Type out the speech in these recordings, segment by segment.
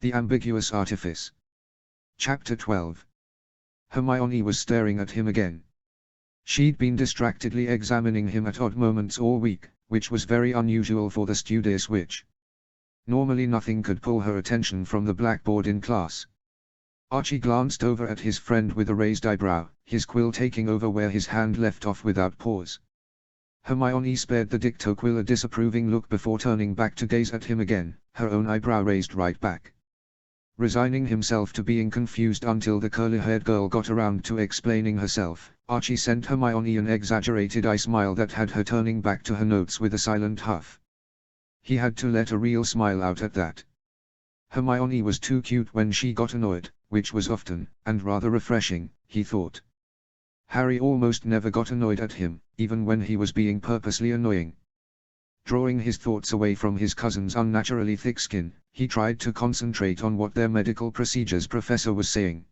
The ambiguous artifice. Chapter 12. Hermione was staring at him again. She'd been distractedly examining him at odd moments all week, which was very unusual for the studious witch. Normally nothing could pull her attention from the blackboard in class. Archie glanced over at his friend with a raised eyebrow, his quill taking over where his hand left off without pause. Hermione spared the dicto quill a disapproving look before turning back to gaze at him again, her own eyebrow raised right back. Resigning himself to being confused until the curly-haired girl got around to explaining herself, Archie sent Hermione an exaggerated eye smile that had her turning back to her notes with a silent huff. He had to let a real smile out at that. Hermione was too cute when she got annoyed, which was often, and rather refreshing, he thought. Harry almost never got annoyed at him, even when he was being purposely annoying. Drawing his thoughts away from his cousin's unnaturally thick skin, he tried to concentrate on what their medical procedures professor was saying.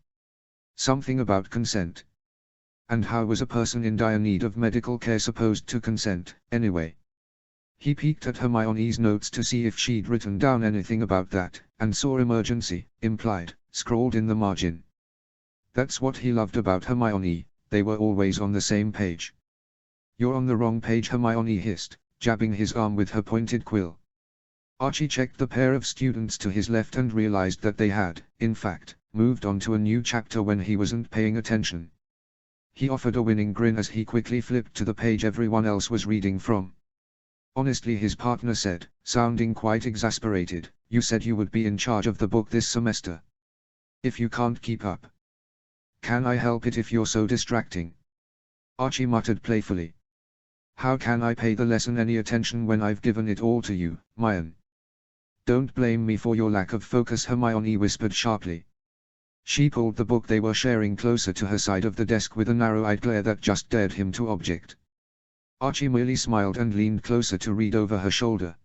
Something about consent. And how was a person in dire need of medical care supposed to consent, anyway? He peeked at Hermione's notes to see if she'd written down anything about that, and saw emergency, implied, scrawled in the margin. That's what he loved about Hermione, they were always on the same page. "You're on the wrong page," Hermione hissed, jabbing his arm with her pointed quill. Archie checked the pair of students to his left and realized that they had, in fact, moved on to a new chapter when he wasn't paying attention. He offered a winning grin as he quickly flipped to the page everyone else was reading from. Honestly, his partner said, sounding quite exasperated, "You said you would be in charge of the book this semester. If you can't keep up, can I help it if you're so distracting?" Archie muttered playfully. "How can I pay the lesson any attention when I've given it all to you, Hermione?" "Don't blame me for your lack of focus," Hermione whispered sharply. She pulled the book they were sharing closer to her side of the desk with a narrow-eyed glare that just dared him to object. Archie merely smiled and leaned closer to read over her shoulder.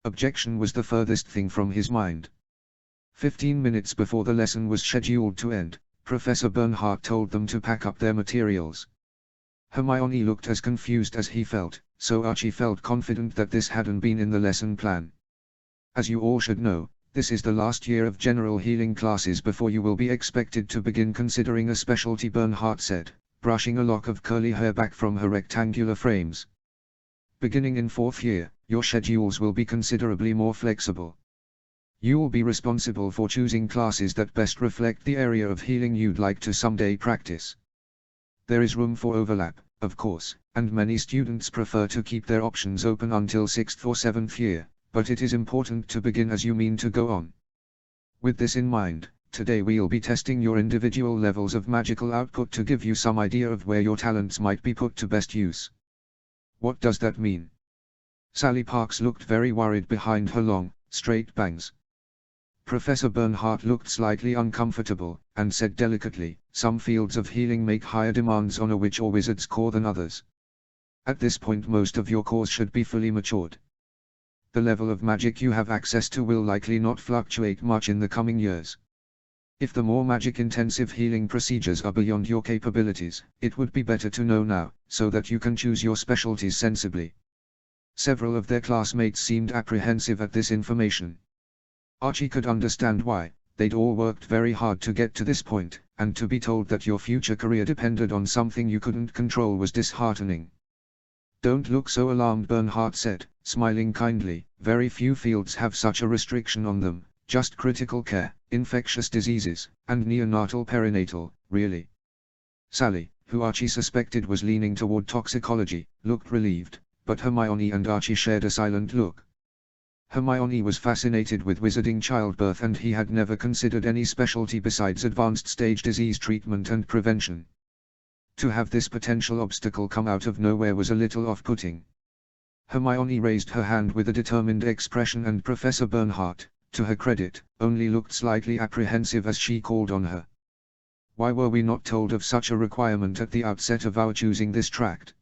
Objection was the furthest thing from his mind. 15 minutes before the lesson was scheduled to end, Professor Bernhardt told them to pack up their materials. Hermione looked as confused as he felt, so Archie felt confident that this hadn't been in the lesson plan. "As you all should know, this is the last year of general healing classes before you will be expected to begin considering a specialty," Bernhardt said, brushing a lock of curly hair back from her rectangular frames. "Beginning in 4th year, your schedules will be considerably more flexible. You'll be responsible for choosing classes that best reflect the area of healing you'd like to someday practice. There is room for overlap, of course, and many students prefer to keep their options open until 6th or 7th year, but it is important to begin as you mean to go on. With this in mind, today we'll be testing your individual levels of magical output to give you some idea of where your talents might be put to best use." "What does that mean?" Sally Parks looked very worried behind her long, straight bangs. Professor Bernhardt looked slightly uncomfortable, and said delicately, "Some fields of healing make higher demands on a witch or wizard's core than others. At this point most of your cores should be fully matured. The level of magic you have access to will likely not fluctuate much in the coming years. If the more magic-intensive healing procedures are beyond your capabilities, it would be better to know now, so that you can choose your specialties sensibly." Several of their classmates seemed apprehensive at this information. Archie could understand why. They'd all worked very hard to get to this point, and to be told that your future career depended on something you couldn't control was disheartening. "Don't look so alarmed," Bernhardt said, smiling kindly. "Very few fields have such a restriction on them, just critical care, infectious diseases, and neonatal perinatal, really." Sally, who Archie suspected was leaning toward toxicology, looked relieved, but Hermione and Archie shared a silent look. Hermione was fascinated with wizarding childbirth and he had never considered any specialty besides advanced stage disease treatment and prevention. To have this potential obstacle come out of nowhere was a little off-putting. Hermione raised her hand with a determined expression and Professor Bernhardt, to her credit, only looked slightly apprehensive as she called on her. "Why were we not told of such a requirement at the outset of our choosing this tract?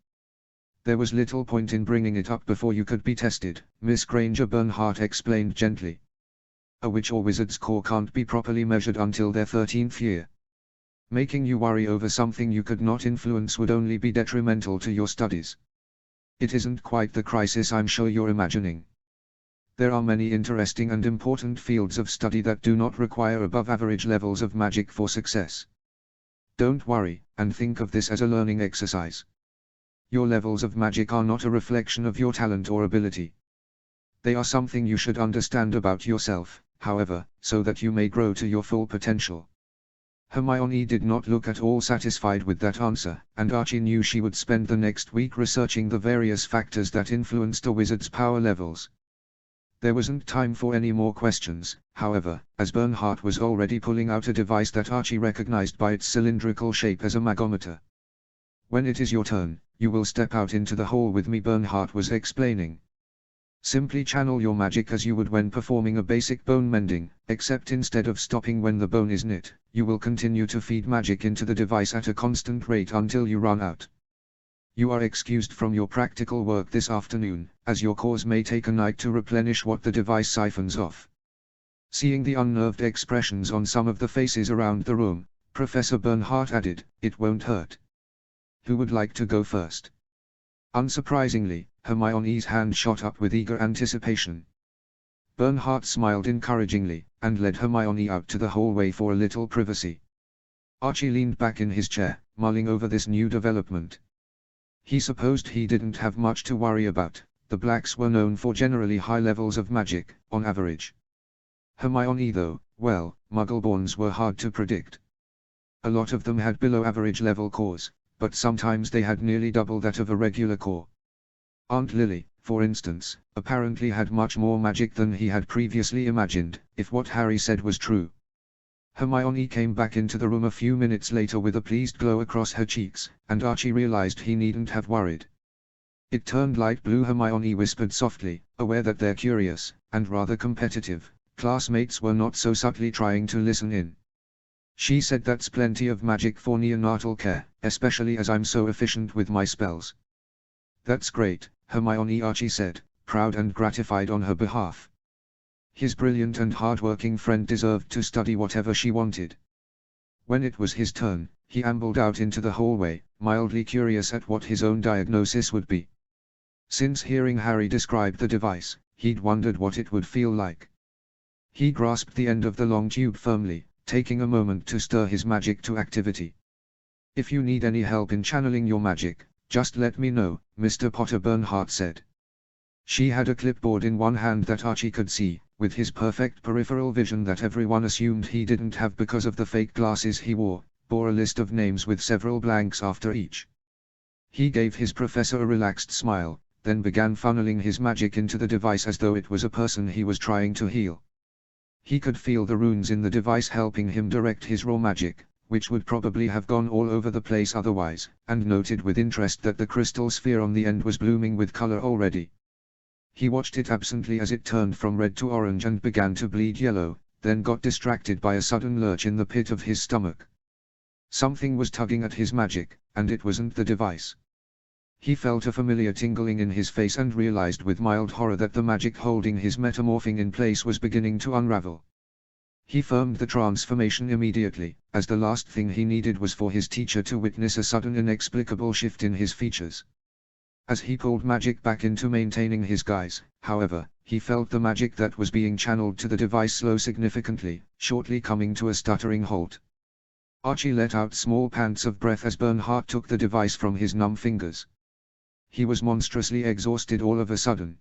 There was little point in bringing it up before you could be tested," Miss Granger, Bernhardt explained gently. "A witch or wizard's core can't be properly measured until their 13th year. Making you worry over something you could not influence would only be detrimental to your studies. It isn't quite the crisis I'm sure you're imagining. There are many interesting and important fields of study that do not require above-average levels of magic for success. Don't worry, and think of this as a learning exercise. Your levels of magic are not a reflection of your talent or ability. They are something you should understand about yourself, however, so that you may grow to your full potential. Hermione did not look at all satisfied with that answer, and Archie knew she would spend the next week researching the various factors that influenced a wizard's power levels. There wasn't time for any more questions, however, as Bernhardt was already pulling out a device that Archie recognized by its cylindrical shape as a magometer. When it is your turn, you will step out into the hall with me, Bernhardt was explaining. Simply channel your magic as you would when performing a basic bone mending, except instead of stopping when the bone is knit, you will continue to feed magic into the device at a constant rate until you run out. You are excused from your practical work this afternoon, as your cause may take a night to replenish what the device siphons off. Seeing the unnerved expressions on some of the faces around the room, Professor Bernhardt added, "It won't hurt. Who would like to go first?" Unsurprisingly, Hermione's hand shot up with eager anticipation. Bernhardt smiled encouragingly, and led Hermione out to the hallway for a little privacy. Archie leaned back in his chair, mulling over this new development. He supposed he didn't have much to worry about. The Blacks were known for generally high levels of magic, on average. Hermione though, well, Muggleborns were hard to predict. A lot of them had below-average level cores, but sometimes they had nearly double that of a regular core. Aunt Lily, for instance, apparently had much more magic than he had previously imagined, if what Harry said was true. Hermione came back into the room a few minutes later with a pleased glow across her cheeks, and Archie realized he needn't have worried. It turned light blue, Hermione whispered softly, aware that their curious, and rather competitive, classmates were not so subtly trying to listen in. She said that's plenty of magic for neonatal care, especially as I'm so efficient with my spells. That's great, Hermione, Archie said, proud and gratified on her behalf. His brilliant and hard-working friend deserved to study whatever she wanted. When it was his turn, he ambled out into the hallway, mildly curious at what his own diagnosis would be. Since hearing Harry describe the device, he'd wondered what it would feel like. He grasped the end of the long tube firmly, taking a moment to stir his magic to activity. "If you need any help in channeling your magic, just let me know," Mr. Potter, Bernhardt said. She had a clipboard in one hand that Archie could see, with his perfect peripheral vision that everyone assumed he didn't have because of the fake glasses he wore, bore a list of names with several blanks after each. He gave his professor a relaxed smile, then began funneling his magic into the device as though it was a person he was trying to heal. He could feel the runes in the device helping him direct his raw magic, which would probably have gone all over the place otherwise, and noted with interest that the crystal sphere on the end was blooming with color already. He watched it absently as it turned from red to orange and began to bleed yellow, then got distracted by a sudden lurch in the pit of his stomach. Something was tugging at his magic, and it wasn't the device. He felt a familiar tingling in his face and realized with mild horror that the magic holding his metamorphing in place was beginning to unravel. He firmed the transformation immediately, as the last thing he needed was for his teacher to witness a sudden inexplicable shift in his features. As he pulled magic back into maintaining his guise, however, he felt the magic that was being channeled to the device slow significantly, shortly coming to a stuttering halt. Archie let out small pants of breath as Bernhardt took the device from his numb fingers. He was monstrously exhausted all of a sudden.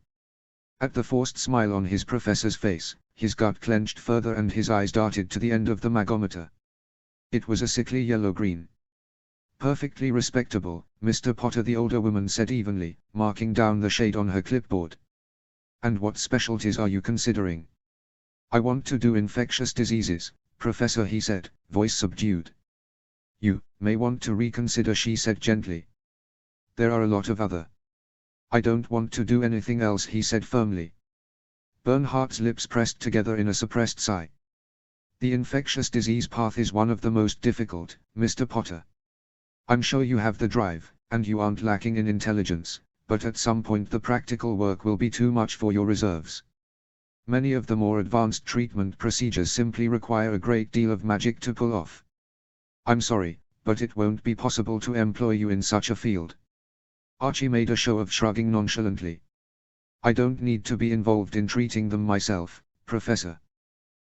At the forced smile on his professor's face, his gut clenched further and his eyes darted to the end of the magometer. It was a sickly yellow-green. "Perfectly respectable, Mr. Potter," the older woman said evenly, marking down the shade on her clipboard. "And what specialties are you considering?" "I want to do infectious diseases, Professor," he said, voice subdued. "You may want to reconsider," she said gently. "There are a lot of other." "I don't want to do anything else," he said firmly. Bernhardt's lips pressed together in a suppressed sigh. "The infectious disease path is one of the most difficult, Mr. Potter. I'm sure you have the drive, and you aren't lacking in intelligence, but at some point the practical work will be too much for your reserves. Many of the more advanced treatment procedures simply require a great deal of magic to pull off. I'm sorry, but it won't be possible to employ you in such a field." Archie made a show of shrugging nonchalantly. I don't need to be involved in treating them myself, Professor.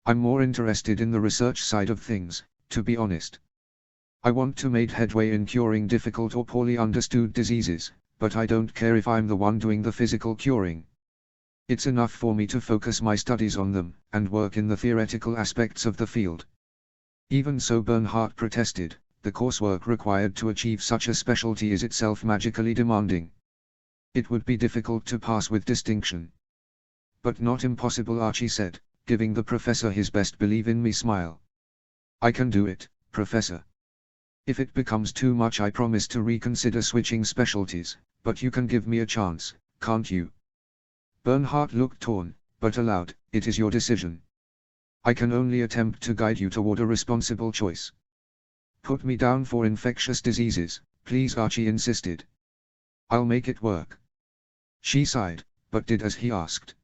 I'm more interested in the research side of things, to be honest. I want to make headway in curing difficult or poorly understood diseases, but I don't care if I'm the one doing the physical curing. It's enough for me to focus my studies on them, and work in the theoretical aspects of the field. Even so, Bernhardt protested, the coursework required to achieve such a specialty is itself magically demanding. It would be difficult to pass with distinction. But not impossible, Archie said, giving the professor his best believe in me smile. I can do it, Professor. If it becomes too much, I promise to reconsider switching specialties, but you can give me a chance, can't you? Bernhardt looked torn, but allowed, it is your decision. I can only attempt to guide you toward a responsible choice. Put me down for infectious diseases, please, Archie insisted. I'll make it work. She sighed, but did as he asked.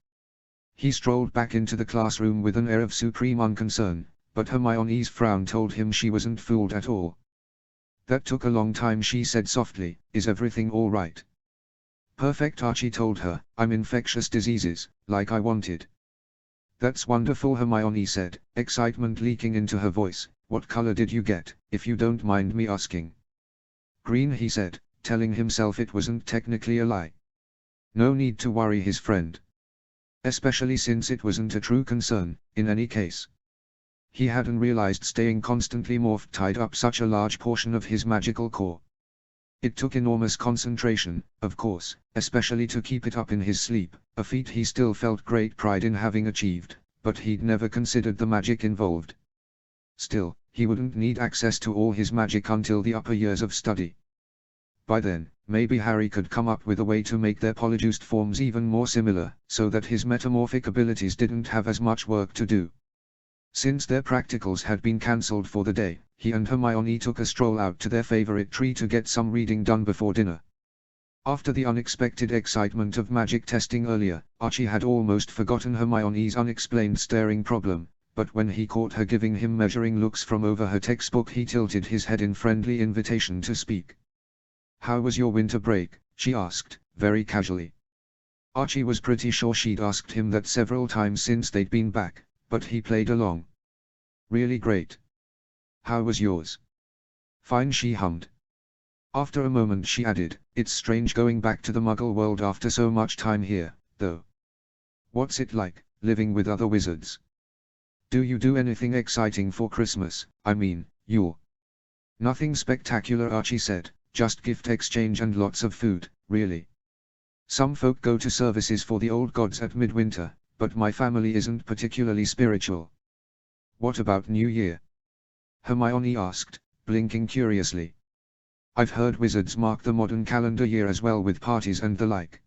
He strolled back into the classroom with an air of supreme unconcern, but Hermione's frown told him she wasn't fooled at all. That took a long time, she said softly. Is everything all right? Perfect, Archie told her. I'm infectious diseases, like I wanted. That's wonderful, Hermione said, excitement leaking into her voice. What color did you get, if you don't mind me asking? Green, he said, telling himself it wasn't technically a lie. No need to worry his friend. Especially since it wasn't a true concern, in any case. He hadn't realized staying constantly morphed tied up such a large portion of his magical core. It took enormous concentration, of course, especially to keep it up in his sleep, a feat he still felt great pride in having achieved, but he'd never considered the magic involved. Still, he wouldn't need access to all his magic until the upper years of study. By then, maybe Harry could come up with a way to make their polyjuiced forms even more similar, so that his metamorphic abilities didn't have as much work to do. Since their practicals had been cancelled for the day, he and Hermione took a stroll out to their favorite tree to get some reading done before dinner. After the unexpected excitement of magic testing earlier, Archie had almost forgotten Hermione's unexplained staring problem, but when he caught her giving him measuring looks from over her textbook, he tilted his head in friendly invitation to speak. How was your winter break? She asked, very casually. Archie was pretty sure she'd asked him that several times since they'd been back, but he played along. Really great. How was yours? Fine, she hummed. After a moment she added, it's strange going back to the Muggle world after so much time here, though. What's it like, living with other wizards? Do you do anything exciting for Christmas? I mean, Yule. Nothing spectacular, Archie said, just gift exchange and lots of food, really. Some folk go to services for the old gods at midwinter, but my family isn't particularly spiritual. What about New Year? Hermione asked, blinking curiously. I've heard wizards mark the modern calendar year as well with parties and the like.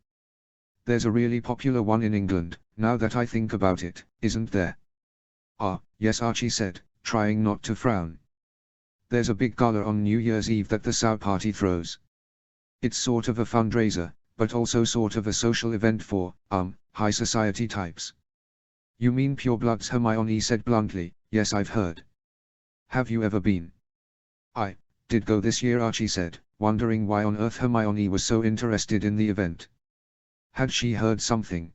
There's a really popular one in England, now that I think about it, isn't there? Ah, yes, Archie said, trying not to frown. There's a big gala on New Year's Eve that the Sow Party throws. It's sort of a fundraiser, but also sort of a social event for, high society types. You mean purebloods? Hermione said bluntly. Yes, I've heard. Have you ever been? I did go this year, Archie said, wondering why on earth Hermione was so interested in the event. Had she heard something?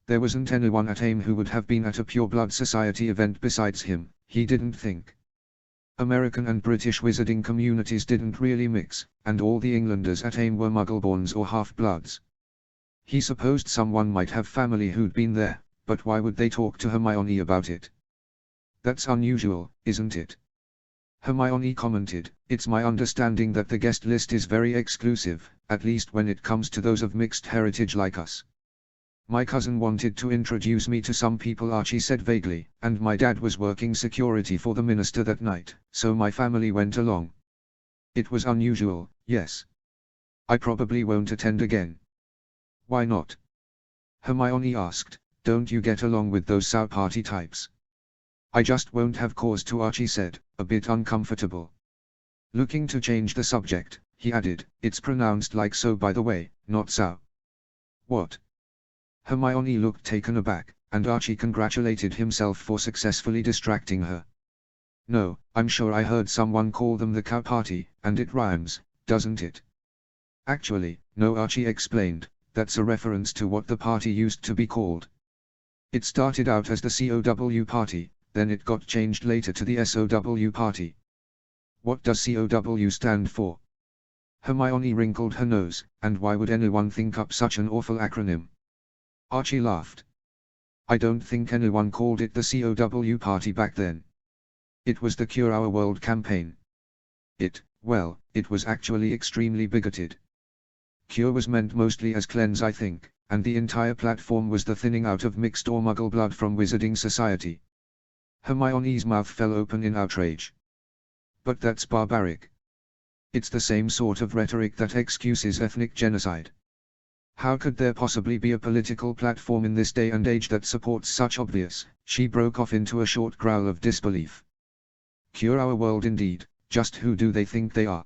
There wasn't anyone at AIM who would have been at a pureblood society event besides him, he didn't think. American and British wizarding communities didn't really mix, and all the Englanders at AIM were Muggleborns or half-bloods. He supposed someone might have family who'd been there, but why would they talk to Hermione about it? That's unusual, isn't it? Hermione commented, it's my understanding that the guest list is very exclusive, at least when it comes to those of mixed heritage like us. My cousin wanted to introduce me to some people, Archie said vaguely, and my dad was working security for the minister that night, so my family went along. It was unusual, yes. I probably won't attend again. Why not? Hermione asked, don't you get along with those Sow Party types? I just won't have cause to, Archie said, a bit uncomfortable. Looking to change the subject, he added, it's pronounced like so by the way, not Sow. What? Hermione looked taken aback, and Archie congratulated himself for successfully distracting her. No, I'm sure I heard someone call them the Cow Party, and it rhymes, doesn't it? Actually, no, Archie explained, That's a reference to what the party used to be called. It started out as the COW party, then it got changed later to the SOW party. What does COW stand for? Hermione wrinkled her nose, and why would anyone think up such an awful acronym? Archie laughed. I don't think anyone called it the COW party back then. It was the Cure Our World campaign. It was actually extremely bigoted. Cure was meant mostly as cleanse, I think, and the entire platform was the thinning out of mixed or muggle blood from Wizarding Society. Hermione's mouth fell open in outrage. But that's barbaric. It's the same sort of rhetoric that excuses ethnic genocide. How could there possibly be a political platform in this day and age that supports such obvious? She broke off into a short growl of disbelief. Cure Our World indeed, just who do they think they are?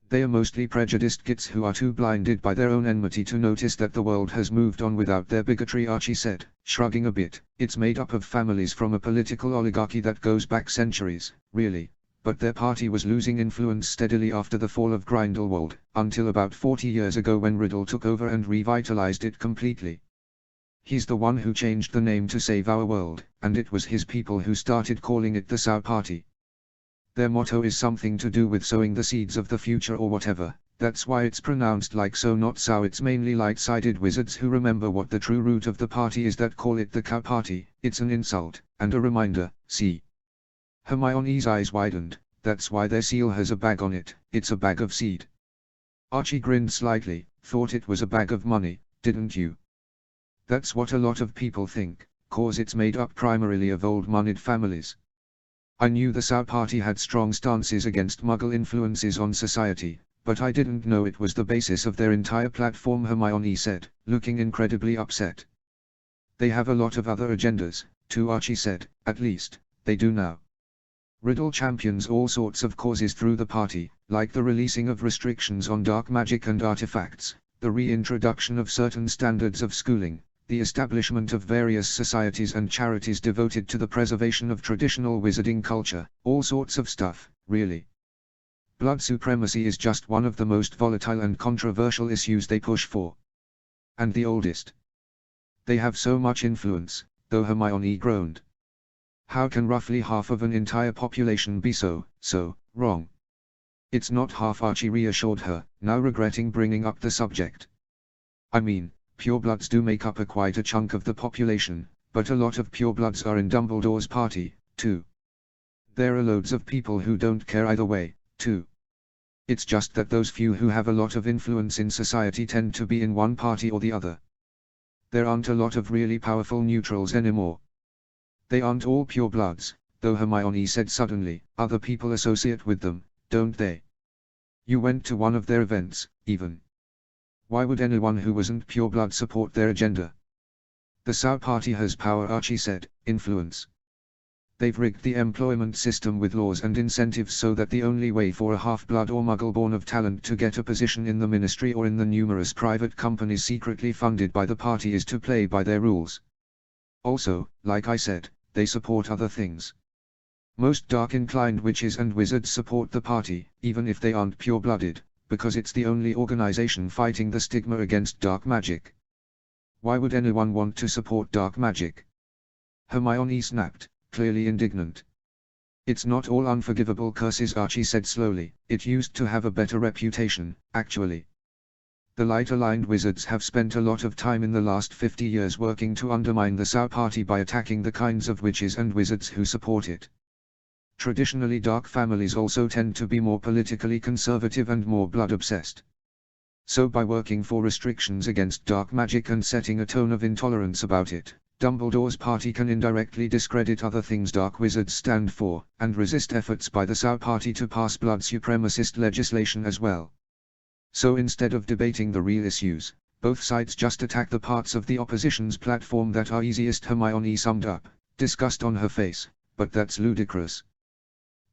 They are mostly prejudiced gits who are too blinded by their own enmity to notice that the world has moved on without their bigotry, Archie said, shrugging a bit. It's made up of families from a political oligarchy that goes back centuries, really. But their party was losing influence steadily after the fall of Grindelwald, until about 40 years ago when Riddle took over and revitalized it completely. He's the one who changed the name to Save Our World, and it was his people who started calling it the Sow Party. Their motto is something to do with sowing the seeds of the future or whatever, that's why it's pronounced like so not sow. It's mainly light-sided wizards who remember what the true root of the party is that call it the Cow Party. It's an insult, and a reminder, see. Hermione's eyes widened. That's why their seal has a bag on it. It's a bag of seed. Archie grinned slightly. Thought it was a bag of money, didn't you? That's what a lot of people think, cause it's made up primarily of old-moneyed families. I knew the Sow Party had strong stances against Muggle influences on society, but I didn't know it was the basis of their entire platform, Hermione said, looking incredibly upset. They have a lot of other agendas, too, Archie said. At least, they do now. Riddle champions all sorts of causes through the party, like the releasing of restrictions on dark magic and artifacts, the reintroduction of certain standards of schooling, the establishment of various societies and charities devoted to the preservation of traditional wizarding culture, all sorts of stuff, really. Blood supremacy is just one of the most volatile and controversial issues they push for. And the oldest. They have so much influence, though, Hermione groaned. How can roughly half of an entire population be so wrong? It's not half, Archie reassured her, now regretting bringing up the subject. I mean, purebloods do make up quite a chunk of the population, but a lot of purebloods are in Dumbledore's party, too. There are loads of people who don't care either way, too. It's just that those few who have a lot of influence in society tend to be in one party or the other. There aren't a lot of really powerful neutrals anymore. They aren't all purebloods, though, Hermione said suddenly. Other people associate with them, don't they? You went to one of their events, even. Why would anyone who wasn't pureblood support their agenda? The Sow Party has power, Archie said, influence. They've rigged the employment system with laws and incentives so that the only way for a half-blood or muggle born of talent to get a position in the ministry or in the numerous private companies secretly funded by the party is to play by their rules. Also, like I said, they support other things. Most dark-inclined witches and wizards support the party, even if they aren't pure-blooded, because it's the only organization fighting the stigma against dark magic. Why would anyone want to support dark magic? Hermione snapped, clearly indignant. It's not all unforgivable curses, Archie said slowly. It used to have a better reputation, actually. The light-aligned wizards have spent a lot of time in the last 50 years working to undermine the Sow Party by attacking the kinds of witches and wizards who support it. Traditionally, dark families also tend to be more politically conservative and more blood-obsessed. So by working for restrictions against dark magic and setting a tone of intolerance about it, Dumbledore's party can indirectly discredit other things dark wizards stand for, and resist efforts by the Sow Party to pass blood supremacist legislation as well. So instead of debating the real issues, both sides just attack the parts of the opposition's platform that are easiest, Hermione summed up, disgust on her face. But that's ludicrous.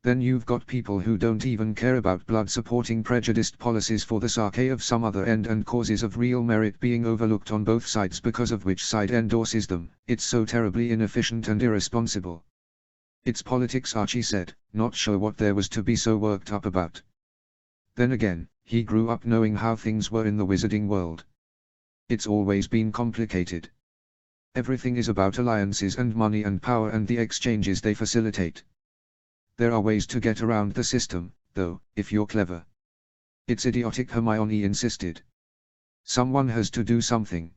Then you've got people who don't even care about blood supporting prejudiced policies for the sake of some other end and causes of real merit being overlooked on both sides because of which side endorses them. It's so terribly inefficient and irresponsible. It's politics, Archie said, not sure what there was to be so worked up about. Then again, he grew up knowing how things were in the wizarding world. It's always been complicated. Everything is about alliances and money and power and the exchanges they facilitate. There are ways to get around the system, though, if you're clever. It's idiotic, Hermione insisted. Someone has to do something.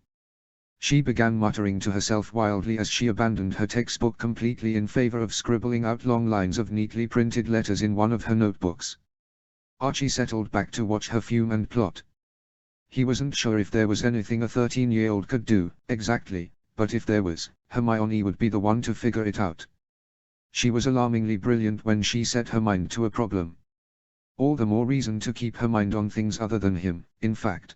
She began muttering to herself wildly as she abandoned her textbook completely in favor of scribbling out long lines of neatly printed letters in one of her notebooks. Archie settled back to watch her fume and plot. He wasn't sure if there was anything a 13-year-old could do, exactly, but if there was, Hermione would be the one to figure it out. She was alarmingly brilliant when she set her mind to a problem. All the more reason to keep her mind on things other than him, in fact.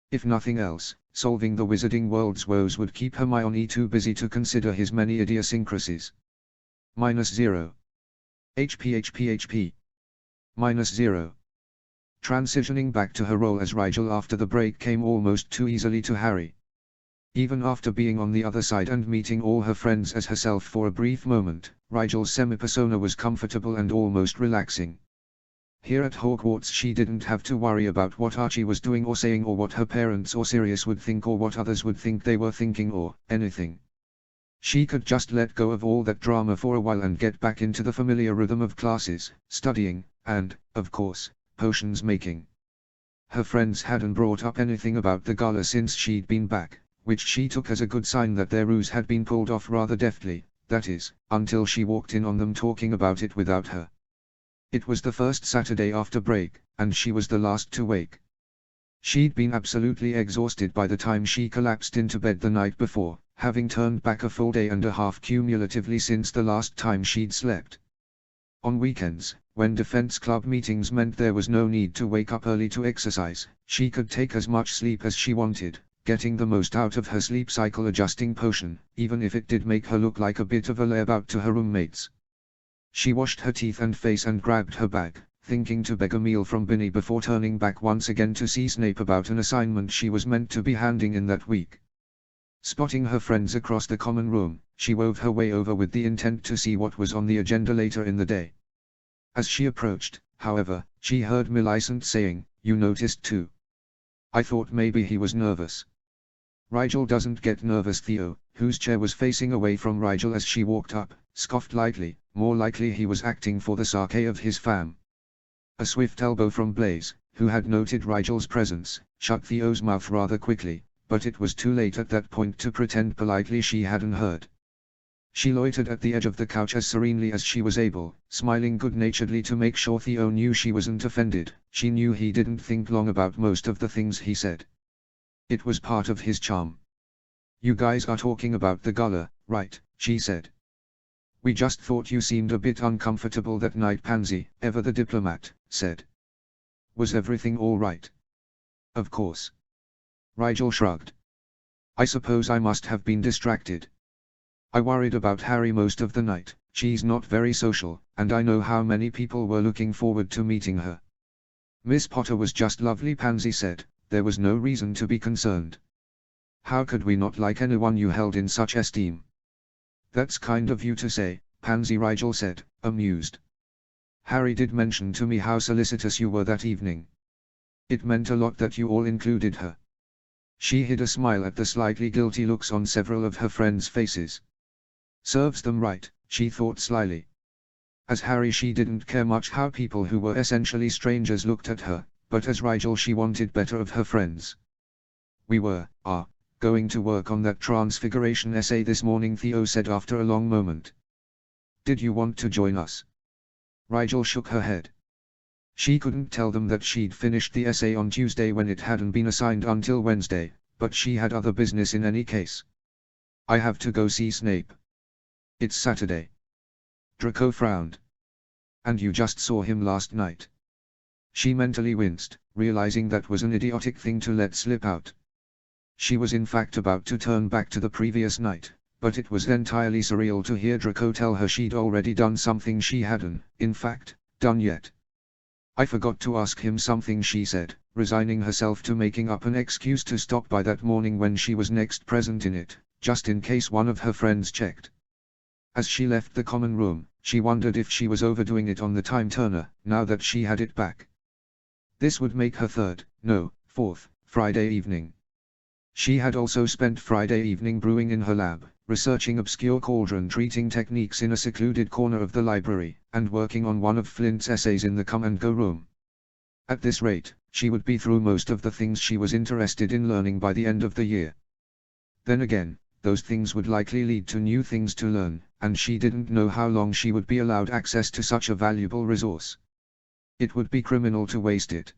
If nothing else, solving the wizarding world's woes would keep Hermione too busy to consider his many idiosyncrasies. -0. HP. -0. Transitioning back to her role as Rigel after the break came almost too easily to Harry. Even after being on the other side and meeting all her friends as herself for a brief moment, Rigel's semi-persona was comfortable and almost relaxing. Here at Hogwarts she didn't have to worry about what Archie was doing or saying or what her parents or Sirius would think or what others would think they were thinking or anything. She could just let go of all that drama for a while and get back into the familiar rhythm of classes, studying, and, of course, potions making. Her friends hadn't brought up anything about the gala since she'd been back, which she took as a good sign that their ruse had been pulled off rather deftly, that is, until she walked in on them talking about it without her. It was the first Saturday after break, and she was the last to wake. She'd been absolutely exhausted by the time she collapsed into bed the night before, having turned back a full day and a half cumulatively since the last time she'd slept. On weekends, when Defense Club meetings meant there was no need to wake up early to exercise, she could take as much sleep as she wanted, getting the most out of her sleep cycle adjusting potion, even if it did make her look like a bit of a layabout to her roommates. She washed her teeth and face and grabbed her bag, thinking to beg a meal from Binny before turning back once again to see Snape about an assignment she was meant to be handing in that week. Spotting her friends across the common room, she wove her way over with the intent to see what was on the agenda later in the day. As she approached, however, she heard Millicent saying, "You noticed too. I thought maybe he was nervous." "Rigel doesn't get nervous." Theo, whose chair was facing away from Rigel as she walked up, scoffed lightly, "More likely he was acting for the sake of his fam." A swift elbow from Blaise, who had noted Rigel's presence, shut Theo's mouth rather quickly, but it was too late at that point to pretend politely she hadn't heard. She loitered at the edge of the couch as serenely as she was able, smiling good-naturedly to make sure Theo knew she wasn't offended. She knew he didn't think long about most of the things he said. It was part of his charm. "You guys are talking about the gala, right?" she said. "We just thought you seemed a bit uncomfortable that night." Pansy, ever the diplomat, said. "Was everything all right?" "Of course." Rigel shrugged. "I suppose I must have been distracted. I worried about Harry most of the night. She's not very social, and I know how many people were looking forward to meeting her." "Miss Potter was just lovely," Pansy said. "There was no reason to be concerned." "How could we not like anyone you held in such esteem?" "That's kind of you to say, Pansy," Rigel said, amused. "Harry did mention to me how solicitous you were that evening. It meant a lot that you all included her." She hid a smile at the slightly guilty looks on several of her friends' faces. Serves them right, she thought slyly. As Harry she didn't care much how people who were essentially strangers looked at her, but as Rigel she wanted better of her friends. "We are going to work on that transfiguration essay this morning," Theo said after a long moment. "Did you want to join us?" Rigel shook her head. She couldn't tell them that she'd finished the essay on Tuesday when it hadn't been assigned until Wednesday, but she had other business in any case. "I have to go see Snape." "It's Saturday." Draco frowned. "And you just saw him last night." She mentally winced, realizing that was an idiotic thing to let slip out. She was in fact about to turn back to the previous night, but it was entirely surreal to hear Draco tell her she'd already done something she hadn't, in fact, done yet. "I forgot to ask him something," she said, resigning herself to making up an excuse to stop by that morning when she was next present in it, just in case one of her friends checked. As she left the common room, she wondered if she was overdoing it on the time turner, now that she had it back. This would make her fourth Friday evening. She had also spent Friday evening brewing in her lab, researching obscure cauldron treating techniques in a secluded corner of the library, and working on one of Flint's essays in the come-and-go room. At this rate, she would be through most of the things she was interested in learning by the end of the year. Then again, those things would likely lead to new things to learn, and she didn't know how long she would be allowed access to such a valuable resource. It would be criminal to waste it.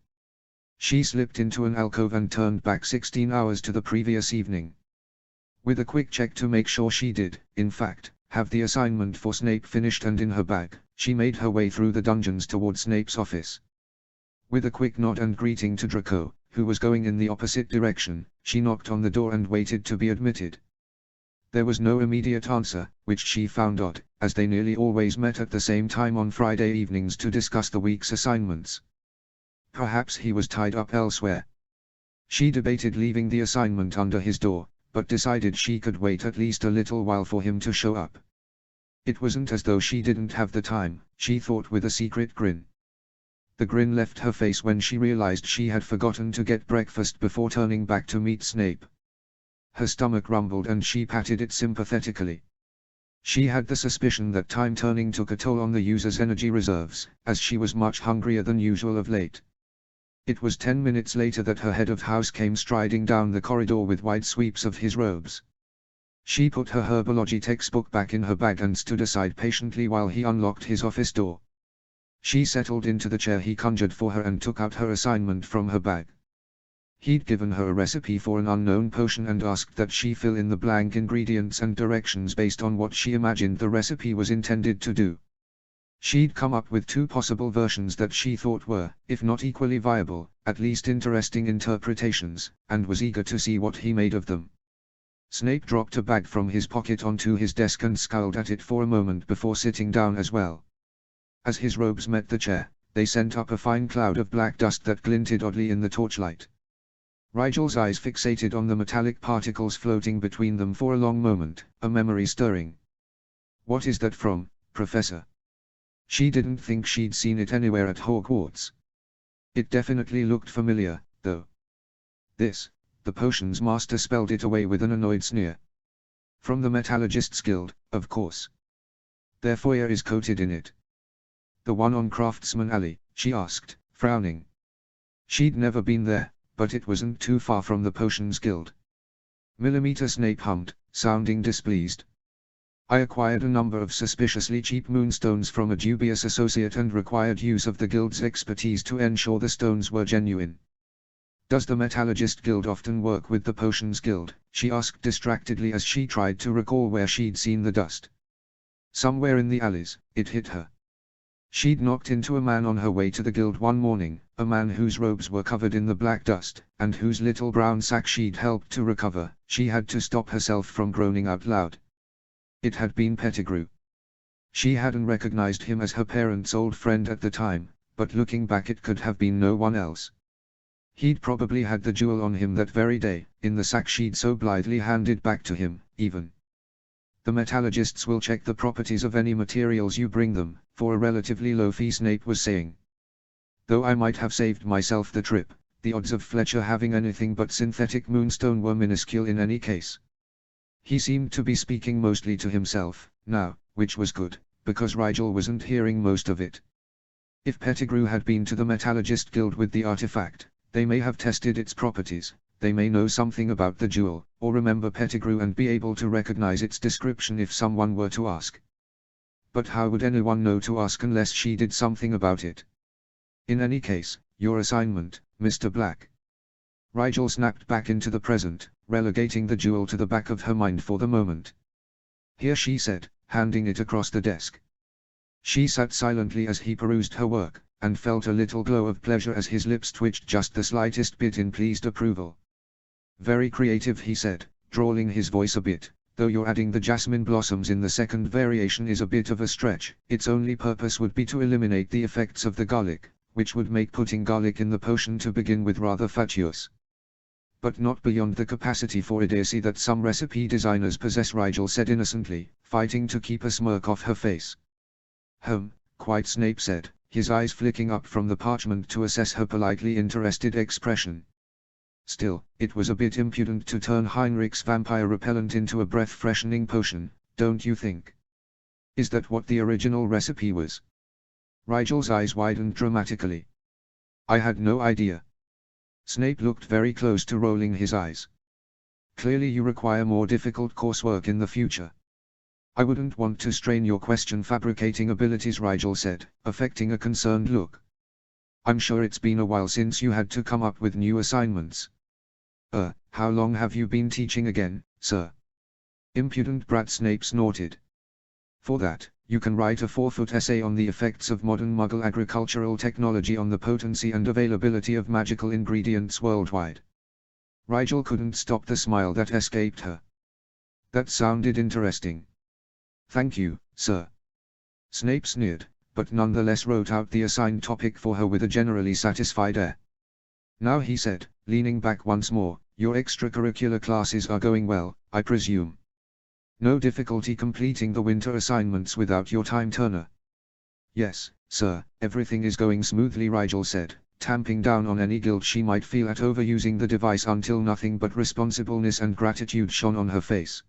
She slipped into an alcove and turned back 16 hours to the previous evening. With a quick check to make sure she did, in fact, have the assignment for Snape finished and in her bag, she made her way through the dungeons toward Snape's office. With a quick nod and greeting to Draco, who was going in the opposite direction, she knocked on the door and waited to be admitted. There was no immediate answer, which she found odd, as they nearly always met at the same time on Friday evenings to discuss the week's assignments. Perhaps he was tied up elsewhere. She debated leaving the assignment under his door, but decided she could wait at least a little while for him to show up. It wasn't as though she didn't have the time, she thought with a secret grin. The grin left her face when she realized she had forgotten to get breakfast before turning back to meet Snape. Her stomach rumbled and she patted it sympathetically. She had the suspicion that time turning took a toll on the user's energy reserves, as she was much hungrier than usual of late. It was 10 minutes later that her head of house came striding down the corridor with wide sweeps of his robes. She put her herbology textbook back in her bag and stood aside patiently while he unlocked his office door. She settled into the chair he conjured for her and took out her assignment from her bag. He'd given her a recipe for an unknown potion and asked that she fill in the blank ingredients and directions based on what she imagined the recipe was intended to do. She'd come up with 2 possible versions that she thought were, if not equally viable, at least interesting interpretations, and was eager to see what he made of them. Snape dropped a bag from his pocket onto his desk and scowled at it for a moment before sitting down as well. As his robes met the chair, they sent up a fine cloud of black dust that glinted oddly in the torchlight. Rigel's eyes fixated on the metallic particles floating between them for a long moment, a memory stirring. "What is that from, Professor?" She didn't think she'd seen it anywhere at Hogwarts. It definitely looked familiar, though. "This," the potions master spelled it away with an annoyed sneer. "From the Metallurgist's Guild, of course. Their foyer is coated in it." "The one on Craftsman Alley?" she asked, frowning. She'd never been there, but it wasn't too far from the Potions Guild. Millimeter Snape hummed, sounding displeased. "I acquired a number of suspiciously cheap moonstones from a dubious associate and required use of the Guild's expertise to ensure the stones were genuine." "Does the Metallurgist Guild often work with the Potions Guild?" she asked distractedly as she tried to recall where she'd seen the dust. Somewhere in the alleys, it hit her. She'd knocked into a man on her way to the guild one morning, a man whose robes were covered in the black dust, and whose little brown sack she'd helped to recover. She had to stop herself from groaning out loud. It had been Pettigrew. She hadn't recognized him as her parents' old friend at the time, but looking back it could have been no one else. He'd probably had the jewel on him that very day, in the sack she'd so blithely handed back to him, even. "The metallurgists will check the properties of any materials you bring them, for a relatively low fee," Snape was saying. "Though I might have saved myself the trip, the odds of Fletcher having anything but synthetic moonstone were minuscule in any case." He seemed to be speaking mostly to himself, now, which was good, because Rigel wasn't hearing most of it. If Pettigrew had been to the Metallurgist Guild with the artifact, they may have tested its properties. They may know something about the jewel, or remember Pettigrew and be able to recognize its description if someone were to ask. But how would anyone know to ask unless she did something about it? "In any case, your assignment, Mr. Black." Rigel snapped back into the present, relegating the jewel to the back of her mind for the moment. "Here," she said, handing it across the desk. She sat silently as he perused her work, and felt a little glow of pleasure as his lips twitched just the slightest bit in pleased approval. "Very creative," he said, drawling his voice a bit, "though you're adding the jasmine blossoms in the second variation is a bit of a stretch. Its only purpose would be to eliminate the effects of the garlic, which would make putting garlic in the potion to begin with rather fatuous. But not beyond the capacity for idiocy that some recipe designers possess," Rigel said innocently, fighting to keep a smirk off her face. Quite," Snape said, his eyes flicking up from the parchment to assess her politely interested expression. Still, it was a bit impudent to turn Heinrich's vampire repellent into a breath-freshening potion, don't you think? Is that what the original recipe was? Rigel's eyes widened dramatically. I had no idea. Snape looked very close to rolling his eyes. Clearly you require more difficult coursework in the future. I wouldn't want to strain your question-fabricating abilities, Rigel said, affecting a concerned look. I'm sure it's been a while since you had to come up with new assignments. How long have you been teaching again, sir? Impudent brat, Snape snorted. For that, you can write a 4-foot essay on the effects of modern Muggle agricultural technology on the potency and availability of magical ingredients worldwide. Rigel couldn't stop the smile that escaped her. That sounded interesting. Thank you, sir. Snape sneered, but nonetheless wrote out the assigned topic for her with a generally satisfied air. Now he said, leaning back once more, your extracurricular classes are going well, I presume. No difficulty completing the winter assignments without your time turner. Yes, sir, everything is going smoothly, Rigel said, tamping down on any guilt she might feel at overusing the device until nothing but responsibleness and gratitude shone on her face.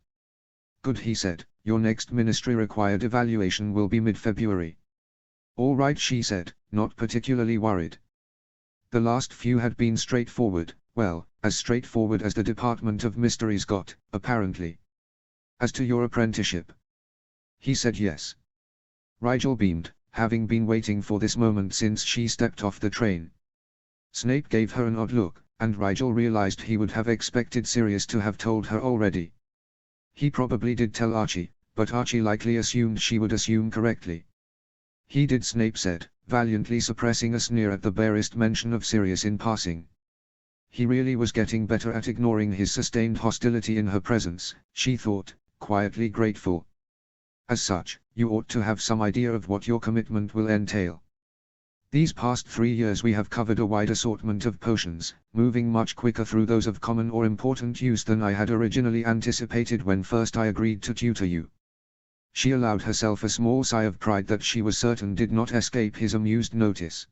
Good, he said, your next ministry-required evaluation will be mid-February. All right, she said, not particularly worried. The last few had been straightforward, well, as straightforward as the Department of Mysteries got, apparently. As to your apprenticeship? He said yes. Rigel beamed, having been waiting for this moment since she stepped off the train. Snape gave her an odd look, and Rigel realized he would have expected Sirius to have told her already. He probably did tell Archie, but Archie likely assumed she would assume correctly. He did, Snape said, valiantly suppressing a sneer at the barest mention of Sirius in passing. He really was getting better at ignoring his sustained hostility in her presence, she thought, quietly grateful. As such, you ought to have some idea of what your commitment will entail. These past 3 years we have covered a wide assortment of potions, moving much quicker through those of common or important use than I had originally anticipated when first I agreed to tutor you. She allowed herself a small sigh of pride that she was certain did not escape his amused notice.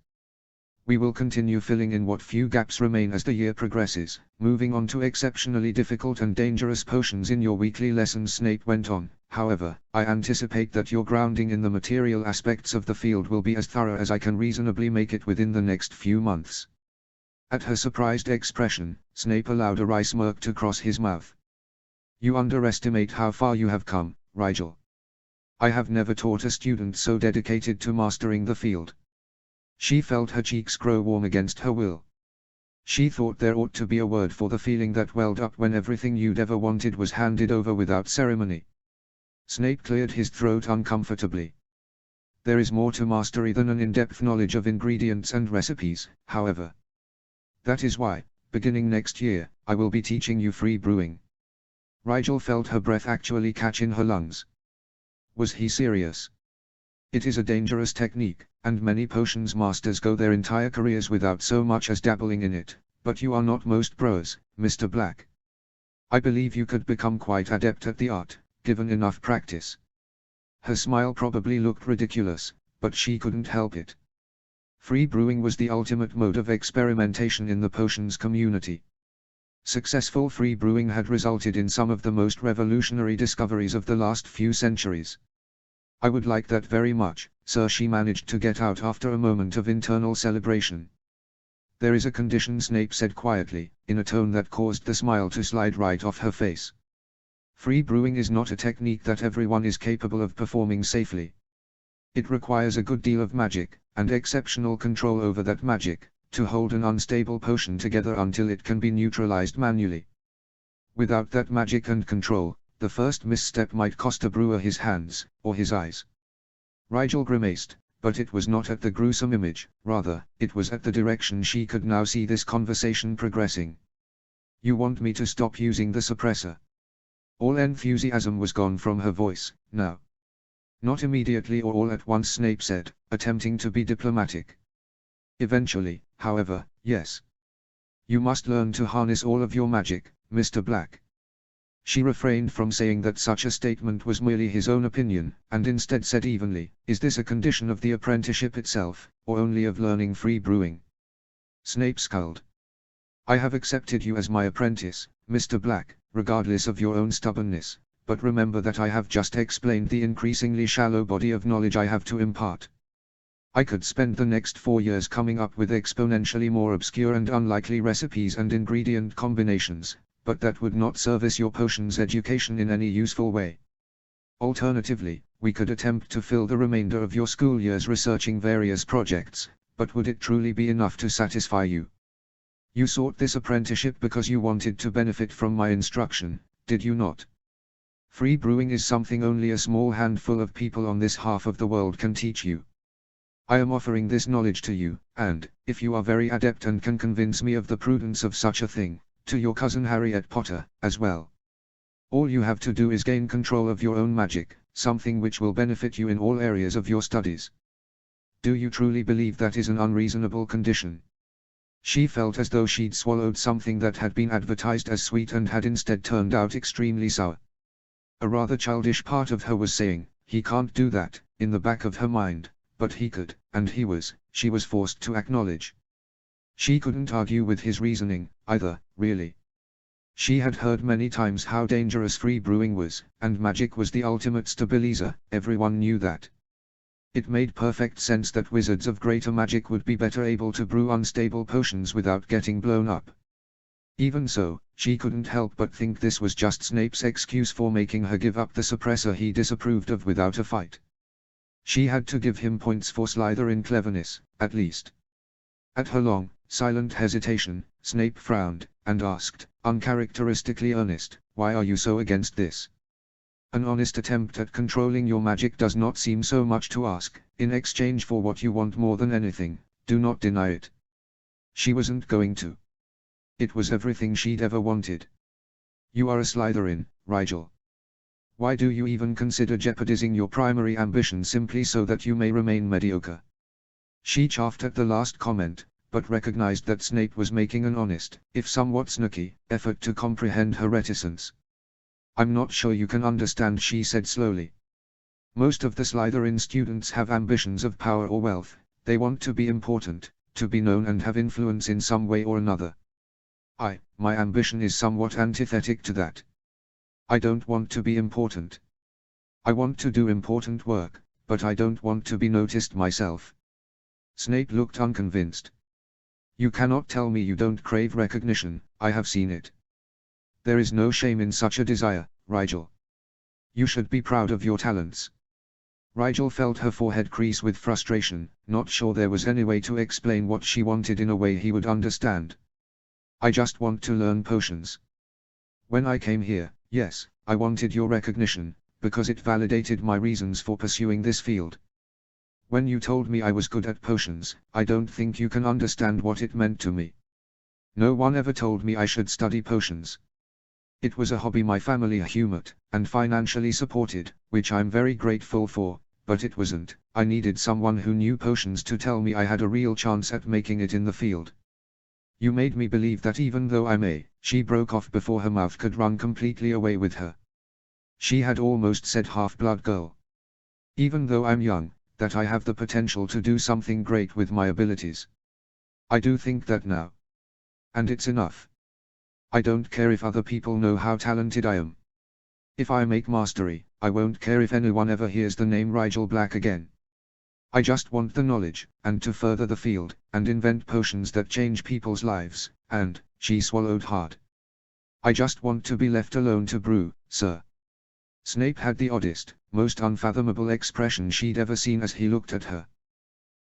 We will continue filling in what few gaps remain as the year progresses, moving on to exceptionally difficult and dangerous potions in your weekly lessons, Snape went on. However, I anticipate that your grounding in the material aspects of the field will be as thorough as I can reasonably make it within the next few months. At her surprised expression, Snape allowed a wry smirk to cross his mouth. You underestimate how far you have come, Rigel. I have never taught a student so dedicated to mastering the field. She felt her cheeks grow warm against her will. She thought there ought to be a word for the feeling that welled up when everything you'd ever wanted was handed over without ceremony. Snape cleared his throat uncomfortably. There is more to mastery than an in-depth knowledge of ingredients and recipes, however. That is why, beginning next year, I will be teaching you free brewing. Rigel felt her breath actually catch in her lungs. Was he serious? It is a dangerous technique, and many potions masters go their entire careers without so much as dabbling in it, but you are not most brewers, Mr. Black. I believe you could become quite adept at the art, given enough practice. Her smile probably looked ridiculous, but she couldn't help it. Free brewing was the ultimate mode of experimentation in the potions community. Successful free brewing had resulted in some of the most revolutionary discoveries of the last few centuries. I would like that very much, sir, she managed to get out after a moment of internal celebration. There is a condition, Snape said quietly, in a tone that caused the smile to slide right off her face. Free brewing is not a technique that everyone is capable of performing safely. It requires a good deal of magic, and exceptional control over that magic, to hold an unstable potion together until it can be neutralized manually. Without that magic and control, the first misstep might cost a brewer his hands, or his eyes. Rigel grimaced, but it was not at the gruesome image, rather, it was at the direction she could now see this conversation progressing. You want me to stop using the suppressor? All enthusiasm was gone from her voice, now. Not immediately or all at once, Snape said, attempting to be diplomatic. Eventually, however, yes. You must learn to harness all of your magic, Mr. Black. She refrained from saying that such a statement was merely his own opinion, and instead said evenly, is this a condition of the apprenticeship itself, or only of learning free brewing? Snape scowled. I have accepted you as my apprentice, Mr. Black, regardless of your own stubbornness, but remember that I have just explained the increasingly shallow body of knowledge I have to impart. I could spend the next 4 years coming up with exponentially more obscure and unlikely recipes and ingredient combinations, but that would not service your potions education in any useful way. Alternatively, we could attempt to fill the remainder of your school years researching various projects, but would it truly be enough to satisfy you? You sought this apprenticeship because you wanted to benefit from my instruction, did you not? Free brewing is something only a small handful of people on this half of the world can teach you. I am offering this knowledge to you, and, if you are very adept and can convince me of the prudence of such a thing, to your cousin Harriet Potter, as well. All you have to do is gain control of your own magic, something which will benefit you in all areas of your studies. Do you truly believe that is an unreasonable condition? She felt as though she'd swallowed something that had been advertised as sweet and had instead turned out extremely sour. A rather childish part of her was saying, he can't do that, in the back of her mind, but he could, and she was forced to acknowledge. She couldn't argue with his reasoning, either, really. She had heard many times how dangerous free brewing was, and magic was the ultimate stabilizer, everyone knew that. It made perfect sense that wizards of greater magic would be better able to brew unstable potions without getting blown up. Even so, she couldn't help but think this was just Snape's excuse for making her give up the suppressor he disapproved of without a fight. She had to give him points for Slytherin cleverness, at least. At her long, silent hesitation, Snape frowned, and asked, uncharacteristically earnest, why are you so against this? An honest attempt at controlling your magic does not seem so much to ask, in exchange for what you want more than anything, do not deny it. She wasn't going to. It was everything she'd ever wanted. You are a Slytherin, Rigel. Why do you even consider jeopardizing your primary ambition simply so that you may remain mediocre? She chaffed at the last comment, but recognized that Snape was making an honest, if somewhat snooky, effort to comprehend her reticence. I'm not sure you can understand, she said slowly. Most of the Slytherin students have ambitions of power or wealth, they want to be important, to be known and have influence in some way or another. My ambition is somewhat antithetic to that. I don't want to be important. I want to do important work, but I don't want to be noticed myself. Snape looked unconvinced. You cannot tell me you don't crave recognition, I have seen it. There is no shame in such a desire, Rigel. You should be proud of your talents. Rigel felt her forehead crease with frustration, not sure there was any way to explain what she wanted in a way he would understand. I just want to learn potions. When I came here, yes, I wanted your recognition, because it validated my reasons for pursuing this field. When you told me I was good at potions, I don't think you can understand what it meant to me. No one ever told me I should study potions. It was a hobby my family humored, and financially supported, which I'm very grateful for, but it wasn't. I needed someone who knew potions to tell me I had a real chance at making it in the field. You made me believe that even though I may, she broke off before her mouth could run completely away with her. She had almost said half-blood girl. Even though I'm young, that I have the potential to do something great with my abilities. I do think that now. And it's enough. I don't care if other people know how talented I am. If I make mastery, I won't care if anyone ever hears the name Rigel Black again. I just want the knowledge, and to further the field, and invent potions that change people's lives, and, she swallowed hard. I just want to be left alone to brew, sir. Snape had the oddest, most unfathomable expression she'd ever seen as he looked at her.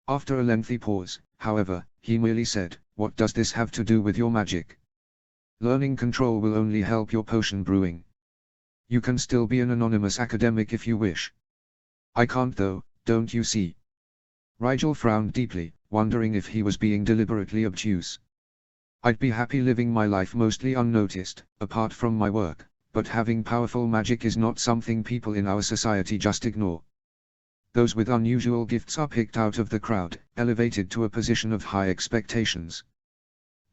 After a lengthy pause, however, he merely said, what does this have to do with your magic? Learning control will only help your potion brewing. You can still be an anonymous academic if you wish. I can't though, don't you see? Rigel frowned deeply, wondering if he was being deliberately obtuse. I'd be happy living my life mostly unnoticed, apart from my work, but having powerful magic is not something people in our society just ignore. Those with unusual gifts are picked out of the crowd, elevated to a position of high expectations.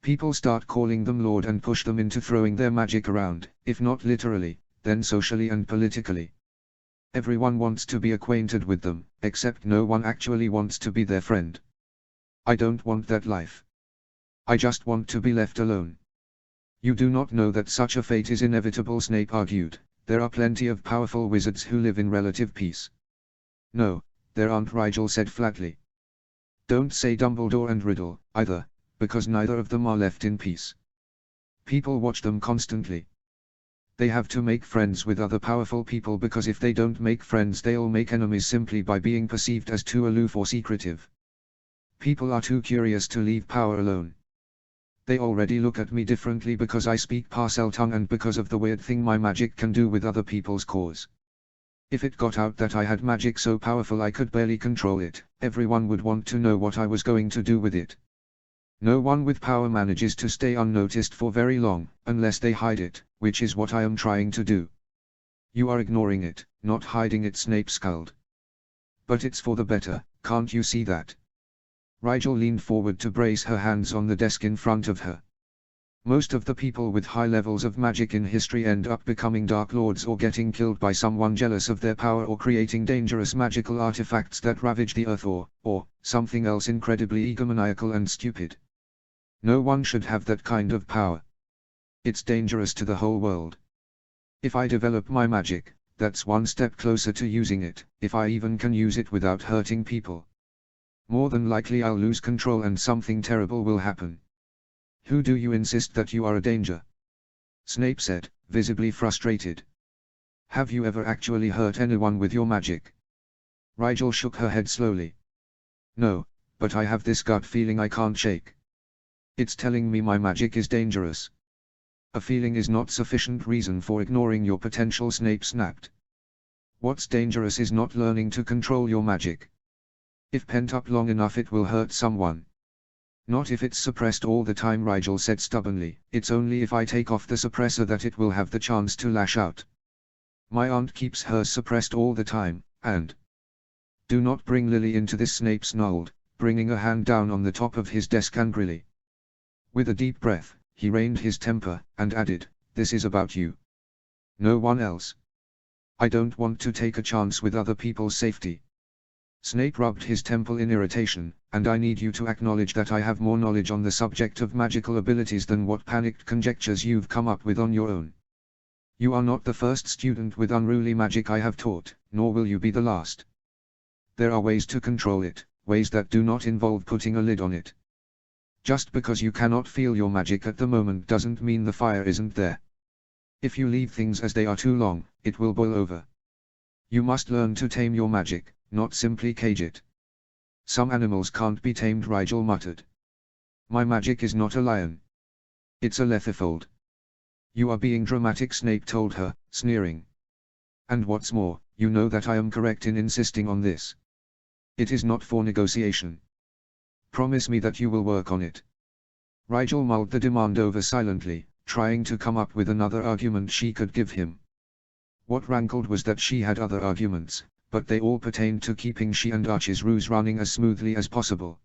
People start calling them Lord and push them into throwing their magic around, if not literally, then socially and politically. Everyone wants to be acquainted with them, except no one actually wants to be their friend. I don't want that life. I just want to be left alone. You do not know that such a fate is inevitable, Snape argued. There are plenty of powerful wizards who live in relative peace. No, there aren't, Rigel said flatly. Don't say Dumbledore and Riddle, either, because neither of them are left in peace. People watch them constantly. They have to make friends with other powerful people because if they don't make friends they'll make enemies simply by being perceived as too aloof or secretive. People are too curious to leave power alone. They already look at me differently because I speak Parseltongue and because of the weird thing my magic can do with other people's cores. If it got out that I had magic so powerful I could barely control it, everyone would want to know what I was going to do with it. No one with power manages to stay unnoticed for very long, unless they hide it, which is what I am trying to do. You are ignoring it, not hiding it, Snape scowled. But it's for the better, can't you see that? Rigel leaned forward to brace her hands on the desk in front of her. Most of the people with high levels of magic in history end up becoming Dark Lords or getting killed by someone jealous of their power or creating dangerous magical artifacts that ravage the earth or something else incredibly egomaniacal and stupid. No one should have that kind of power. It's dangerous to the whole world. If I develop my magic, that's one step closer to using it, if I even can use it without hurting people. More than likely I'll lose control and something terrible will happen. Who do you insist that you are a danger? Snape said, visibly frustrated. Have you ever actually hurt anyone with your magic? Rigel shook her head slowly. No, but I have this gut feeling I can't shake. It's telling me my magic is dangerous. A feeling is not sufficient reason for ignoring your potential, Snape snapped. What's dangerous is not learning to control your magic. If pent up long enough it will hurt someone. Not if it's suppressed all the time, Rigel said stubbornly. It's only if I take off the suppressor that it will have the chance to lash out. My aunt keeps hers suppressed all the time, and... Do not bring Lily into this, Snape snarled, bringing a hand down on the top of his desk angrily. With a deep breath, he reined his temper, and added, this is about you. No one else. I don't want to take a chance with other people's safety. Snape rubbed his temple in irritation, and I need you to acknowledge that I have more knowledge on the subject of magical abilities than what panicked conjectures you've come up with on your own. You are not the first student with unruly magic I have taught, nor will you be the last. There are ways to control it, ways that do not involve putting a lid on it. Just because you cannot feel your magic at the moment doesn't mean the fire isn't there. If you leave things as they are too long, it will boil over. You must learn to tame your magic, not simply cage it. Some animals can't be tamed, Rigel muttered. My magic is not a lion. It's a lethifold. You are being dramatic, Snape told her, sneering. And what's more, you know that I am correct in insisting on this. It is not for negotiation. Promise me that you will work on it. Rigel mulled the demand over silently, trying to come up with another argument she could give him. What rankled was that she had other arguments, but they all pertained to keeping she and Archie's ruse running as smoothly as possible.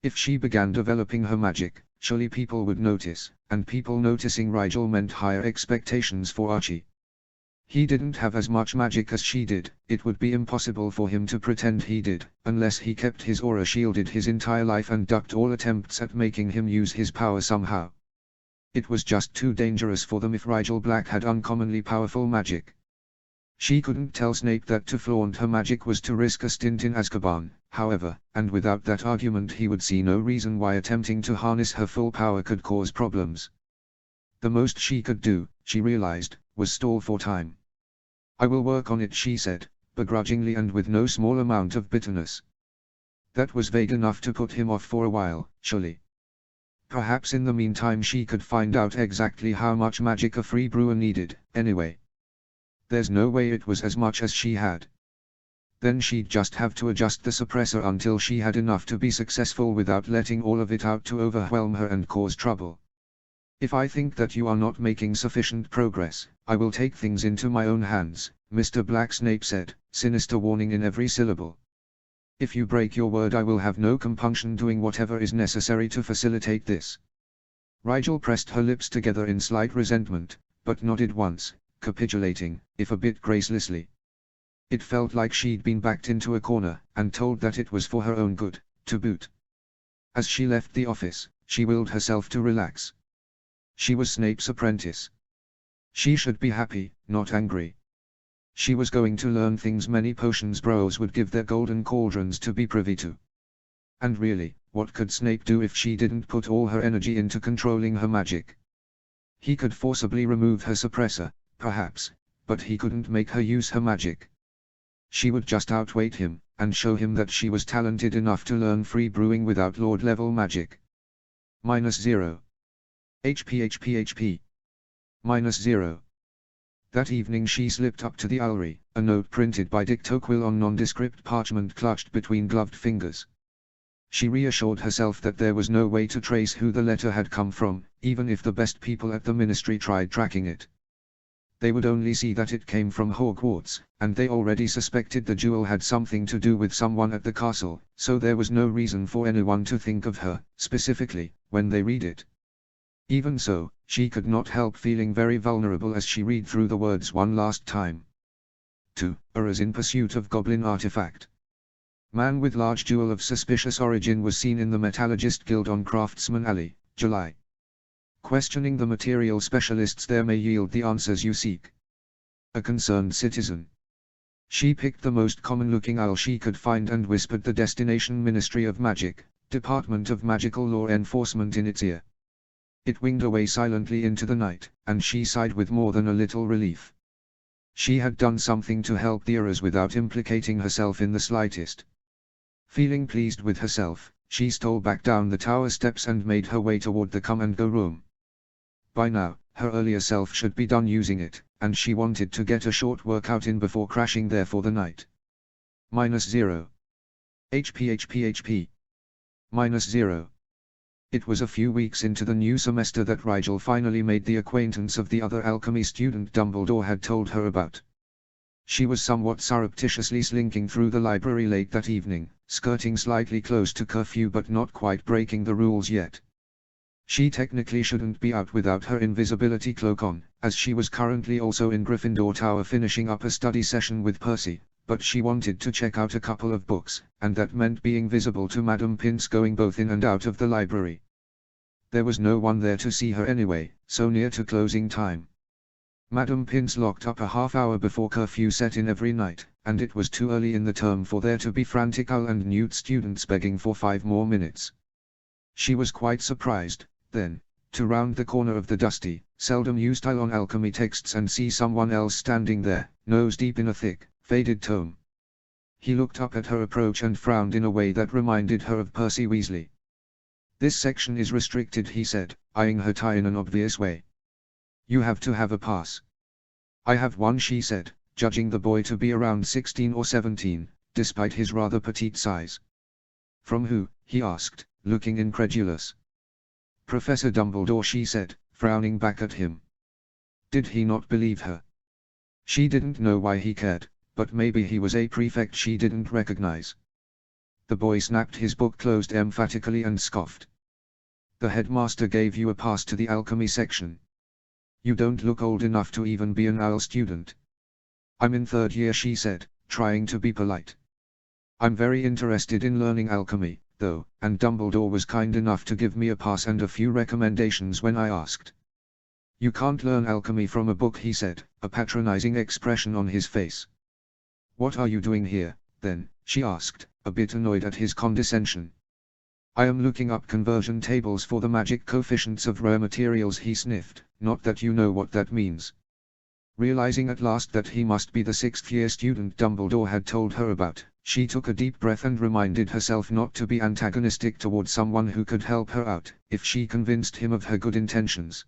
If she began developing her magic, surely people would notice, and people noticing Rigel meant higher expectations for Archie. He didn't have as much magic as she did, it would be impossible for him to pretend he did, unless he kept his aura shielded his entire life and ducked all attempts at making him use his power somehow. It was just too dangerous for them if Rigel Black had uncommonly powerful magic. She couldn't tell Snape that to flaunt her magic was to risk a stint in Azkaban, however, and without that argument he would see no reason why attempting to harness her full power could cause problems. The most she could do, she realized, was stall for time. I will work on it, she said, begrudgingly and with no small amount of bitterness. That was vague enough to put him off for a while, surely. Perhaps in the meantime she could find out exactly how much magic a free brewer needed, anyway. There's no way it was as much as she had. Then she'd just have to adjust the suppressor until she had enough to be successful without letting all of it out to overwhelm her and cause trouble. If I think that you are not making sufficient progress, I will take things into my own hands, Mr. Black, Snape said, sinister warning in every syllable. If you break your word I will have no compunction doing whatever is necessary to facilitate this. Rigel pressed her lips together in slight resentment, but nodded once, capitulating, if a bit gracelessly. It felt like she'd been backed into a corner, and told that it was for her own good, to boot. As she left the office, she willed herself to relax. She was Snape's apprentice. She should be happy, not angry. She was going to learn things many potions bros would give their golden cauldrons to be privy to. And really, what could Snape do if she didn't put all her energy into controlling her magic? He could forcibly remove her suppressor, perhaps, but he couldn't make her use her magic. She would just outweight him, and show him that she was talented enough to learn free brewing without Lord-level magic. -0. HP. -0. That evening she slipped up to the owlery, a note printed by Dick Tocqueville on nondescript parchment clutched between gloved fingers. She reassured herself that there was no way to trace who the letter had come from, even if the best people at the ministry tried tracking it. They would only see that it came from Hogwarts, and they already suspected the jewel had something to do with someone at the castle, so there was no reason for anyone to think of her, specifically, when they read it. Even so, she could not help feeling very vulnerable as she read through the words one last time. 2. Errors in pursuit of goblin artifact. Man with large jewel of suspicious origin was seen in the Metallurgist Guild on Craftsman Alley, July. Questioning the material specialists there may yield the answers you seek. A concerned citizen. She picked the most common-looking owl she could find and whispered the destination Ministry of Magic, Department of Magical Law Enforcement in its ear. It winged away silently into the night, and she sighed with more than a little relief. She had done something to help the errors without implicating herself in the slightest. Feeling pleased with herself, she stole back down the tower steps and made her way toward the come-and-go room. By now, her earlier self should be done using it, and she wanted to get a short workout in before crashing there for the night. -0. HP. -0. It was a few weeks into the new semester that Rigel finally made the acquaintance of the other alchemy student Dumbledore had told her about. She was somewhat surreptitiously slinking through the library late that evening, skirting slightly close to curfew but not quite breaking the rules yet. She technically shouldn't be out without her invisibility cloak on, as she was currently also in Gryffindor Tower finishing up a study session with Percy, but she wanted to check out a couple of books, and that meant being visible to Madame Pince going both in and out of the library. There was no one there to see her anyway, so near to closing time. Madame Pince locked up a half-hour before curfew set in every night, and it was too early in the term for there to be frantic owl and newt students begging for 5 more minutes. She was quite surprised, then, to round the corner of the dusty, seldom-used aisle on alchemy texts and see someone else standing there, nose deep in a thick, faded tome. He looked up at her approach and frowned in a way that reminded her of Percy Weasley. "This section is restricted," he said, eyeing her tie in an obvious way. "You have to have a pass." "I have one," she said, judging the boy to be around 16 or 17, despite his rather petite size. "From who?" he asked, looking incredulous. "Professor Dumbledore," she said, frowning back at him. Did he not believe her? She didn't know why he cared, but maybe he was a prefect she didn't recognize. The boy snapped his book closed emphatically and scoffed. "The headmaster gave you a pass to the alchemy section. You don't look old enough to even be an owl student." "I'm in 3rd year," she said, trying to be polite. "I'm very interested in learning alchemy, though, and Dumbledore was kind enough to give me a pass and a few recommendations when I asked." "You can't learn alchemy from a book," he said, a patronizing expression on his face. "What are you doing here, then?" she asked, a bit annoyed at his condescension. "I am looking up conversion tables for the magic coefficients of rare materials," he sniffed, "not that you know what that means." Realizing at last that he must be the 6th-year student Dumbledore had told her about, she took a deep breath and reminded herself not to be antagonistic toward someone who could help her out, if she convinced him of her good intentions.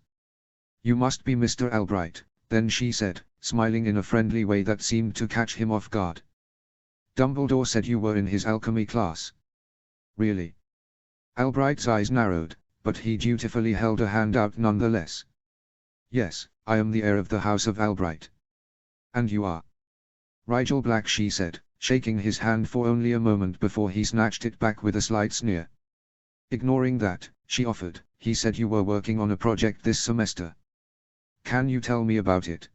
"You must be Mr. Albright," then she said, smiling in a friendly way that seemed to catch him off guard. "Dumbledore said you were in his alchemy class." "Really?" Albright's eyes narrowed, but he dutifully held a hand out nonetheless. "Yes, I am the heir of the House of Albright." "And you are?" "Rigel Black," she said, shaking his hand for only a moment before he snatched it back with a slight sneer. Ignoring that, she offered, "He said you were working on a project this semester. Can you tell me about it?"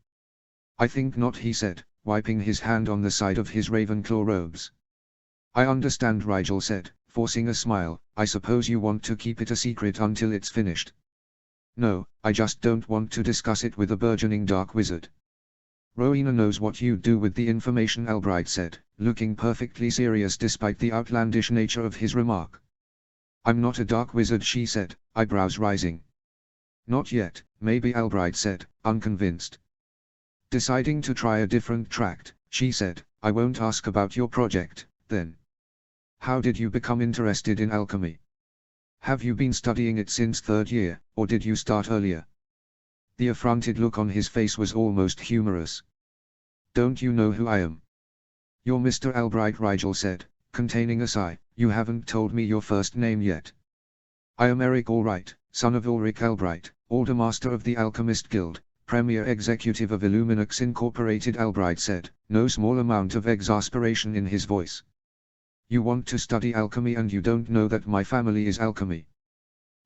"I think not," he said, wiping his hand on the side of his Ravenclaw robes. "I understand," Rigel said, forcing a smile. I suppose you want to keep it a secret until it's finished. No, I just don't want to discuss it with a burgeoning dark wizard. Rowena knows what you'd do with the information, Albright said, looking perfectly serious despite the outlandish nature of his remark. I'm not a dark wizard, she said, eyebrows rising. Not yet, maybe, Albright said, unconvinced. Deciding to try a different tract, she said, I won't ask about your project, then. How did you become interested in alchemy? Have you been studying it since third year, or did you start earlier? The affronted look on his face was almost humorous. Don't you know who I am? You're Mr. Albright, Rigel said, containing a sigh. You haven't told me your first name yet. I am Eric Allwright, son of Ulrich Albright, Alder Master of the Alchemist Guild, Premier Executive of Illuminux Incorporated, Albright said, no small amount of exasperation in his voice. You want to study alchemy and you don't know that my family is alchemy.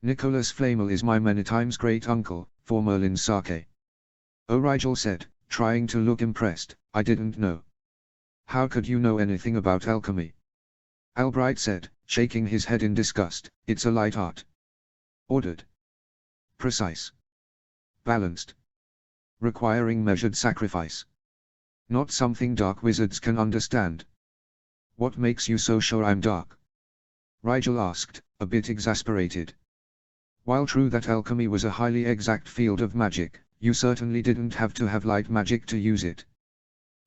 Nicholas Flamel is my many times great uncle, for Merlin Sake. Oh, Rigel said, trying to look impressed, I didn't know. How could you know anything about alchemy? Albright said, shaking his head in disgust, it's a light art. Ordered. Precise. Balanced. Requiring measured sacrifice. Not something dark wizards can understand. What makes you so sure I'm dark? Rigel asked, a bit exasperated. While true that alchemy was a highly exact field of magic, you certainly didn't have to have light magic to use it.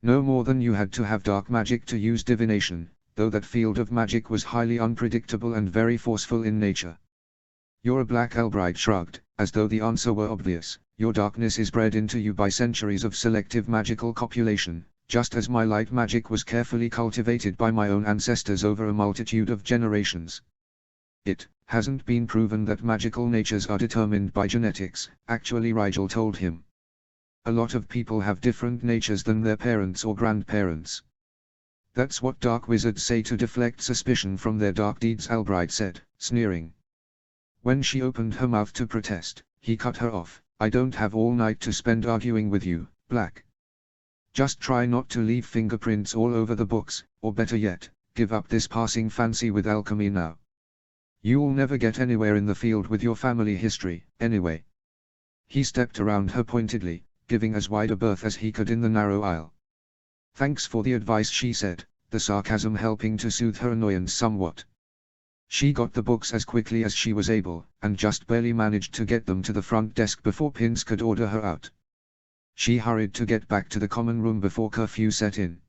No more than you had to have dark magic to use divination, though that field of magic was highly unpredictable and very forceful in nature. You're a black, Albright shrugged, as though the answer were obvious. Your darkness is bred into you by centuries of selective magical copulation, just as my light magic was carefully cultivated by my own ancestors over a multitude of generations. It hasn't been proven that magical natures are determined by genetics, actually, Rigel told him. A lot of people have different natures than their parents or grandparents. That's what dark wizards say to deflect suspicion from their dark deeds, Albright said, sneering. When she opened her mouth to protest, he cut her off. I don't have all night to spend arguing with you, Black. Just try not to leave fingerprints all over the books, or better yet, give up this passing fancy with alchemy now. You'll never get anywhere in the field with your family history, anyway. He stepped around her pointedly, giving as wide a berth as he could in the narrow aisle. Thanks for the advice, she said, the sarcasm helping to soothe her annoyance somewhat. She got the books as quickly as she was able, and just barely managed to get them to the front desk before Pins could order her out. She hurried to get back to the common room before curfew set in.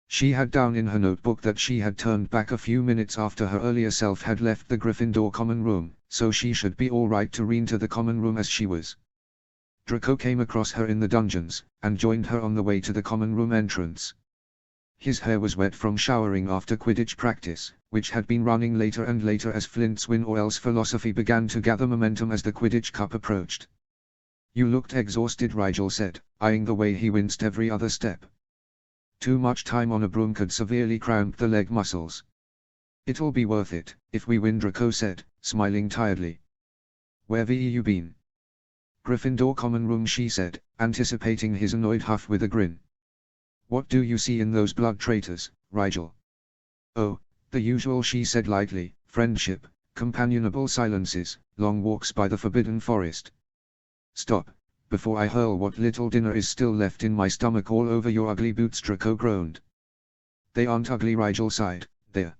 She had down in her notebook that she had turned back a few minutes after her earlier self had left the Gryffindor common room, so she should be all right to re-enter the common room as she was. Draco came across her in the dungeons, and joined her on the way to the common room entrance. His hair was wet from showering after Quidditch practice, which had been running later and later as Flint's win or else philosophy began to gather momentum as the Quidditch Cup approached. You looked exhausted, Rigel said, eyeing the way he winced every other step. Too much time on a broom could severely cramp the leg muscles. It'll be worth it, if we win, Draco said, smiling tiredly. Where've you been? Gryffindor common room, she said, anticipating his annoyed huff with a grin. What do you see in those blood traitors, Rigel? Oh, the usual, she said lightly, friendship, companionable silences, long walks by the forbidden forest. Stop, before I hurl what little dinner is still left in my stomach all over your ugly boots, Draco groaned. They aren't ugly, Rigel sighed, they're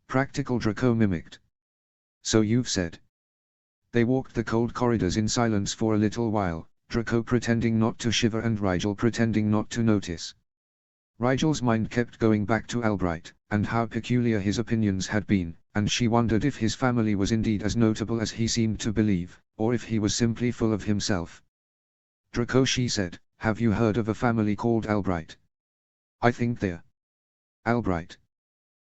practical, Draco mimicked. So you've said. They walked the cold corridors in silence for a little while, Draco pretending not to shiver and Rigel pretending not to notice. Rigel's mind kept going back to Albright, and how peculiar his opinions had been, and she wondered if his family was indeed as notable as he seemed to believe, or if he was simply full of himself. Draco, she said, have you heard of a family called Albright? I think they're Albright.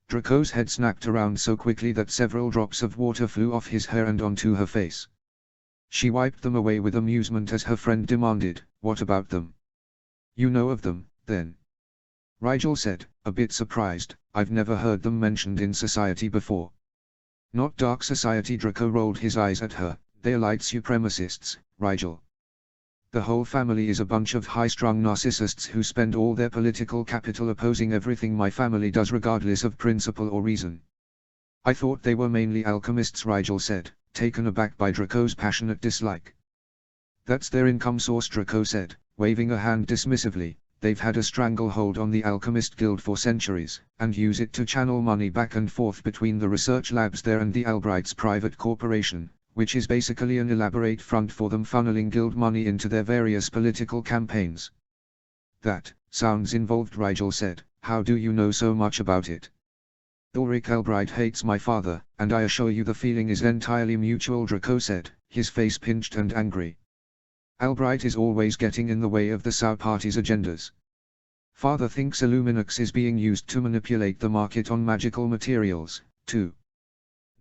Draco's head snapped around so quickly that several drops of water flew off his hair and onto her face. She wiped them away with amusement as her friend demanded, what about them? You know of them, then? Rigel said, a bit surprised, I've never heard them mentioned in society before. Not dark society, Draco rolled his eyes at her, they're light supremacists, Rigel. The whole family is a bunch of high-strung narcissists who spend all their political capital opposing everything my family does regardless of principle or reason. I thought they were mainly alchemists, Rigel said, taken aback by Draco's passionate dislike. That's their income source, Draco said, waving a hand dismissively. They've had a stranglehold on the Alchemist Guild for centuries, and use it to channel money back and forth between the research labs there and the Albright's private corporation, which is basically an elaborate front for them funneling guild money into their various political campaigns. That sounds involved, Rigel said. How do you know so much about it? Ulrich Albright hates my father, and I assure you the feeling is entirely mutual, Draco said, his face pinched and angry. Albright is always getting in the way of the Sau Party's agendas. Father thinks Illuminux is being used to manipulate the market on magical materials, too.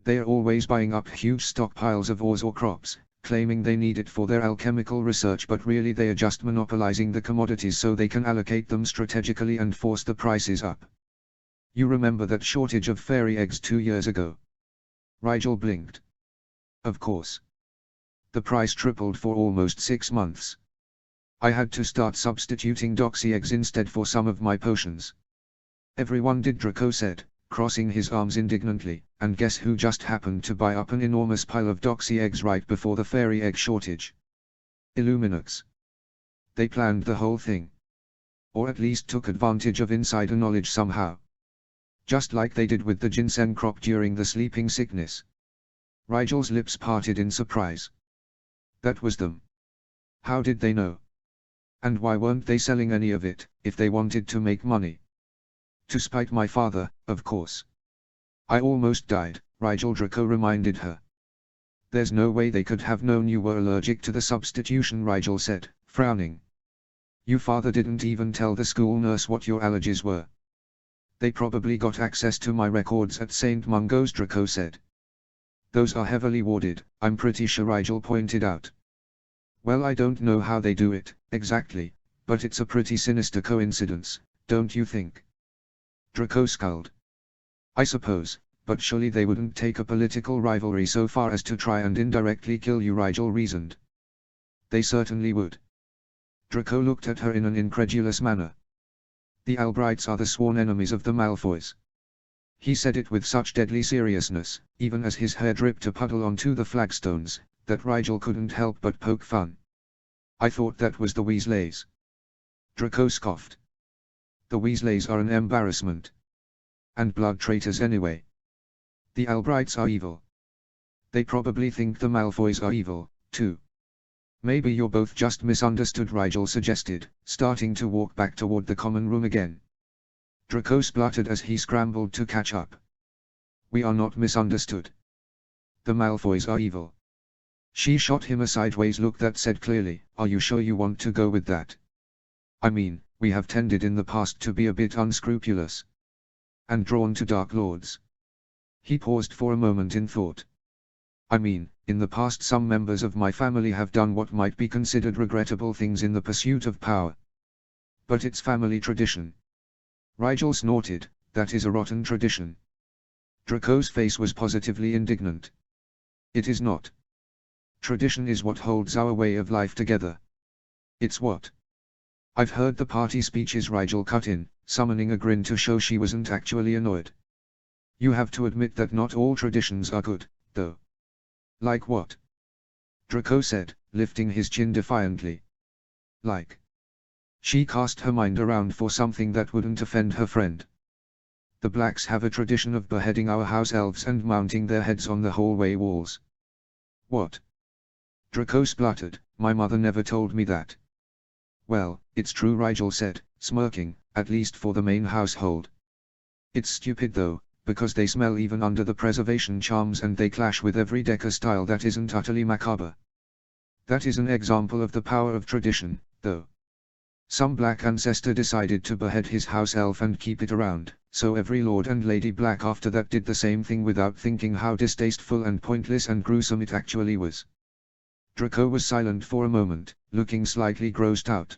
They are always buying up huge stockpiles of ores or crops, claiming they need it for their alchemical research, but really they are just monopolizing the commodities so they can allocate them strategically and force the prices up. You remember that shortage of fairy eggs 2 years ago? Rigel blinked. Of course. The price tripled for almost 6 months. I had to start substituting doxy eggs instead for some of my potions. Everyone did, Draco said, crossing his arms indignantly, and guess who just happened to buy up an enormous pile of doxy eggs right before the fairy egg shortage? Illuminux. They planned the whole thing. Or at least took advantage of insider knowledge somehow. Just like they did with the ginseng crop during the sleeping sickness. Rigel's lips parted in surprise. That was them. How did they know? And why weren't they selling any of it, if they wanted to make money? To spite my father, of course. I almost died, Rigel Draco reminded her. There's no way they could have known you were allergic to the substitution, Rigel said, frowning. Your father didn't even tell the school nurse what your allergies were. They probably got access to my records at St. Mungo's, Draco said. Those are heavily warded, I'm pretty sure, Rigel pointed out. Well, I don't know how they do it, exactly, but it's a pretty sinister coincidence, don't you think? Draco scowled. I suppose, but surely they wouldn't take a political rivalry so far as to try and indirectly kill you, Rigel reasoned. They certainly would. Draco looked at her in an incredulous manner. The Albrights are the sworn enemies of the Malfoys. He said it with such deadly seriousness, even as his hair dripped a puddle onto the flagstones, that Rigel couldn't help but poke fun. I thought that was the Weasleys. Draco scoffed. The Weasleys are an embarrassment. And blood traitors anyway. The Albrights are evil. They probably think the Malfoys are evil, too. Maybe you're both just misunderstood, Rigel suggested, starting to walk back toward the common room again. Draco spluttered as he scrambled to catch up. We are not misunderstood. The Malfoys are evil. She shot him a sideways look that said clearly, are you sure you want to go with that? I mean, we have tended in the past to be a bit unscrupulous. And drawn to Dark Lords. He paused for a moment in thought. I mean, in the past some members of my family have done what might be considered regrettable things in the pursuit of power. But it's family tradition. Rigel snorted, that is a rotten tradition. Draco's face was positively indignant. It is not. Tradition is what holds our way of life together. It's what? I've heard the party speeches, Rigel cut in, summoning a grin to show she wasn't actually annoyed. You have to admit that not all traditions are good, though. Like what? Draco said, lifting his chin defiantly. Like. She cast her mind around for something that wouldn't offend her friend. The blacks have a tradition of beheading our house elves and mounting their heads on the hallway walls. What? Draco spluttered, my mother never told me that. Well, it's true, Rigel said, smirking, at least for the main household. It's stupid though, because they smell even under the preservation charms and they clash with every decor style that isn't utterly macabre. That is an example of the power of tradition, though. Some black ancestor decided to behead his house elf and keep it around, so every lord and lady black after that did the same thing without thinking how distasteful and pointless and gruesome it actually was. Draco was silent for a moment, looking slightly grossed out.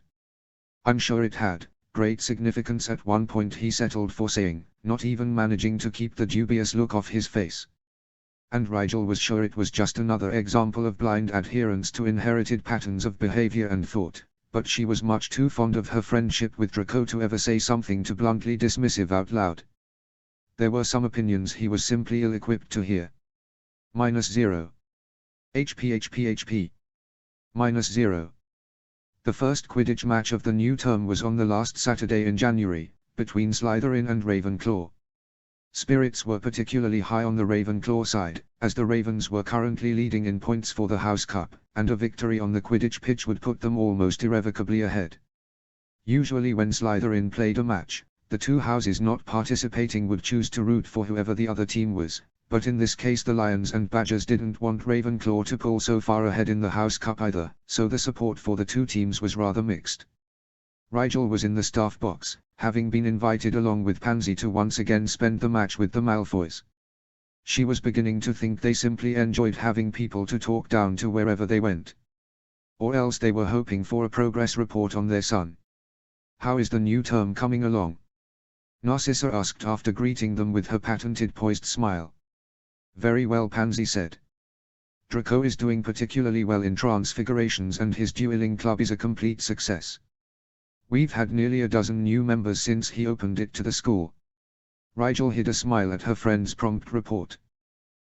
I'm sure it had great significance at one point, he settled for saying, not even managing to keep the dubious look off his face. And Rigel was sure it was just another example of blind adherence to inherited patterns of behavior and thought, but she was much too fond of her friendship with Draco to ever say something too bluntly dismissive out loud. There were some opinions he was simply ill-equipped to hear. -0. HP. -0. The first Quidditch match of the new term was on the last Saturday in January, between Slytherin and Ravenclaw. Spirits were particularly high on the Ravenclaw side, as the Ravens were currently leading in points for the House Cup, and a victory on the Quidditch pitch would put them almost irrevocably ahead. Usually when Slytherin played a match, the two houses not participating would choose to root for whoever the other team was, but in this case the Lions and Badgers didn't want Ravenclaw to pull so far ahead in the House Cup either, so the support for the two teams was rather mixed. Rigel was in the staff box, having been invited along with Pansy to once again spend the match with the Malfoys. She was beginning to think they simply enjoyed having people to talk down to wherever they went. Or else they were hoping for a progress report on their son. "How is the new term coming along?" Narcissa asked after greeting them with her patented poised smile. "Very well," Pansy said. "Draco is doing particularly well in Transfigurations and his dueling club is a complete success. We've had nearly a dozen new members since he opened it to the school." Rigel hid a smile at her friend's prompt report.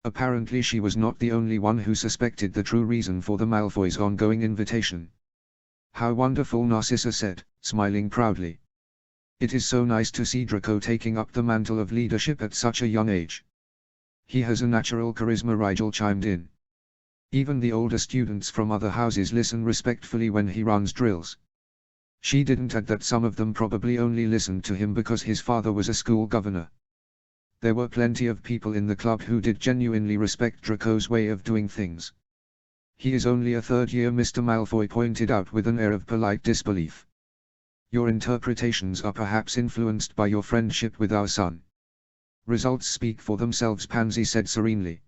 Apparently she was not the only one who suspected the true reason for the Malfoys' ongoing invitation. "How wonderful," Narcissa said, smiling proudly. "It is so nice to see Draco taking up the mantle of leadership at such a young age." "He has a natural charisma," Rigel chimed in. "Even the older students from other houses listen respectfully when he runs drills." She didn't add that some of them probably only listened to him because his father was a school governor. There were plenty of people in the club who did genuinely respect Draco's way of doing things. "He is only a third year," Mr. Malfoy pointed out with an air of polite disbelief. "Your interpretations are perhaps influenced by your friendship with our son." "Results speak for themselves," Pansy said serenely.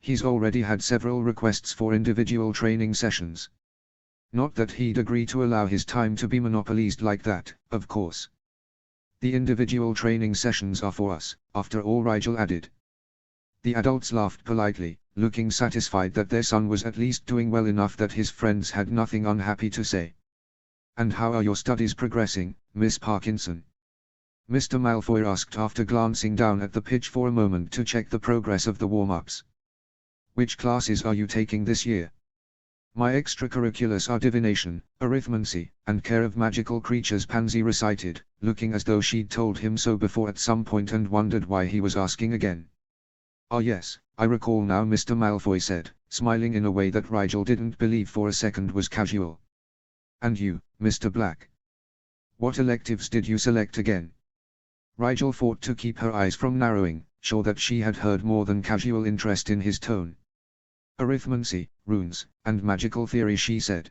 "He's already had several requests for individual training sessions. Not that he'd agree to allow his time to be monopolized like that, of course. The individual training sessions are for us, after all," Rigel added. The adults laughed politely, looking satisfied that their son was at least doing well enough that his friends had nothing unhappy to say. "And how are your studies progressing, Miss Parkinson?" Mr. Malfoy asked after glancing down at the pitch for a moment to check the progress of the warm-ups. "Which classes are you taking this year?" "My extracurriculars are divination, arithmancy, and care of magical creatures," Pansy recited, looking as though she'd told him so before at some point and wondered why he was asking again. "Ah yes, I recall now," Mr. Malfoy said, smiling in a way that Rigel didn't believe for a second was casual. "And you, Mr. Black? What electives did you select again?" Rigel fought to keep her eyes from narrowing, sure that she had heard more than casual interest in his tone. "Arithmancy, runes, and magical theory," she said.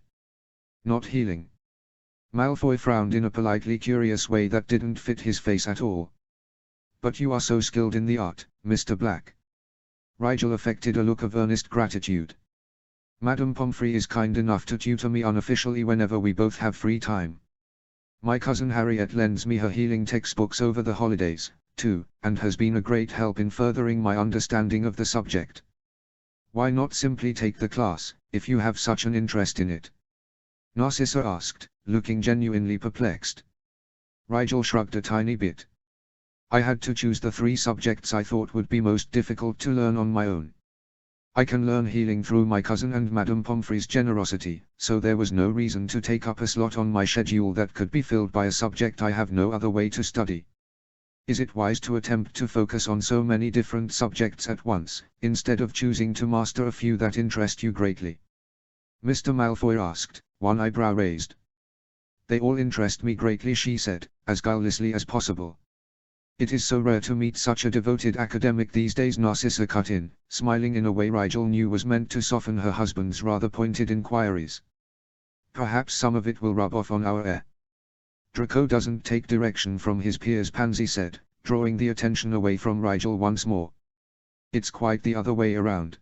"Not healing?" Malfoy frowned in a politely curious way that didn't fit his face at all. "But you are so skilled in the art, Mr. Black." Rigel affected a look of earnest gratitude. "Madame Pomfrey is kind enough to tutor me unofficially whenever we both have free time. My cousin Harriet lends me her healing textbooks over the holidays, too, and has been a great help in furthering my understanding of the subject." "Why not simply take the class, if you have such an interest in it?" Narcissa asked, looking genuinely perplexed. Rigel shrugged a tiny bit. "I had to choose the 3 subjects I thought would be most difficult to learn on my own. I can learn healing through my cousin and Madame Pomfrey's generosity, so there was no reason to take up a slot on my schedule that could be filled by a subject I have no other way to study. Is it wise to attempt to focus on so many different subjects at once, instead of choosing to master a few that interest you greatly?" Mr. Malfoy asked, one eyebrow raised. "They all interest me greatly," she said, as guilelessly as possible. "It is so rare to meet such a devoted academic these days," Narcissa cut in, smiling in a way Rigel knew was meant to soften her husband's rather pointed inquiries. "Perhaps some of it will rub off on our heir." "Draco doesn't take direction from his peers," Pansy said, drawing the attention away from Rigel once more. "It's quite the other way around."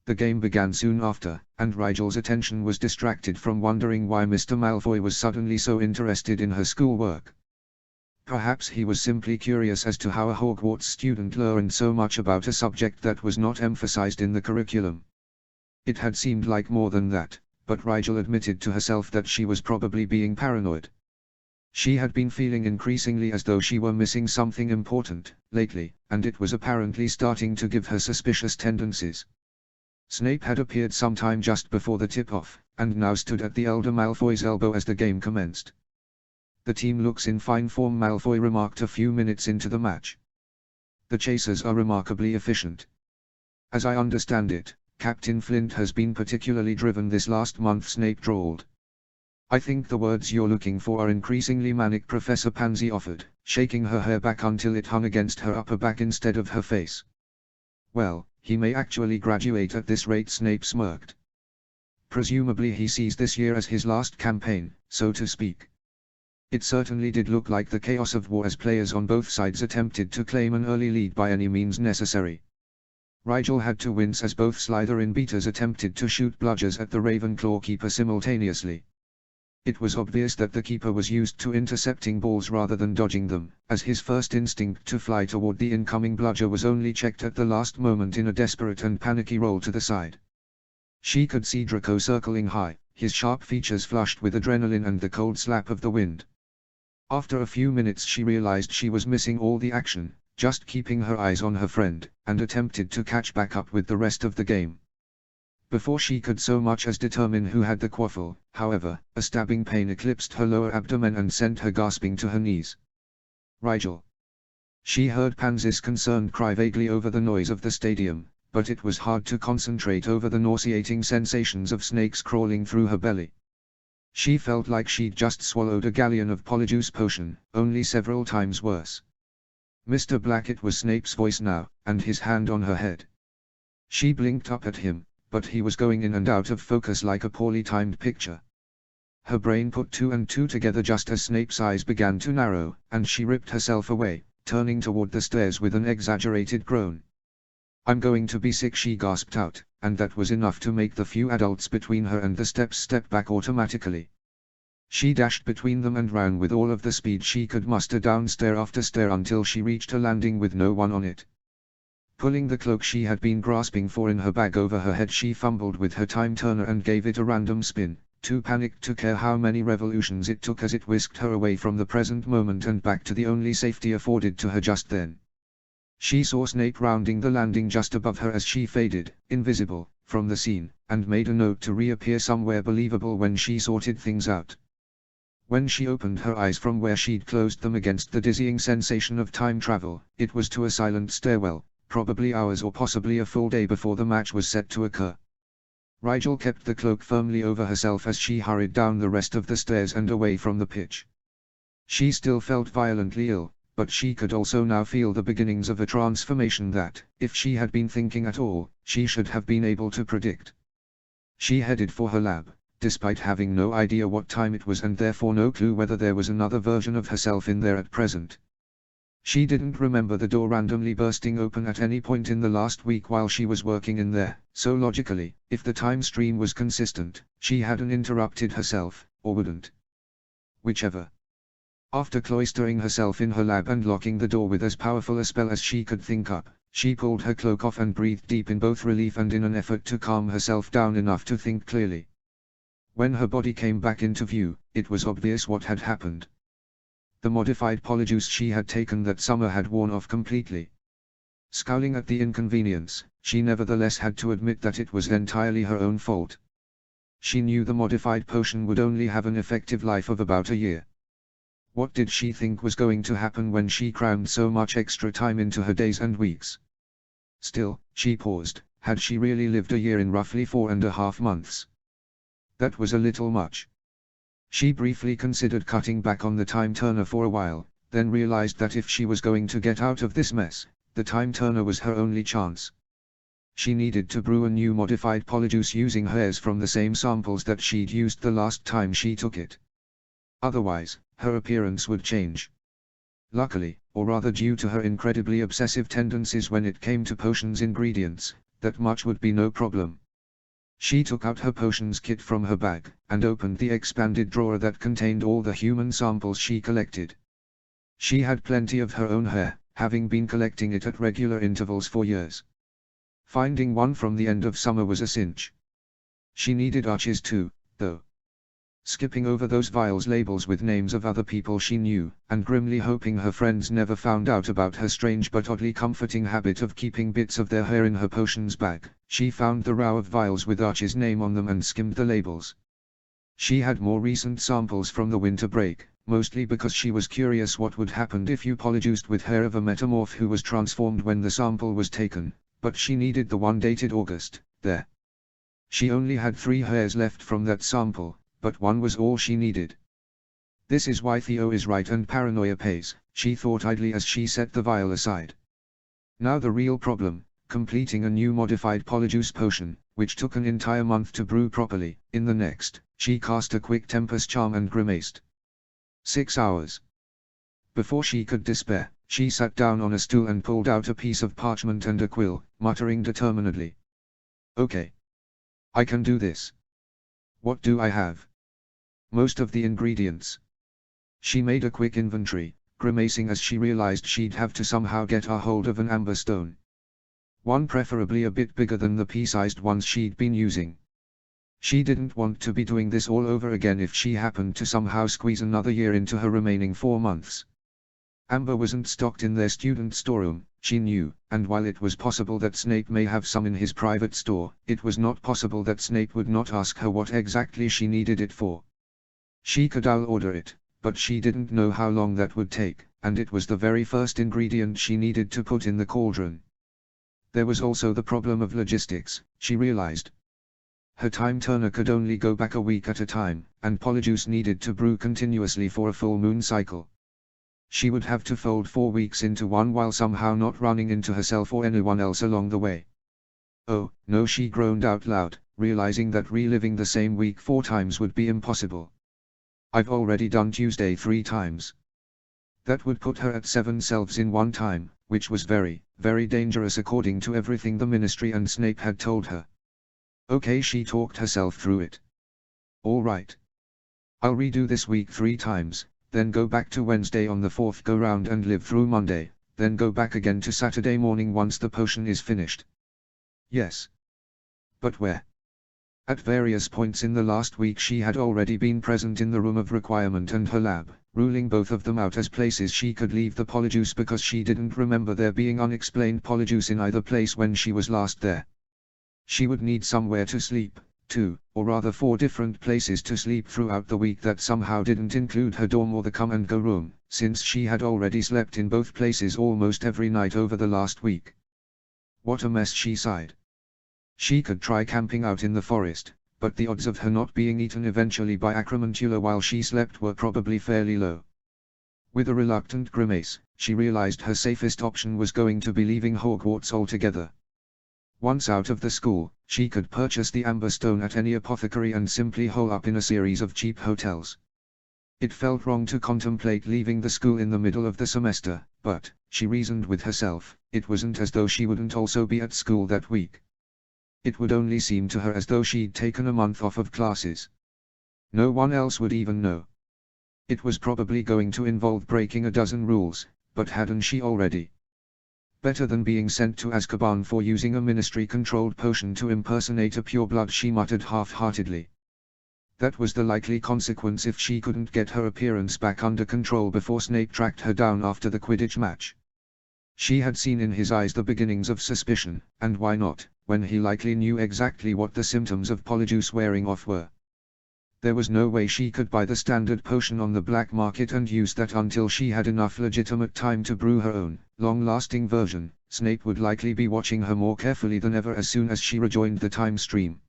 The game began soon after, and Rigel's attention was distracted from wondering why Mr. Malfoy was suddenly so interested in her schoolwork. Perhaps he was simply curious as to how a Hogwarts student learned so much about a subject that was not emphasized in the curriculum. It had seemed like more than that, but Rigel admitted to herself that she was probably being paranoid. She had been feeling increasingly as though she were missing something important, lately, and it was apparently starting to give her suspicious tendencies. Snape had appeared sometime just before the tip-off, and now stood at the elder Malfoy's elbow as the game commenced. "The team looks in fine form," Malfoy remarked a few minutes into the match. "The chasers are remarkably efficient. As I understand it, Captain Flint has been particularly driven this last month," Snape drawled. "I think the words you're looking for are increasingly manic," Professor Pansy offered, shaking her hair back until it hung against her upper back instead of her face. "Well, he may actually graduate at this rate," Snape smirked. "Presumably he sees this year as his last campaign, so to speak." It certainly did look like the chaos of war as players on both sides attempted to claim an early lead by any means necessary. Rigel had to wince as both Slytherin beaters attempted to shoot bludgers at the Ravenclaw keeper simultaneously. It was obvious that the keeper was used to intercepting balls rather than dodging them, as his first instinct to fly toward the incoming bludger was only checked at the last moment in a desperate and panicky roll to the side. She could see Draco circling high, his sharp features flushed with adrenaline and the cold slap of the wind. After a few minutes she realized she was missing all the action, just keeping her eyes on her friend, and attempted to catch back up with the rest of the game. Before she could so much as determine who had the quaffle, however, a stabbing pain eclipsed her lower abdomen and sent her gasping to her knees. "Rigel!" She heard Pansy's concerned cry vaguely over the noise of the stadium, but it was hard to concentrate over the nauseating sensations of snakes crawling through her belly. She felt like she'd just swallowed a galleon of polyjuice potion, only several times worse. "Mr. Blackett," was Snape's voice now, and his hand on her head. She blinked up at him, but he was going in and out of focus like a poorly timed picture. Her brain put two and two together just as Snape's eyes began to narrow, and she ripped herself away, turning toward the stairs with an exaggerated groan. "I'm going to be sick," she gasped out, and that was enough to make the few adults between her and the steps step back automatically. She dashed between them and ran with all of the speed she could muster down stair after stair until she reached a landing with no one on it. Pulling the cloak she had been grasping for in her bag over her head, she fumbled with her time turner and gave it a random spin, too panicked to care how many revolutions it took as it whisked her away from the present moment and back to the only safety afforded to her just then. She saw Snape rounding the landing just above her as she faded, invisible, from the scene, and made a note to reappear somewhere believable when she sorted things out. When she opened her eyes from where she'd closed them against the dizzying sensation of time travel, it was to a silent stairwell, probably hours or possibly a full day before the match was set to occur. Rigel kept the cloak firmly over herself as she hurried down the rest of the stairs and away from the pitch. She still felt violently ill, but she could also now feel the beginnings of a transformation that, if she had been thinking at all, she should have been able to predict. She headed for her lab, despite having no idea what time it was and therefore no clue whether there was another version of herself in there at present. She didn't remember the door randomly bursting open at any point in the last week while she was working in there, so logically, if the time stream was consistent, she hadn't interrupted herself, or wouldn't. Whichever. After cloistering herself in her lab and locking the door with as powerful a spell as she could think up, she pulled her cloak off and breathed deep in both relief and in an effort to calm herself down enough to think clearly. When her body came back into view, it was obvious what had happened. The modified polyjuice she had taken that summer had worn off completely. Scowling at the inconvenience, she nevertheless had to admit that it was entirely her own fault. She knew the modified potion would only have an effective life of about a year. What did she think was going to happen when she crammed so much extra time into her days and weeks? Still, she paused, had she really lived a year in roughly 4.5 months? That was a little much. She briefly considered cutting back on the time turner for a while, then realized that if she was going to get out of this mess, the time turner was her only chance. She needed to brew a new modified polyjuice using hers from the same samples that she'd used the last time she took it. Otherwise, her appearance would change. Luckily, or rather due to her incredibly obsessive tendencies when it came to potions ingredients, that much would be no problem. She took out her potions kit from her bag, and opened the expanded drawer that contained all the human samples she collected. She had plenty of her own hair, having been collecting it at regular intervals for years. Finding one from the end of summer was a cinch. She needed arches too, though. skipping over those vials labels with names of other people she knew, and grimly hoping her friends never found out about her strange but oddly comforting habit of keeping bits of their hair in her potions bag. She found the row of vials with Archie's name on them and skimmed the labels. She had more recent samples from the winter break, mostly because she was curious what would happen if you polyjuiced with hair of a metamorph who was transformed when the sample was taken, but she needed the one dated August. There. She only had 3 hairs left from that sample, but one was all she needed. This is why Theo is right and paranoia pays, she thought idly as she set the vial aside. Now the real problem, completing a new modified polyjuice potion, which took an entire month to brew properly. In the next, she cast a quick Tempest charm and grimaced. 6 hours. Before she could despair, she sat down on a stool and pulled out a piece of parchment and a quill, muttering determinedly. Okay. I can do this. What do I have? Most of the ingredients. She made a quick inventory, grimacing as she realized she'd have to somehow get a hold of an amber stone. One preferably a bit bigger than the pea-sized ones she'd been using. She didn't want to be doing this all over again if she happened to somehow squeeze another year into her remaining 4 months. Amber wasn't stocked in their student storeroom, she knew, and while it was possible that Snape may have some in his private store, it was not possible that Snape would not ask her what exactly she needed it for. She could order it, but she didn't know how long that would take, and it was the very first ingredient she needed to put in the cauldron. There was also the problem of logistics, she realized. Her time turner could only go back a week at a time, and polyjuice needed to brew continuously for a full moon cycle. She would have to fold 4 weeks into one while somehow not running into herself or anyone else along the way. Oh, no, she groaned out loud, realizing that reliving the same week 4 times would be impossible. I've already done Tuesday 3 times. That would put her at 7 selves in one time, which was very, very dangerous according to everything the Ministry and Snape had told her. Okay, she talked herself through it. All right. I'll redo this week 3 times, then go back to Wednesday on the 4th go-round and live through Monday, then go back again to Saturday morning once the potion is finished. Yes. But where? At various points in the last week she had already been present in the room of requirement and her lab, ruling both of them out as places she could leave the polyjuice because she didn't remember there being unexplained polyjuice in either place when she was last there. She would need somewhere to sleep, 2, or rather 4 different places to sleep throughout the week that somehow didn't include her dorm or the come-and-go room, since she had already slept in both places almost every night over the last week. What a mess, she sighed. She could try camping out in the forest, but the odds of her not being eaten eventually by Acromantula while she slept were probably fairly low. With a reluctant grimace, she realized her safest option was going to be leaving Hogwarts altogether. Once out of the school, she could purchase the Amber Stone at any apothecary and simply hole up in a series of cheap hotels. It felt wrong to contemplate leaving the school in the middle of the semester, but, she reasoned with herself, it wasn't as though she wouldn't also be at school that week. It would only seem to her as though she'd taken a month off of classes. No one else would even know. It was probably going to involve breaking a dozen rules, but hadn't she already? Better than being sent to Azkaban for using a ministry-controlled potion to impersonate a pureblood, she muttered half-heartedly. That was the likely consequence if she couldn't get her appearance back under control before Snape tracked her down after the Quidditch match. She had seen in his eyes the beginnings of suspicion, and why not, when he likely knew exactly what the symptoms of polyjuice wearing off were. There was no way she could buy the standard potion on the black market and use that until she had enough legitimate time to brew her own, long-lasting version. Snape would likely be watching her more carefully than ever as soon as she rejoined the time stream.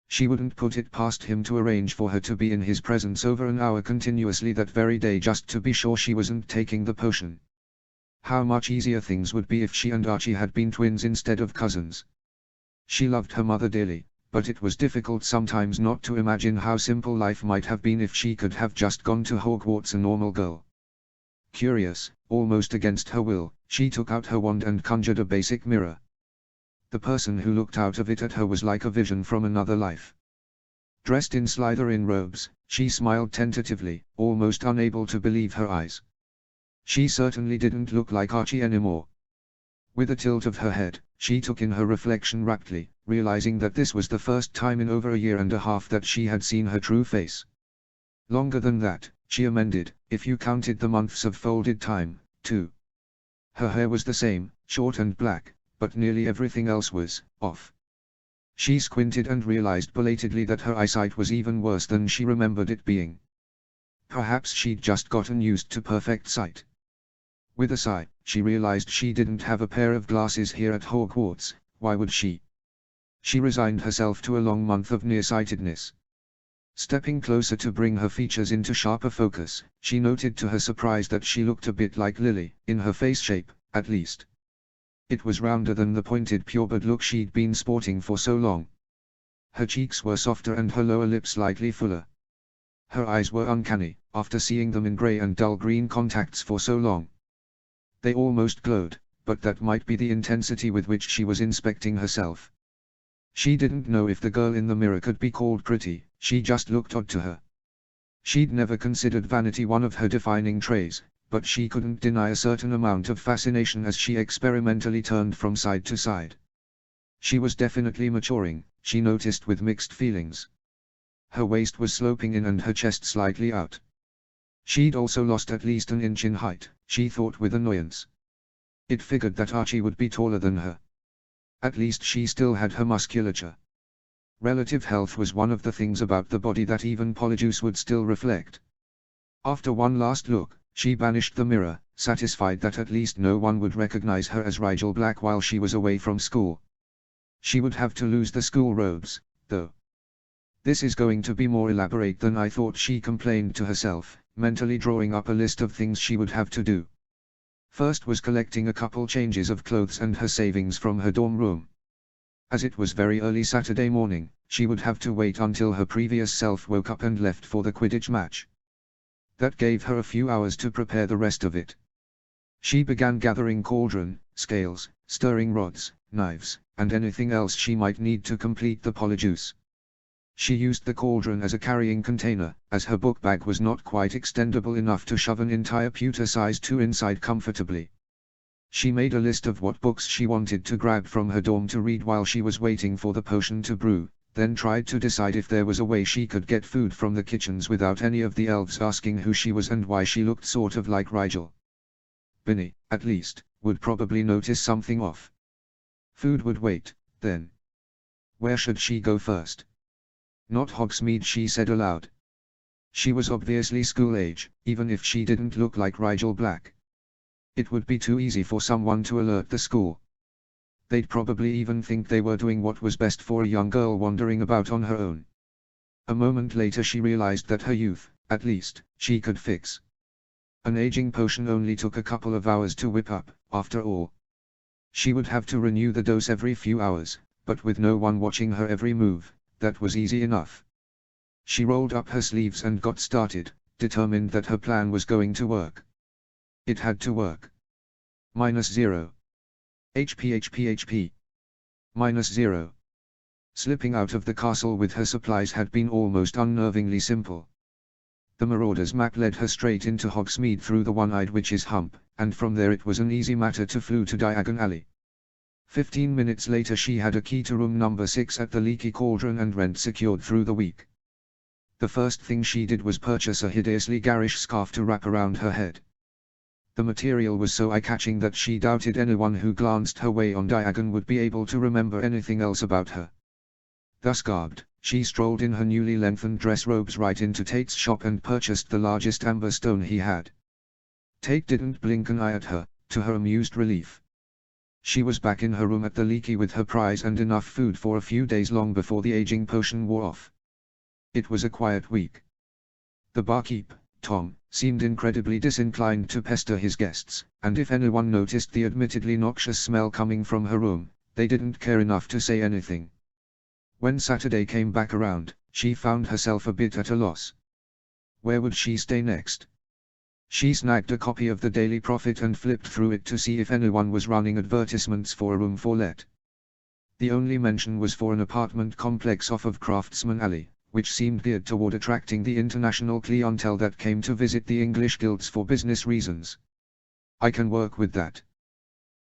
She wouldn't put it past him to arrange for her to be in his presence over an hour continuously that very day just to be sure she wasn't taking the potion. How much easier things would be if she and Archie had been twins instead of cousins. She loved her mother dearly, but it was difficult sometimes not to imagine how simple life might have been if she could have just gone to Hogwarts a normal girl. Curious, almost against her will, she took out her wand and conjured a basic mirror. The person who looked out of it at her was like a vision from another life. Dressed in Slytherin robes, she smiled tentatively, almost unable to believe her eyes. She certainly didn't look like Archie anymore. With a tilt of her head, she took in her reflection raptly, realizing that this was the first time in over a year and a half that she had seen her true face. Longer than that, she amended, if you counted the months of folded time, too. Her hair was the same, short and black, but nearly everything else was off. She squinted and realized belatedly that her eyesight was even worse than she remembered it being. Perhaps she'd just gotten used to perfect sight. With a sigh, she realized she didn't have a pair of glasses here at Hogwarts. Why would she? She resigned herself to a long month of nearsightedness. Stepping closer to bring her features into sharper focus, she noted to her surprise that she looked a bit like Lily, in her face shape, at least. It was rounder than the pointed purebred look she'd been sporting for so long. Her cheeks were softer and her lower lip slightly fuller. Her eyes were uncanny, after seeing them in grey and dull green contacts for so long. They almost glowed, but that might be the intensity with which she was inspecting herself. She didn't know if the girl in the mirror could be called pretty, she just looked odd to her. She'd never considered vanity one of her defining traits, but she couldn't deny a certain amount of fascination as she experimentally turned from side to side. She was definitely maturing, she noticed with mixed feelings. Her waist was sloping in and her chest slightly out. She'd also lost at least an inch in height, she thought with annoyance. It figured that Archie would be taller than her. At least she still had her musculature. Relative health was one of the things about the body that even Polyjuice would still reflect. After one last look, she banished the mirror, satisfied that at least no one would recognize her as Rigel Black while she was away from school. She would have to lose the school robes, though. This is going to be more elaborate than I thought, she complained to herself, mentally drawing up a list of things she would have to do. First was collecting a couple changes of clothes and her savings from her dorm room. As it was very early Saturday morning, she would have to wait until her previous self woke up and left for the Quidditch match. That gave her a few hours to prepare the rest of it. She began gathering cauldron, scales, stirring rods, knives, and anything else she might need to complete the Polyjuice. She used the cauldron as a carrying container, as her book bag was not quite extendable enough to shove an entire pewter-sized 2 inside comfortably. She made a list of what books she wanted to grab from her dorm to read while she was waiting for the potion to brew, then tried to decide if there was a way she could get food from the kitchens without any of the elves asking who she was and why she looked sort of like Rigel. Binny, at least, would probably notice something off. Food would wait, then. Where should she go first? Not Hogsmeade, she said aloud. She was obviously school-age, even if she didn't look like Rigel Black. It would be too easy for someone to alert the school. They'd probably even think they were doing what was best for a young girl wandering about on her own. A moment later she realized that her youth, at least, she could fix. An aging potion only took a couple of hours to whip up, after all. She would have to renew the dose every few hours, but with no one watching her every move, that was easy enough. She rolled up her sleeves and got started, determined that her plan was going to work. It had to work. -0. HP. -0. Slipping out of the castle with her supplies had been almost unnervingly simple. The Marauder's map led her straight into Hogsmeade through the One-Eyed Witch's hump, and from there it was an easy matter to flew to Diagon Alley. 15 minutes later she had a key to room number 6 at the Leaky Cauldron and rent secured through the week. The first thing she did was purchase a hideously garish scarf to wrap around her head. The material was so eye-catching that she doubted anyone who glanced her way on Diagon would be able to remember anything else about her. Thus garbed, she strolled in her newly lengthened dress robes right into Tate's shop and purchased the largest amber stone he had. Tate didn't blink an eye at her, to her amused relief. She was back in her room at the Leaky with her prize and enough food for a few days long before the aging potion wore off. It was a quiet week. The barkeep, Tom, seemed incredibly disinclined to pester his guests, and if anyone noticed the admittedly noxious smell coming from her room, they didn't care enough to say anything. When Saturday came back around, she found herself a bit at a loss. Where would she stay next? She snagged a copy of the Daily Prophet and flipped through it to see if anyone was running advertisements for a room for let. The only mention was for an apartment complex off of Craftsman Alley, which seemed geared toward attracting the international clientele that came to visit the English guilds for business reasons. I can work with that.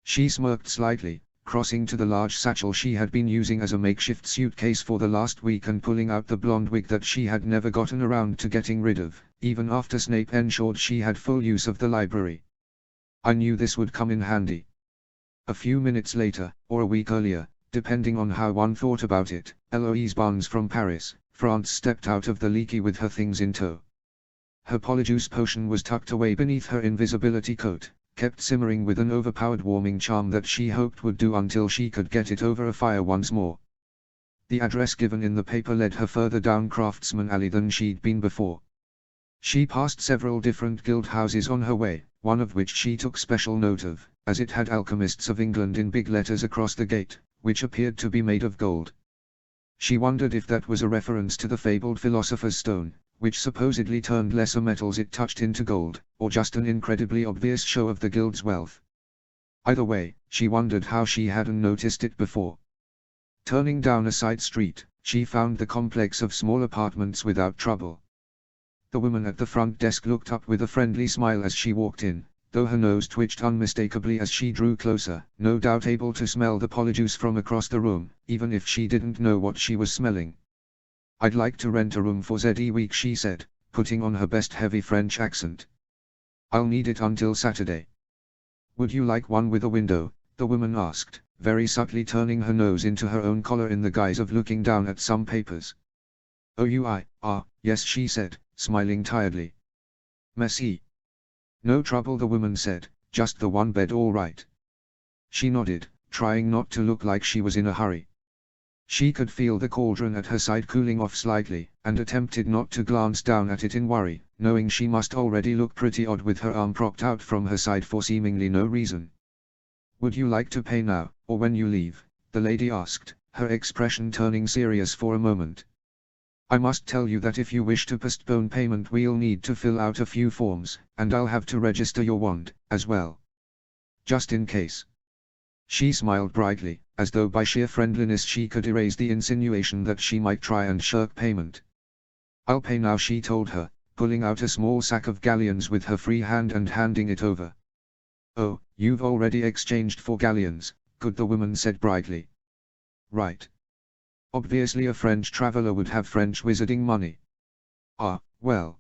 She smirked slightly, crossing to the large satchel she had been using as a makeshift suitcase for the last week and pulling out the blonde wig that she had never gotten around to getting rid of, even after Snape ensured she had full use of the library. I knew this would come in handy. A few minutes later, or a week earlier, depending on how one thought about it, Eloise Barnes from Paris, France stepped out of the leaky with her things in tow. Her polyjuice potion was tucked away beneath her invisibility coat, kept simmering with an overpowered warming charm that she hoped would do until she could get it over a fire once more. The address given in the paper led her further down Craftsman Alley than she'd been before. She passed several different guild houses on her way, one of which she took special note of, as it had Alchemists of England in big letters across the gate, which appeared to be made of gold. She wondered if that was a reference to the fabled Philosopher's Stone, which supposedly turned lesser metals it touched into gold, or just an incredibly obvious show of the guild's wealth. Either way, she wondered how she hadn't noticed it before. Turning down a side street, she found the complex of small apartments without trouble. The woman at the front desk looked up with a friendly smile as she walked in, though her nose twitched unmistakably as she drew closer, no doubt able to smell the polyjuice from across the room, even if she didn't know what she was smelling. "I'd like to rent a room for ZE week," she said, putting on her best heavy French accent. "I'll need it until Saturday." "Would you like one with a window?" the woman asked, very subtly turning her nose into her own collar in the guise of looking down at some papers. Yes, she said, smiling tiredly. "Merci." "No trouble," the woman said, "just the one bed, all right?" She nodded, trying not to look like she was in a hurry. She could feel the cauldron at her side cooling off slightly, and attempted not to glance down at it in worry, knowing she must already look pretty odd with her arm propped out from her side for seemingly no reason. "Would you like to pay now, or when you leave?" the lady asked, her expression turning serious for a moment. "I must tell you that if you wish to postpone payment we'll need to fill out a few forms, and I'll have to register your wand, as well. Just in case." She smiled brightly, as though by sheer friendliness she could erase the insinuation that she might try and shirk payment. "I'll pay now," she told her, pulling out a small sack of galleons with her free hand and handing it over. "Oh, you've already exchanged for galleons," good, the woman said brightly. "Right. Obviously a French traveler would have French wizarding money." "Ah, well.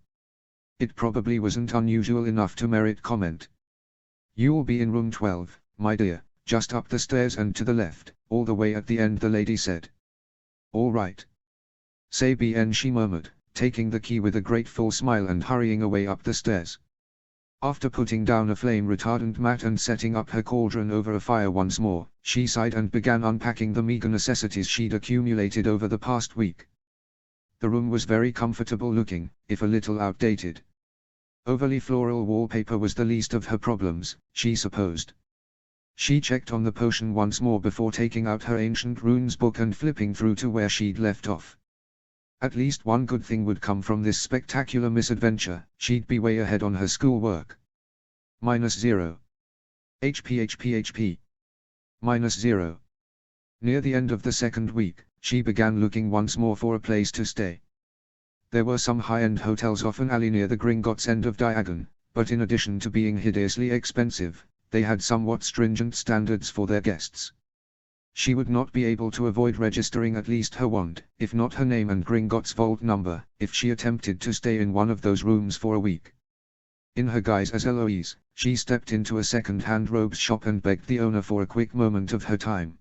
It probably wasn't unusual enough to merit comment." "You'll be in room 12, my dear, just up the stairs and to the left, all the way at the end," the lady said. "All right. C'est bien," she murmured, taking the key with a grateful smile and hurrying away up the stairs. After putting down a flame-retardant mat and setting up her cauldron over a fire once more, she sighed and began unpacking the meager necessities she'd accumulated over the past week. The room was very comfortable looking, if a little outdated. Overly floral wallpaper was the least of her problems, she supposed. She checked on the potion once more before taking out her ancient runes book and flipping through to where she'd left off. At least one good thing would come from this spectacular misadventure: she'd be way ahead on her schoolwork. -0. HP. -0. Near the end of the second week, she began looking once more for a place to stay. There were some high-end hotels off an alley near the Gringotts end of Diagon, but in addition to being hideously expensive, they had somewhat stringent standards for their guests. She would not be able to avoid registering at least her wand, if not her name and Gringotts vault number, if she attempted to stay in one of those rooms for a week. In her guise as Eloise, she stepped into a second-hand robes shop and begged the owner for a quick moment of her time.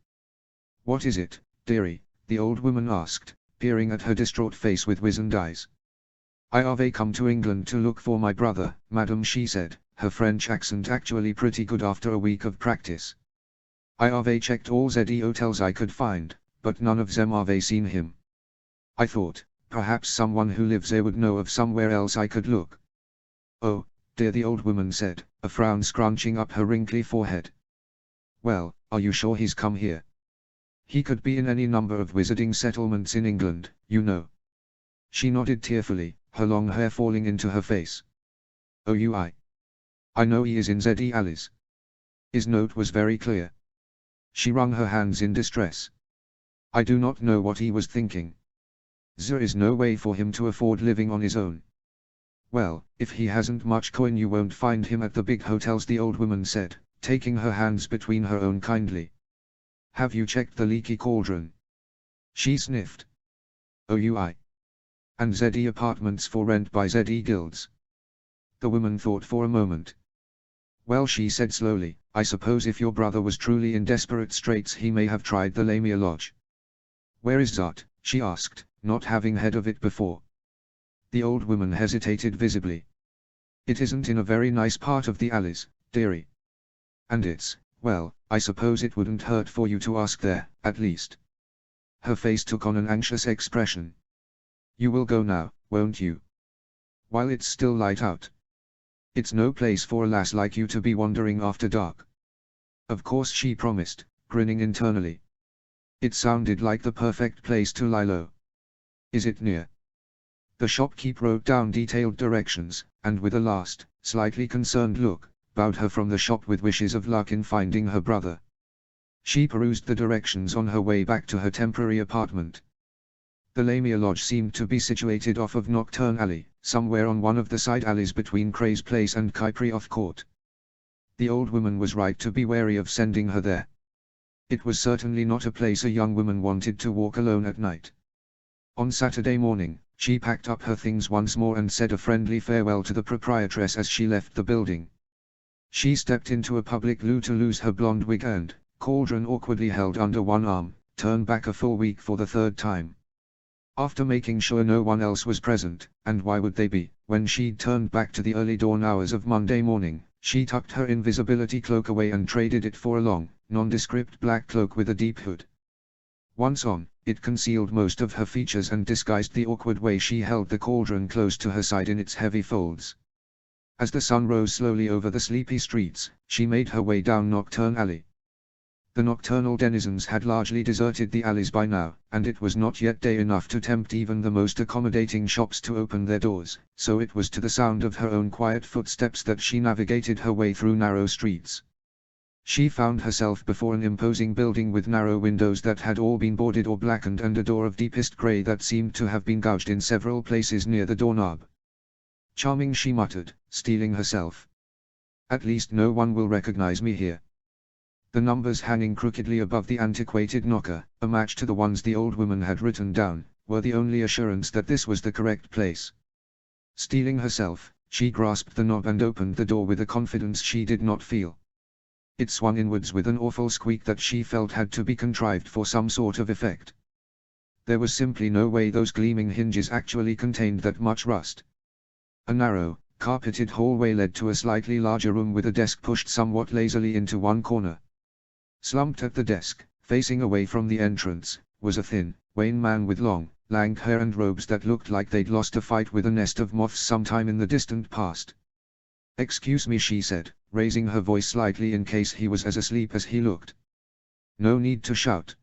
"What is it, dearie?" the old woman asked, peering at her distraught face with wizened eyes. "I've come to England to look for my brother, madam," she said, her French accent actually pretty good after a week of practice. "I've checked all ZE hotels I could find, but none of them have seen him. I thought, perhaps someone who lives there would know of somewhere else I could look." "Oh, dear," the old woman said, a frown scrunching up her wrinkly forehead. "Well, are you sure he's come here? He could be in any number of wizarding settlements in England, you know." She nodded tearfully, her long hair falling into her face. "Oh, I know he is in ZE Alice." His note was very clear. She wrung her hands in distress. "I do not know what he was thinking. There is no way for him to afford living on his own." "Well, if he hasn't much coin you won't find him at the big hotels," the old woman said, taking her hands between her own kindly. Have you checked the leaky cauldron? She sniffed. OUI. And ZE apartments for rent by ZE guilds. The woman thought for a moment. Well, she said slowly, I suppose if your brother was truly in desperate straits he may have tried the Lamia Lodge. Where is that? She asked, not having heard of it before. The old woman hesitated visibly. It isn't in a very nice part of the alleys, dearie. And it's, well, I suppose it wouldn't hurt for you to ask there, at least. Her face took on an anxious expression. You will go now, won't you? While it's still light out. It's no place for a lass like you to be wandering after dark. Of course, she promised, grinning internally. It sounded like the perfect place to lie low. Is it near? The shopkeep wrote down detailed directions, and with a last, slightly concerned look, bowed her from the shop with wishes of luck in finding her brother. She perused the directions on her way back to her temporary apartment. The Lamia Lodge seemed to be situated off of Nocturne Alley, somewhere on one of the side alleys between Cray's Place and Kyprioff Court. The old woman was right to be wary of sending her there. It was certainly not a place a young woman wanted to walk alone at night. On Saturday morning, she packed up her things once more and said a friendly farewell to the proprietress as she left the building. She stepped into a public loo to lose her blonde wig and, cauldron awkwardly held under one arm, turned back a full week for the third time. After making sure no one else was present, and why would they be, when she'd turned back to the early dawn hours of Monday morning, she tucked her invisibility cloak away and traded it for a long, nondescript black cloak with a deep hood. Once on, it concealed most of her features and disguised the awkward way she held the cauldron close to her side in its heavy folds. As the sun rose slowly over the sleepy streets, she made her way down Nocturne Alley. The nocturnal denizens had largely deserted the alleys by now, and it was not yet day enough to tempt even the most accommodating shops to open their doors, so it was to the sound of her own quiet footsteps that she navigated her way through narrow streets. She found herself before an imposing building with narrow windows that had all been boarded or blackened and a door of deepest grey that seemed to have been gouged in several places near the doorknob. Charming, she muttered, steeling herself. At least no one will recognize me here. The numbers hanging crookedly above the antiquated knocker, a match to the ones the old woman had written down, were the only assurance that this was the correct place. Steeling herself, she grasped the knob and opened the door with a confidence she did not feel. It swung inwards with an awful squeak that she felt had to be contrived for some sort of effect. There was simply no way those gleaming hinges actually contained that much rust. A narrow, carpeted hallway led to a slightly larger room with a desk pushed somewhat lazily into one corner. Slumped at the desk, facing away from the entrance, was a thin, wan man with long, lank hair and robes that looked like they'd lost a fight with a nest of moths sometime in the distant past. "Excuse me," she said, raising her voice slightly in case he was as asleep as he looked. "No need to shout."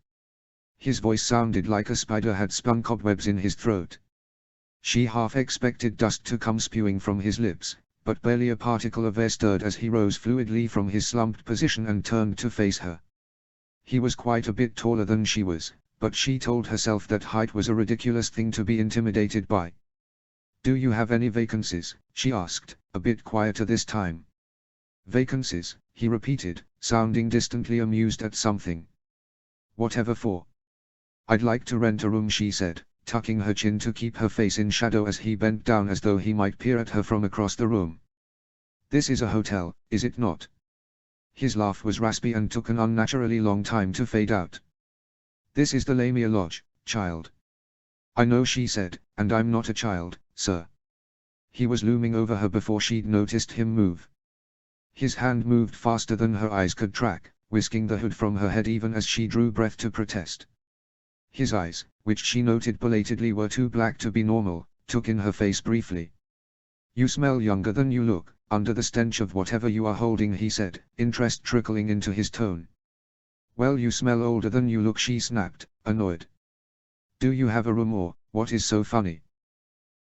His voice sounded like a spider had spun cobwebs in his throat. She half expected dust to come spewing from his lips, but barely a particle of air stirred as he rose fluidly from his slumped position and turned to face her. He was quite a bit taller than she was, but she told herself that height was a ridiculous thing to be intimidated by. "Do you have any vacancies?" she asked, a bit quieter this time. "Vacancies," he repeated, sounding distantly amused at something. "Whatever for?" "I'd like to rent a room," she said, tucking her chin to keep her face in shadow as he bent down as though he might peer at her from across the room. "This is a hotel, is it not?" His laugh was raspy and took an unnaturally long time to fade out. "This is the Lamia Lodge, child." "I know," she said, "and I'm not a child, sir." He was looming over her before she'd noticed him move. His hand moved faster than her eyes could track, whisking the hood from her head even as she drew breath to protest. His eyes, which she noted belatedly were too black to be normal, took in her face briefly. "You smell younger than you look, under the stench of whatever you are holding," he said, interest trickling into his tone. "Well, you smell older than you look," she snapped, annoyed. "Do you have a room, or what is so funny?"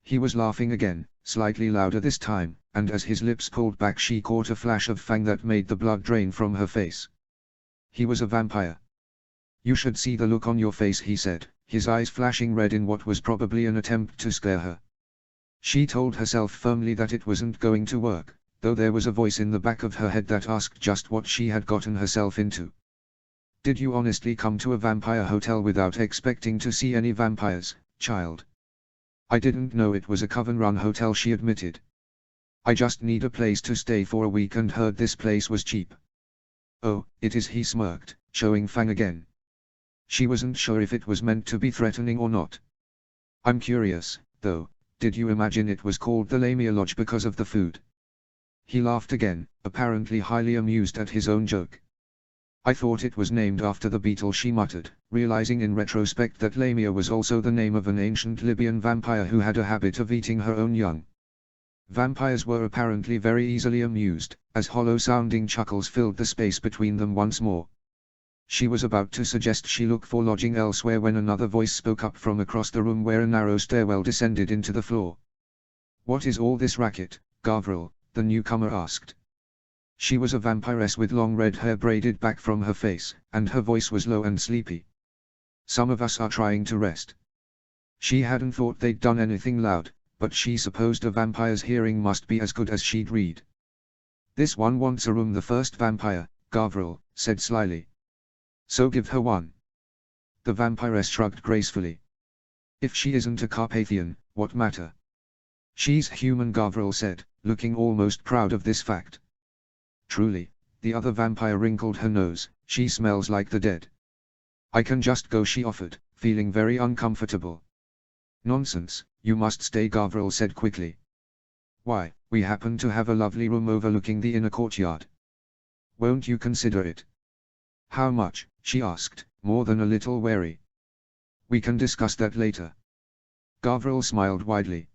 He was laughing again, slightly louder this time, and as his lips pulled back she caught a flash of fang that made the blood drain from her face. He was a vampire. "You should see the look on your face," he said, his eyes flashing red in what was probably an attempt to scare her. She told herself firmly that it wasn't going to work, though there was a voice in the back of her head that asked just what she had gotten herself into. Did you honestly come to a vampire hotel without expecting to see any vampires, child? I didn't know it was a coven-run hotel, she admitted. I just need a place to stay for a week and heard this place was cheap. Oh, it is, he smirked, showing Fang again. She wasn't sure if it was meant to be threatening or not. I'm curious, though, did you imagine it was called the Lamia Lodge because of the food? He laughed again, apparently highly amused at his own joke. I thought it was named after the beetle, she muttered, realizing in retrospect that Lamia was also the name of an ancient Libyan vampire who had a habit of eating her own young. Vampires were apparently very easily amused, as hollow-sounding chuckles filled the space between them once more. She was about to suggest she look for lodging elsewhere when another voice spoke up from across the room where a narrow stairwell descended into the floor. What is all this racket, Gavril? The newcomer asked. She was a vampiress with long red hair braided back from her face, and her voice was low and sleepy. Some of us are trying to rest. She hadn't thought they'd done anything loud, but she supposed a vampire's hearing must be as good as she'd read. This one wants a room, the first vampire, Gavril said slyly. So give her one. The vampiress shrugged gracefully. If she isn't a Carpathian, what matter? She's human, Gavril said, looking almost proud of this fact. Truly, the other vampire wrinkled her nose, she smells like the dead. I can just go, she offered, feeling very uncomfortable. Nonsense, you must stay, Gavril said quickly. Why, we happen to have a lovely room overlooking the inner courtyard. Won't you consider it? How much? She asked, more than a little wary. We can discuss that later. Gavril smiled widely.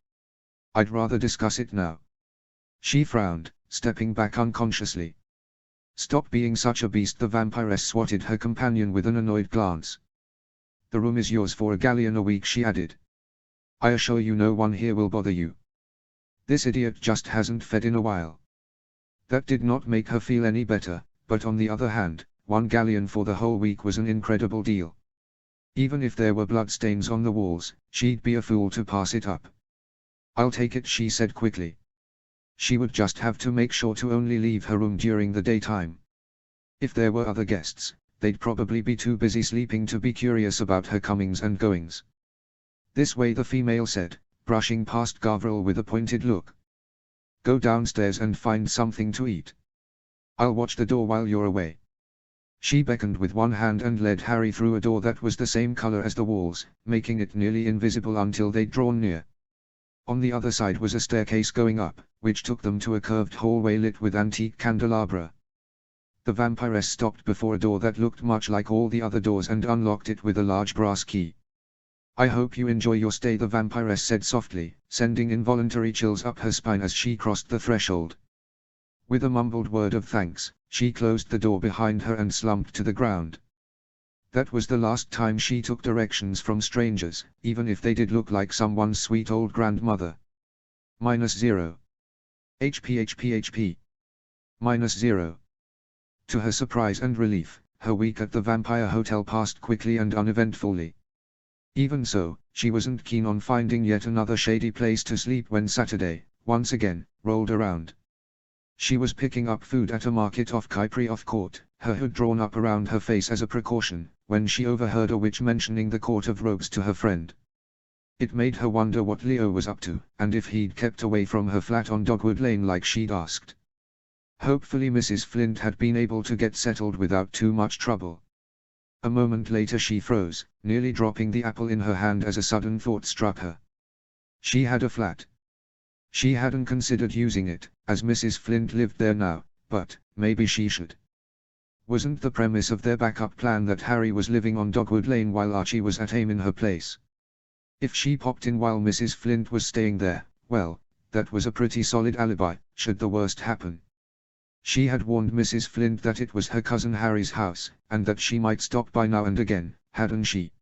I'd rather discuss it now. She frowned, stepping back unconsciously. Stop being such a beast, the vampiress swatted her companion with an annoyed glance. The room is yours for a galleon a week, she added. I assure you no one here will bother you. This idiot just hasn't fed in a while. That did not make her feel any better, but on the other hand, 1 galleon for the whole week was an incredible deal. Even if there were bloodstains on the walls, she'd be a fool to pass it up. I'll take it, she said quickly. She would just have to make sure to only leave her room during the daytime. If there were other guests, they'd probably be too busy sleeping to be curious about her comings and goings. This way, the female said, brushing past Gavril with a pointed look. Go downstairs and find something to eat. I'll watch the door while you're away. She beckoned with one hand and led Harry through a door that was the same color as the walls, making it nearly invisible until they'd drawn near. On the other side was a staircase going up, which took them to a curved hallway lit with antique candelabra. The vampiress stopped before a door that looked much like all the other doors and unlocked it with a large brass key. I hope you enjoy your stay, the vampiress said softly, sending involuntary chills up her spine as she crossed the threshold. With a mumbled word of thanks, she closed the door behind her and slumped to the ground. That was the last time she took directions from strangers, even if they did look like someone's sweet old grandmother. -0. HP. -0. To her surprise and relief, her week at the vampire hotel passed quickly and uneventfully. Even so, she wasn't keen on finding yet another shady place to sleep when Saturday, once again, rolled around. She was picking up food at a market off Kyprioth Court, her hood drawn up around her face as a precaution, when she overheard a witch mentioning the Court of Rogues to her friend. It made her wonder what Leo was up to, and if he'd kept away from her flat on Dogwood Lane like she'd asked. Hopefully Mrs. Flint had been able to get settled without too much trouble. A moment later she froze, nearly dropping the apple in her hand as a sudden thought struck her. She had a flat. She hadn't considered using it, as Mrs. Flint lived there now, but maybe she should. Wasn't the premise of their backup plan that Harry was living on Dogwood Lane while Archie was at home in her place? If she popped in while Mrs. Flint was staying there, well, that was a pretty solid alibi, should the worst happen. She had warned Mrs. Flint that it was her cousin Harry's house, and that she might stop by now and again, hadn't she?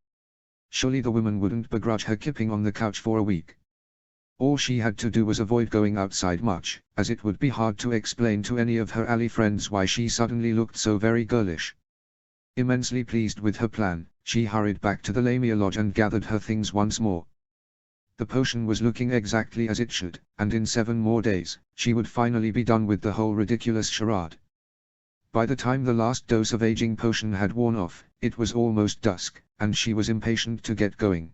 Surely the woman wouldn't begrudge her kipping on the couch for a week. All she had to do was avoid going outside much, as it would be hard to explain to any of her alley friends why she suddenly looked so very girlish. Immensely pleased with her plan, she hurried back to the Lamia Lodge and gathered her things once more. The potion was looking exactly as it should, and in 7 more days, she would finally be done with the whole ridiculous charade. By the time the last dose of aging potion had worn off, it was almost dusk, and she was impatient to get going.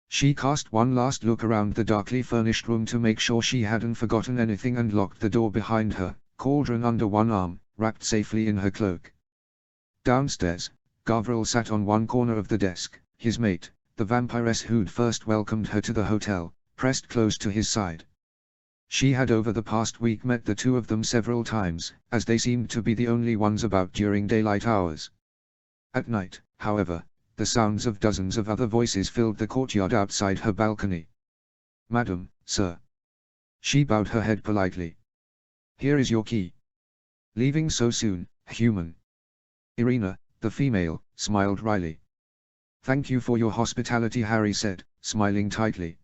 She cast one last look around the darkly furnished room to make sure she hadn't forgotten anything and locked the door behind her, cauldron under one arm, wrapped safely in her cloak. Downstairs, Gavril sat on one corner of the desk, his mate, the vampiress who'd first welcomed her to the hotel, pressed close to his side. She had over the past week met the two of them several times, as they seemed to be the only ones about during daylight hours. At night, however, the sounds of dozens of other voices filled the courtyard outside her balcony. "Madam, sir." She bowed her head politely. "Here is your key." "Leaving so soon, human?" Irina, the female, smiled wryly. "Thank you for your hospitality," Harry said, smiling tightly.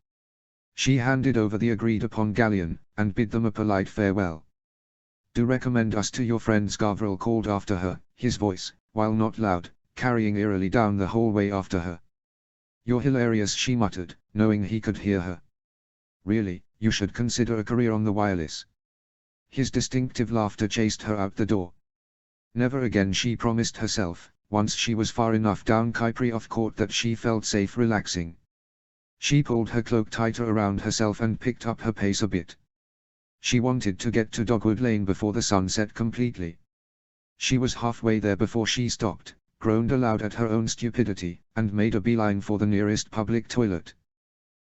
She handed over the agreed-upon galleon, and bid them a polite farewell. "Do recommend us to your friends," Gavril called after her, his voice, while not loud, carrying eerily down the hallway after her. "You're hilarious," she muttered, knowing he could hear her. "Really, you should consider a career on the wireless." His distinctive laughter chased her out the door. Never again, she promised herself, once she was far enough down Kyprioff Court that she felt safe relaxing. She pulled her cloak tighter around herself and picked up her pace a bit. She wanted to get to Dogwood Lane before the sun set completely. She was halfway there before she stopped, groaned aloud at her own stupidity, and made a beeline for the nearest public toilet.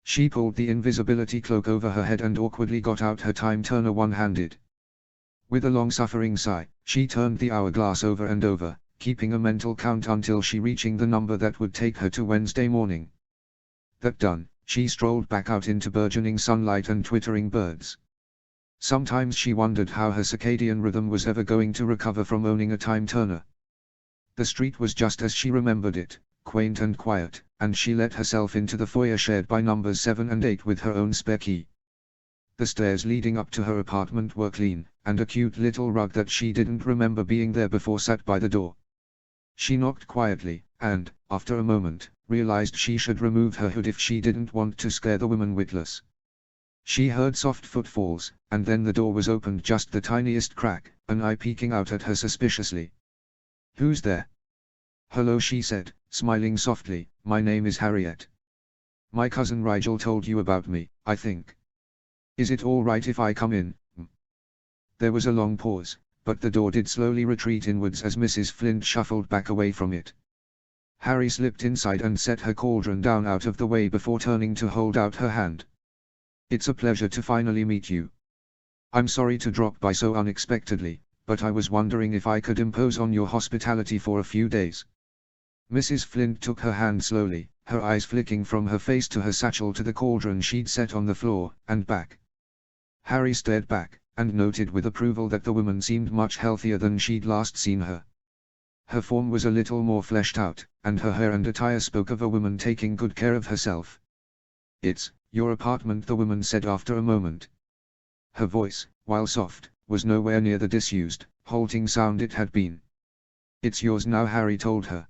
She pulled the invisibility cloak over her head and awkwardly got out her time turner one-handed. With a long-suffering sigh, she turned the hourglass over and over, keeping a mental count until she reaching the number that would take her to Wednesday morning. That done, she strolled back out into burgeoning sunlight and twittering birds. Sometimes she wondered how her circadian rhythm was ever going to recover from owning a time turner. The street was just as she remembered it, quaint and quiet, and she let herself into the foyer shared by numbers 7 and 8 with her own spare key. The stairs leading up to her apartment were clean, and a cute little rug that she didn't remember being there before sat by the door. She knocked quietly, and, after a moment, realized she should remove her hood if she didn't want to scare the women witless. She heard soft footfalls, and then the door was opened just the tiniest crack, an eye peeking out at her suspiciously. "Who's there?" "Hello," she said, smiling softly. "My name is Harriet. My cousin Rigel told you about me, I think. Is it all right if I come in?" There was a long pause, but the door did slowly retreat inwards as Mrs. Flint shuffled back away from it. Harry slipped inside and set her cauldron down out of the way before turning to hold out her hand. "It's a pleasure to finally meet you. I'm sorry to drop by so unexpectedly, but I was wondering if I could impose on your hospitality for a few days." Mrs. Flint took her hand slowly, her eyes flicking from her face to her satchel to the cauldron she'd set on the floor, and back. Harry stared back, and noted with approval that the woman seemed much healthier than she'd last seen her. Her form was a little more fleshed out, and her hair and attire spoke of a woman taking good care of herself. "It's your apartment," the woman said after a moment. Her voice, while soft, was nowhere near the disused, halting sound it had been. "It's yours now," Harry told her.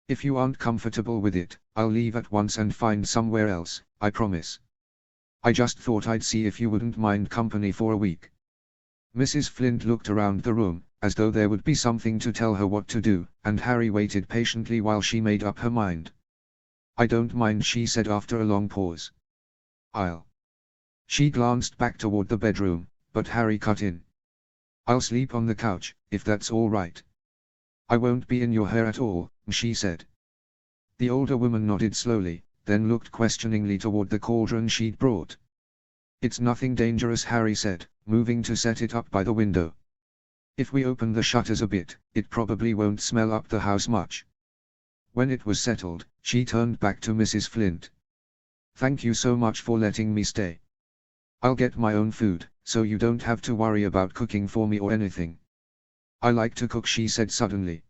"If you aren't comfortable with it, I'll leave at once and find somewhere else, I promise. I just thought I'd see if you wouldn't mind company for a week." Mrs. Flint looked around the room, as though there would be something to tell her what to do, and Harry waited patiently while she made up her mind. "I don't mind," she said after a long pause. "I'll..." She glanced back toward the bedroom, but Harry cut in. "I'll sleep on the couch, if that's all right." "I won't be in your hair at all," she said. The older woman nodded slowly, then looked questioningly toward the cauldron she'd brought. "It's nothing dangerous," Harry said, moving to set it up by the window. "If we open the shutters a bit, it probably won't smell up the house much." When it was settled, she turned back to Mrs. Flint. "Thank you so much for letting me stay. I'll get my own food, so you don't have to worry about cooking for me or anything." "I like to cook," she said suddenly.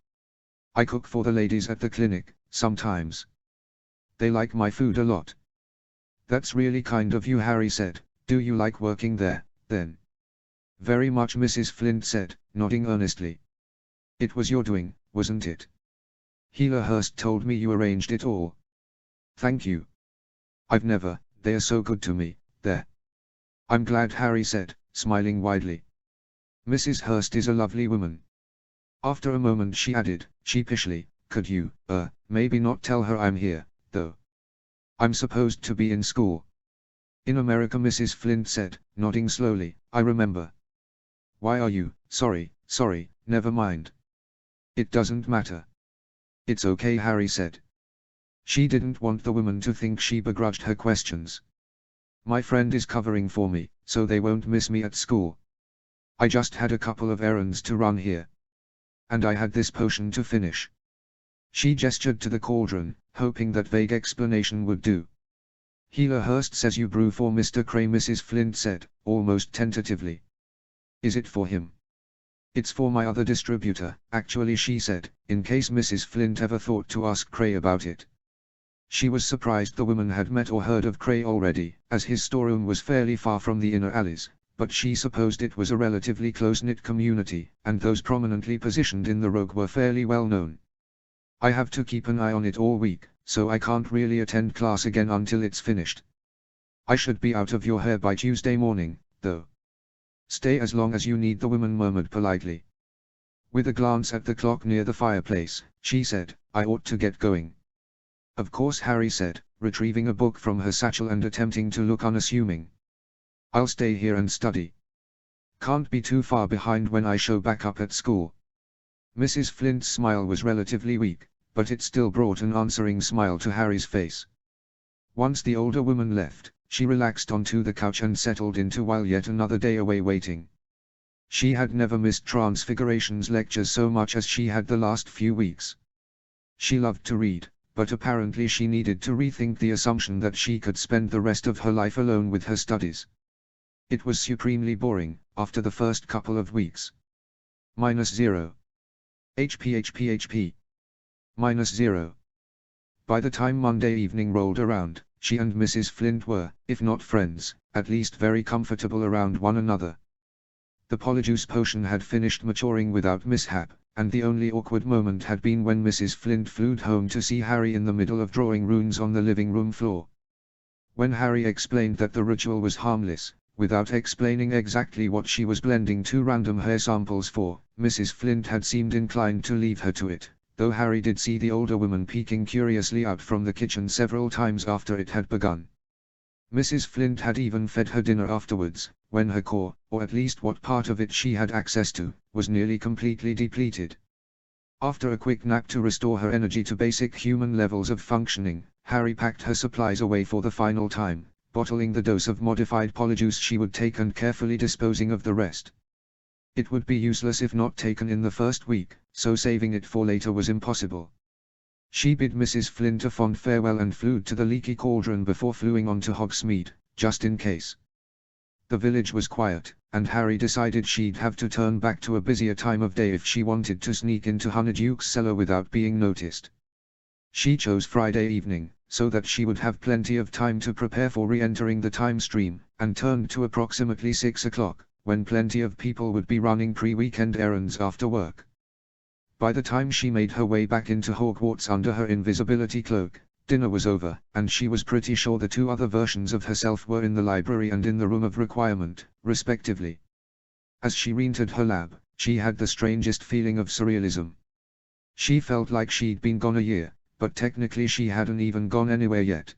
"I cook for the ladies at the clinic, sometimes. They like my food a lot." "That's really kind of you," Harry said. "Do you like working there, then?" "Very much," Mrs. Flint said, nodding earnestly. "It was your doing, wasn't it? Healer Hurst told me you arranged it all." "Thank you. I've never, they're so good to me, there." "I'm glad," Harry said, smiling widely. "Mrs. Hurst is a lovely woman. After a moment she added, sheepishly, could you, maybe not tell her I'm here, though? I'm supposed to be in school. In America, Mrs. Flint said, nodding slowly, I remember. Why are you, sorry, never mind. It doesn't matter. It's okay, Harry said. She didn't want the woman to think she begrudged her questions. My friend is covering for me, so they won't miss me at school. I just had a couple of errands to run here. And I had this potion to finish. She gestured to the cauldron, hoping that vague explanation would do. Healer Hurst says you brew for Mr. Cray, Mrs. Flint said, almost tentatively. Is it for him? It's for my other distributor, actually, she said, in case Mrs. Flint ever thought to ask Cray about it. She was surprised the woman had met or heard of Cray already, as his storeroom was fairly far from the inner alleys, but she supposed it was a relatively close-knit community, and those prominently positioned in the rogue were fairly well known. I have to keep an eye on it all week, so I can't really attend class again until it's finished. I should be out of your hair by Tuesday morning, though. Stay as long as you need, the woman murmured politely. With a glance at the clock near the fireplace, she said, I ought to get going. Of course, Harry said, retrieving a book from her satchel and attempting to look unassuming. I'll stay here and study. Can't be too far behind when I show back up at school. Mrs. Flint's smile was relatively weak, but it still brought an answering smile to Harry's face. Once the older woman left, she relaxed onto the couch and settled into while yet another day away waiting. She had never missed Transfiguration's lectures so much as she had the last few weeks. She loved to read, but apparently she needed to rethink the assumption that she could spend the rest of her life alone with her studies. It was supremely boring, after the first couple of weeks. -0. HP. -0. By the time Monday evening rolled around, she and Mrs. Flint were, if not friends, at least very comfortable around one another. The polyjuice potion had finished maturing without mishap, and the only awkward moment had been when Mrs. Flint flew home to see Harry in the middle of drawing runes on the living room floor. When Harry explained that the ritual was harmless, without explaining exactly what she was blending two random hair samples for, Mrs. Flint had seemed inclined to leave her to it, though Harry did see the older woman peeking curiously out from the kitchen several times after it had begun. Mrs. Flint had even fed her dinner afterwards, when her core, or at least what part of it she had access to, was nearly completely depleted. After a quick nap to restore her energy to basic human levels of functioning, Harry packed her supplies away for the final time, bottling the dose of modified polyjuice she would take and carefully disposing of the rest. It would be useless if not taken in the first week, so saving it for later was impossible. She bid Mrs. Flint a fond farewell and flew to the leaky cauldron before fleeing on to Hogsmeade, just in case. The village was quiet, and Harry decided she'd have to turn back to a busier time of day if she wanted to sneak into Honeyduke's cellar without being noticed. She chose Friday evening, so that she would have plenty of time to prepare for re-entering the time stream, and turned to approximately 6 o'clock, when plenty of people would be running pre-weekend errands after work. By the time she made her way back into Hogwarts under her invisibility cloak, dinner was over, and she was pretty sure the two other versions of herself were in the library and in the room of requirement, respectively. As she re-entered her lab, she had the strangest feeling of surrealism. She felt like she'd been gone a year, but technically she hadn't even gone anywhere yet.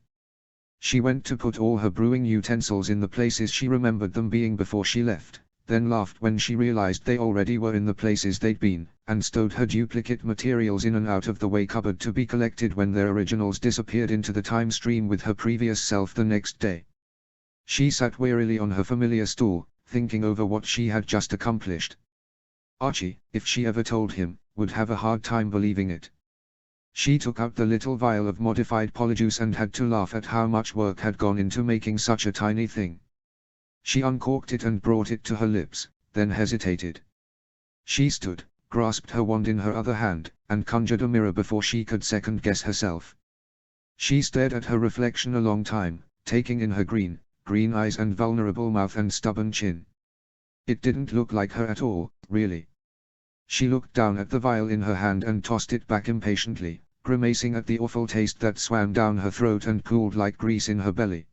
She went to put all her brewing utensils in the places she remembered them being before she left, then laughed when she realized they already were in the places they'd been, and stowed her duplicate materials in an out-of-the-way cupboard to be collected when their originals disappeared into the time stream with her previous self the next day. She sat wearily on her familiar stool, thinking over what she had just accomplished. Archie, if she ever told him, would have a hard time believing it. She took out the little vial of modified polyjuice and had to laugh at how much work had gone into making such a tiny thing. She uncorked it and brought it to her lips, then hesitated. She stood, grasped her wand in her other hand, and conjured a mirror before she could second-guess herself. She stared at her reflection a long time, taking in her green eyes and vulnerable mouth and stubborn chin. It didn't look like her at all, really. She looked down at the vial in her hand and tossed it back impatiently, grimacing at the awful taste that swam down her throat and pooled like grease in her belly.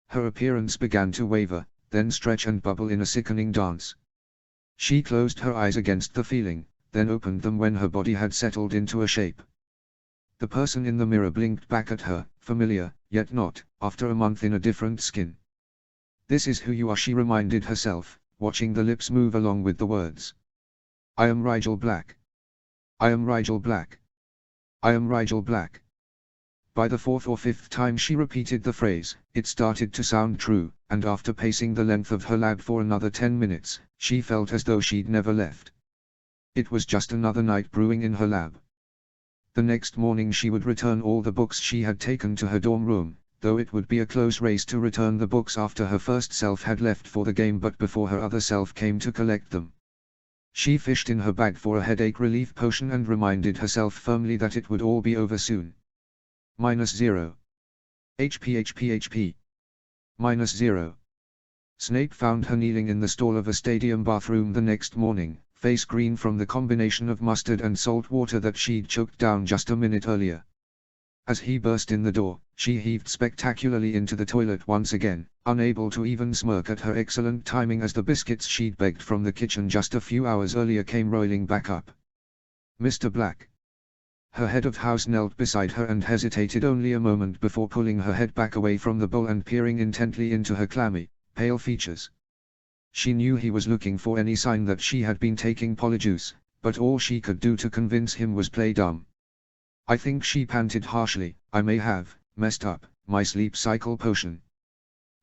Her appearance began to waver, then stretch and bubble in a sickening dance. She closed her eyes against the feeling, then opened them when her body had settled into a shape. The person in the mirror blinked back at her, familiar, yet not, after a month in a different skin. "This is who you are," she reminded herself, watching the lips move along with the words. "I am Rigel Black. I am Rigel Black. I am Rigel Black." By the fourth or fifth time she repeated the phrase, it started to sound true, and after pacing the length of her lab for another 10 minutes, she felt as though she'd never left. It was just another night brewing in her lab. The next morning she would return all the books she had taken to her dorm room, though it would be a close race to return the books after her first self had left for the game but before her other self came to collect them. She fished in her bag for a headache relief potion and reminded herself firmly that it would all be over soon. -0. HP. -0. Snape found her kneeling in the stall of a stadium bathroom the next morning, face green from the combination of mustard and salt water that she'd choked down just a minute earlier. As he burst in the door, she heaved spectacularly into the toilet once again, unable to even smirk at her excellent timing as the biscuits she'd begged from the kitchen just a few hours earlier came roiling back up. "Mr. Black." Her head of house knelt beside her and hesitated only a moment before pulling her head back away from the bowl and peering intently into her clammy, pale features. She knew he was looking for any sign that she had been taking polyjuice, but all she could do to convince him was play dumb. "I think," she panted harshly, "I may have messed up my sleep cycle potion."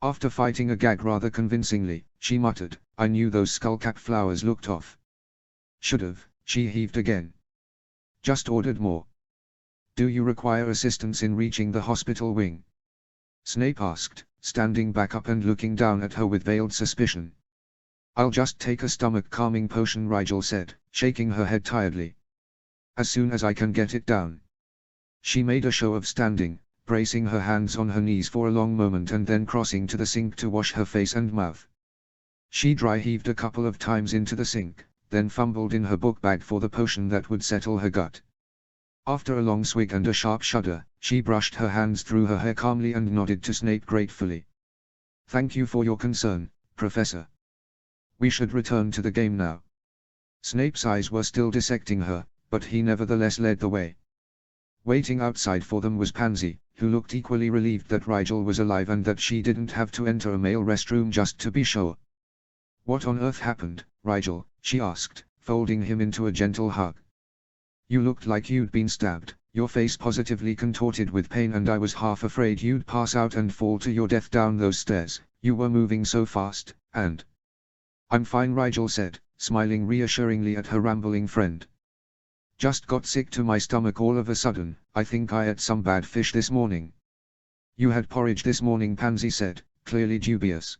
After fighting a gag rather convincingly, she muttered, "I knew those skullcap flowers looked off." "Should've," she heaved again. "Just ordered more." "Do you require assistance in reaching the hospital wing?" Snape asked, standing back up and looking down at her with veiled suspicion. "I'll just take a stomach-calming potion," Rigel said, shaking her head tiredly. "As soon as I can get it down." She made a show of standing, bracing her hands on her knees for a long moment and then crossing to the sink to wash her face and mouth. She dry-heaved a couple of times into the sink, then fumbled in her book bag for the potion that would settle her gut. After a long swig and a sharp shudder, she brushed her hands through her hair calmly and nodded to Snape gratefully. "Thank you for your concern, Professor. We should return to the game now." Snape's eyes were still dissecting her, but he nevertheless led the way. Waiting outside for them was Pansy, who looked equally relieved that Rigel was alive and that she didn't have to enter a male restroom just to be sure. "What on earth happened, Rigel?" she asked, folding him into a gentle hug. "You looked like you'd been stabbed, your face positively contorted with pain, and I was half afraid you'd pass out and fall to your death down those stairs. You were moving so fast, and—" "I'm fine," Rigel said, smiling reassuringly at her rambling friend. "Just got sick to my stomach all of a sudden. I think I ate some bad fish this morning." "You had porridge this morning," Pansy said, clearly dubious.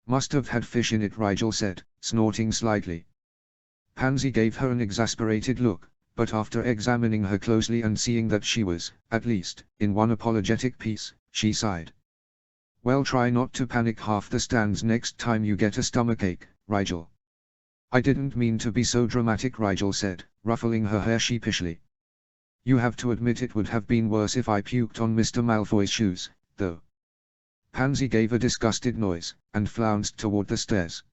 "Must have had fish in it," Rigel said, snorting slightly. Pansy gave her an exasperated look, but after examining her closely and seeing that she was, at least, in one apologetic piece, she sighed. "Well, try not to panic half the stands next time you get a stomachache, Rigel." "I didn't mean to be so dramatic," Rigel said, ruffling her hair sheepishly. "You have to admit it would have been worse if I puked on Mr. Malfoy's shoes, though." Pansy gave a disgusted noise, and flounced toward the stairs.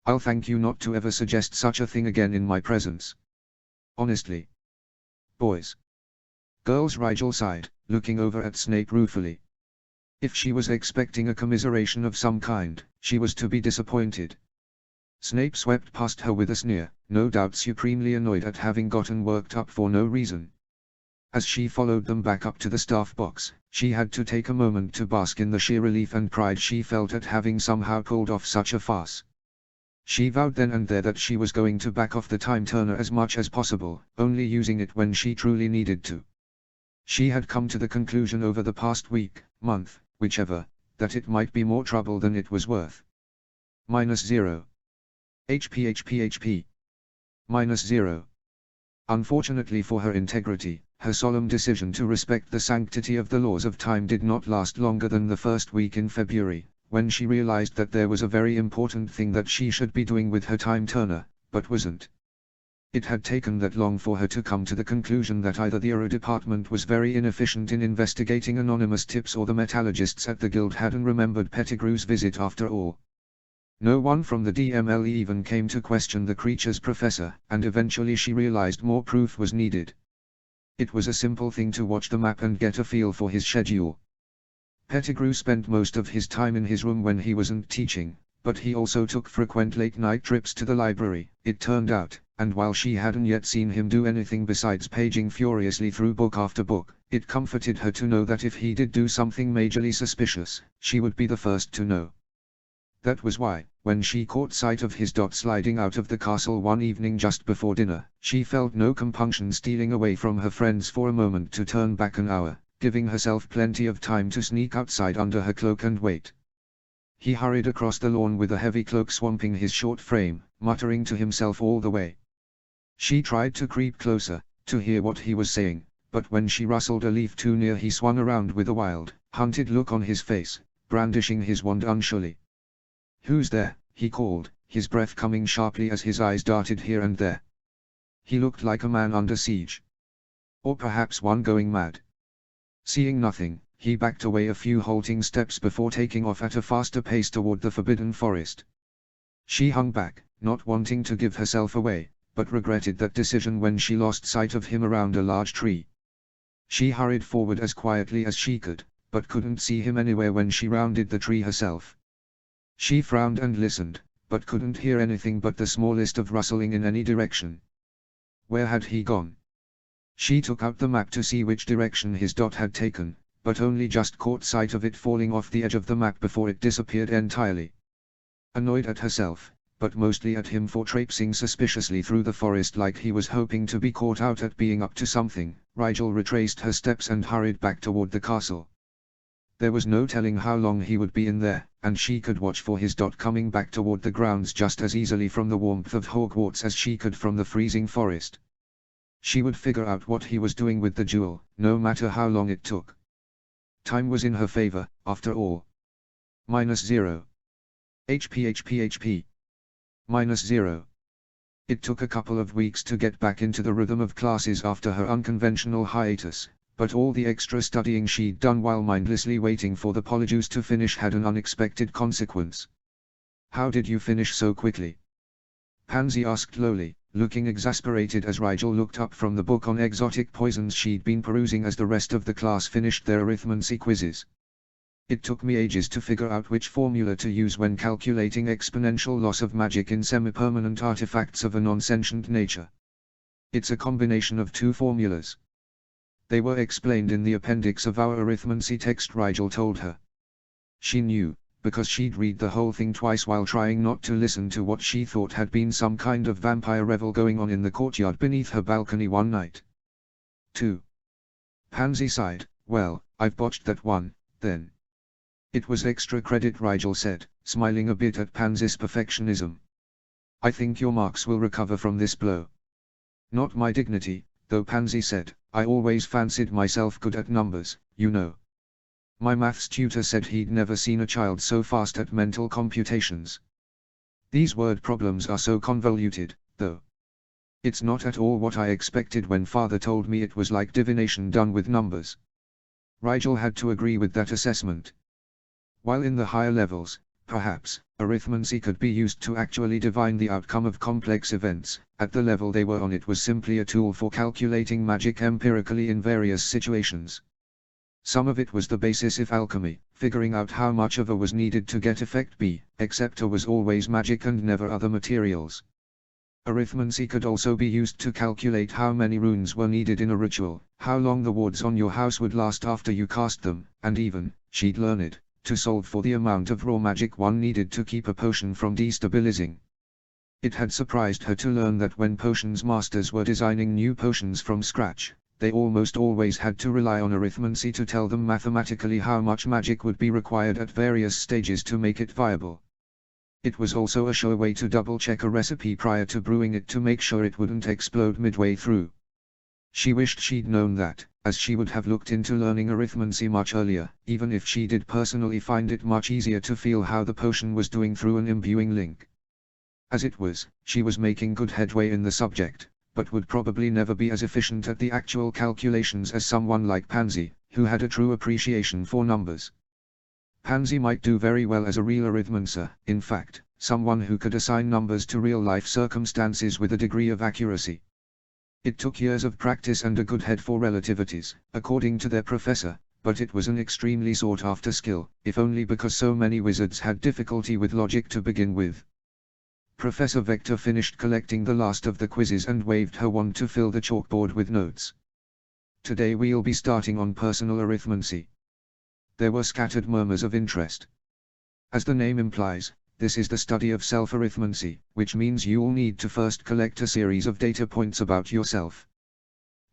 "I'll thank you not to ever suggest such a thing again in my presence. Honestly. Boys. Girls," Rigel sighed, looking over at Snape ruefully. If she was expecting a commiseration of some kind, she was to be disappointed. Snape swept past her with a sneer, no doubt supremely annoyed at having gotten worked up for no reason. As she followed them back up to the staff box, she had to take a moment to bask in the sheer relief and pride she felt at having somehow pulled off such a farce. She vowed then and there that she was going to back off the time turner as much as possible, only using it when she truly needed to. She had come to the conclusion over the past week, month, whichever, that it might be more trouble than it was worth. -0. HP. -0. Unfortunately for her integrity, her solemn decision to respect the sanctity of the laws of time did not last longer than the first week in February, when she realized that there was a very important thing that she should be doing with her time turner, but wasn't. It had taken that long for her to come to the conclusion that either the Aero department was very inefficient in investigating anonymous tips or the metallurgists at the guild hadn't remembered Pettigrew's visit after all. No one from the DMLE even came to question the creature's professor, and eventually she realized more proof was needed. It was a simple thing to watch the map and get a feel for his schedule. Pettigrew spent most of his time in his room when he wasn't teaching, but he also took frequent late-night trips to the library, it turned out, and while she hadn't yet seen him do anything besides paging furiously through book after book, it comforted her to know that if he did do something majorly suspicious, she would be the first to know. That was why, when she caught sight of his dot sliding out of the castle one evening just before dinner, she felt no compunction stealing away from her friends for a moment to turn back an hour, giving herself plenty of time to sneak outside under her cloak and wait. He hurried across the lawn with a heavy cloak swamping his short frame, muttering to himself all the way. She tried to creep closer, to hear what he was saying, but when she rustled a leaf too near he swung around with a wild, hunted look on his face, brandishing his wand unsurely. "Who's there?" he called, his breath coming sharply as his eyes darted here and there. He looked like a man under siege. Or perhaps one going mad. Seeing nothing, he backed away a few halting steps before taking off at a faster pace toward the forbidden forest. She hung back, not wanting to give herself away, but regretted that decision when she lost sight of him around a large tree. She hurried forward as quietly as she could, but couldn't see him anywhere when she rounded the tree herself. She frowned and listened, but couldn't hear anything but the smallest of rustling in any direction. Where had he gone? She took out the map to see which direction his dot had taken, but only just caught sight of it falling off the edge of the map before it disappeared entirely. Annoyed at herself, but mostly at him for traipsing suspiciously through the forest like he was hoping to be caught out at being up to something, Rigel retraced her steps and hurried back toward the castle. There was no telling how long he would be in there, and she could watch for his dot coming back toward the grounds just as easily from the warmth of Hogwarts as she could from the freezing forest. She would figure out what he was doing with the jewel, no matter how long it took. Time was in her favor, after all. -0. HP. -0. It took a couple of weeks to get back into the rhythm of classes after her unconventional hiatus, but all the extra studying she'd done while mindlessly waiting for the Polyjuice to finish had an unexpected consequence. "How did you finish so quickly?" Pansy asked lowly, looking exasperated as Rigel looked up from the book on exotic poisons she'd been perusing as the rest of the class finished their arithmancy quizzes. "It took me ages to figure out which formula to use when calculating exponential loss of magic in semi-permanent artifacts of a non-sentient nature. It's a combination of two formulas. They were explained in the appendix of our arithmancy text," Rigel told her. She knew, because she'd read the whole thing twice while trying not to listen to what she thought had been some kind of vampire revel going on in the courtyard beneath her balcony one night. 2. Pansy sighed. "Well, I've botched that one, then." "It was extra credit," Rigel said, smiling a bit at Pansy's perfectionism. "I think your marks will recover from this blow." "Not my dignity, though," Pansy said. "I always fancied myself good at numbers, you know. My maths tutor said he'd never seen a child so fast at mental computations. These word problems are so convoluted, though. It's not at all what I expected when father told me it was like divination done with numbers." Rigel had to agree with that assessment. While in the higher levels, perhaps, arithmancy could be used to actually divine the outcome of complex events, at the level they were on it was simply a tool for calculating magic empirically in various situations. Some of it was the basis of alchemy, figuring out how much of A was needed to get effect B, except A was always magic and never other materials. Arithmancy could also be used to calculate how many runes were needed in a ritual, how long the wards on your house would last after you cast them, and even, she'd learn it, to solve for the amount of raw magic one needed to keep a potion from destabilizing. It had surprised her to learn that when potions masters were designing new potions from scratch, they almost always had to rely on arithmancy to tell them mathematically how much magic would be required at various stages to make it viable. It was also a sure way to double-check a recipe prior to brewing it to make sure it wouldn't explode midway through. She wished she'd known that, as she would have looked into learning arithmancy much earlier, even if she did personally find it much easier to feel how the potion was doing through an imbuing link. As it was, she was making good headway in the subject, but would probably never be as efficient at the actual calculations as someone like Pansy, who had a true appreciation for numbers. Pansy might do very well as a real arithmancer, in fact, someone who could assign numbers to real-life circumstances with a degree of accuracy. It took years of practice and a good head for relativities, according to their professor, but it was an extremely sought-after skill, if only because so many wizards had difficulty with logic to begin with. Professor Vector finished collecting the last of the quizzes and waved her wand to fill the chalkboard with notes. Today we'll be starting on personal arithmancy. There were scattered murmurs of interest. As the name implies, this is the study of self-arithmancy, which means you'll need to first collect a series of data points about yourself.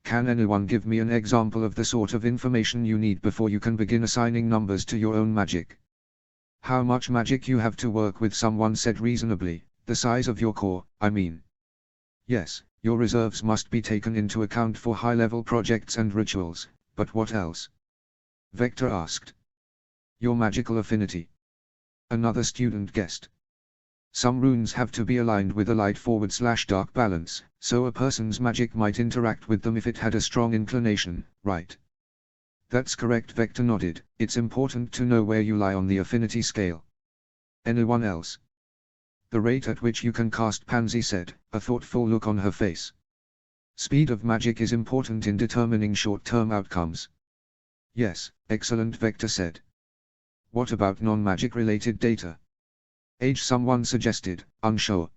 Can anyone give me an example of the sort of information you need before you can begin assigning numbers to your own magic? How much magic you have to work with, someone said reasonably, the size of your core, I mean. Yes, your reserves must be taken into account for high-level projects and rituals, but what else? Vector asked. Your magical affinity. Another student guessed. Some runes have to be aligned with a light/dark balance, so a person's magic might interact with them if it had a strong inclination, right? That's correct, Vector nodded. It's important to know where you lie on the affinity scale. Anyone else? The rate at which you can cast, Pansy said, a thoughtful look on her face. Speed of magic is important in determining short-term outcomes. Yes, excellent, Vector said. What about non-magic related data? Age, someone suggested, unsure.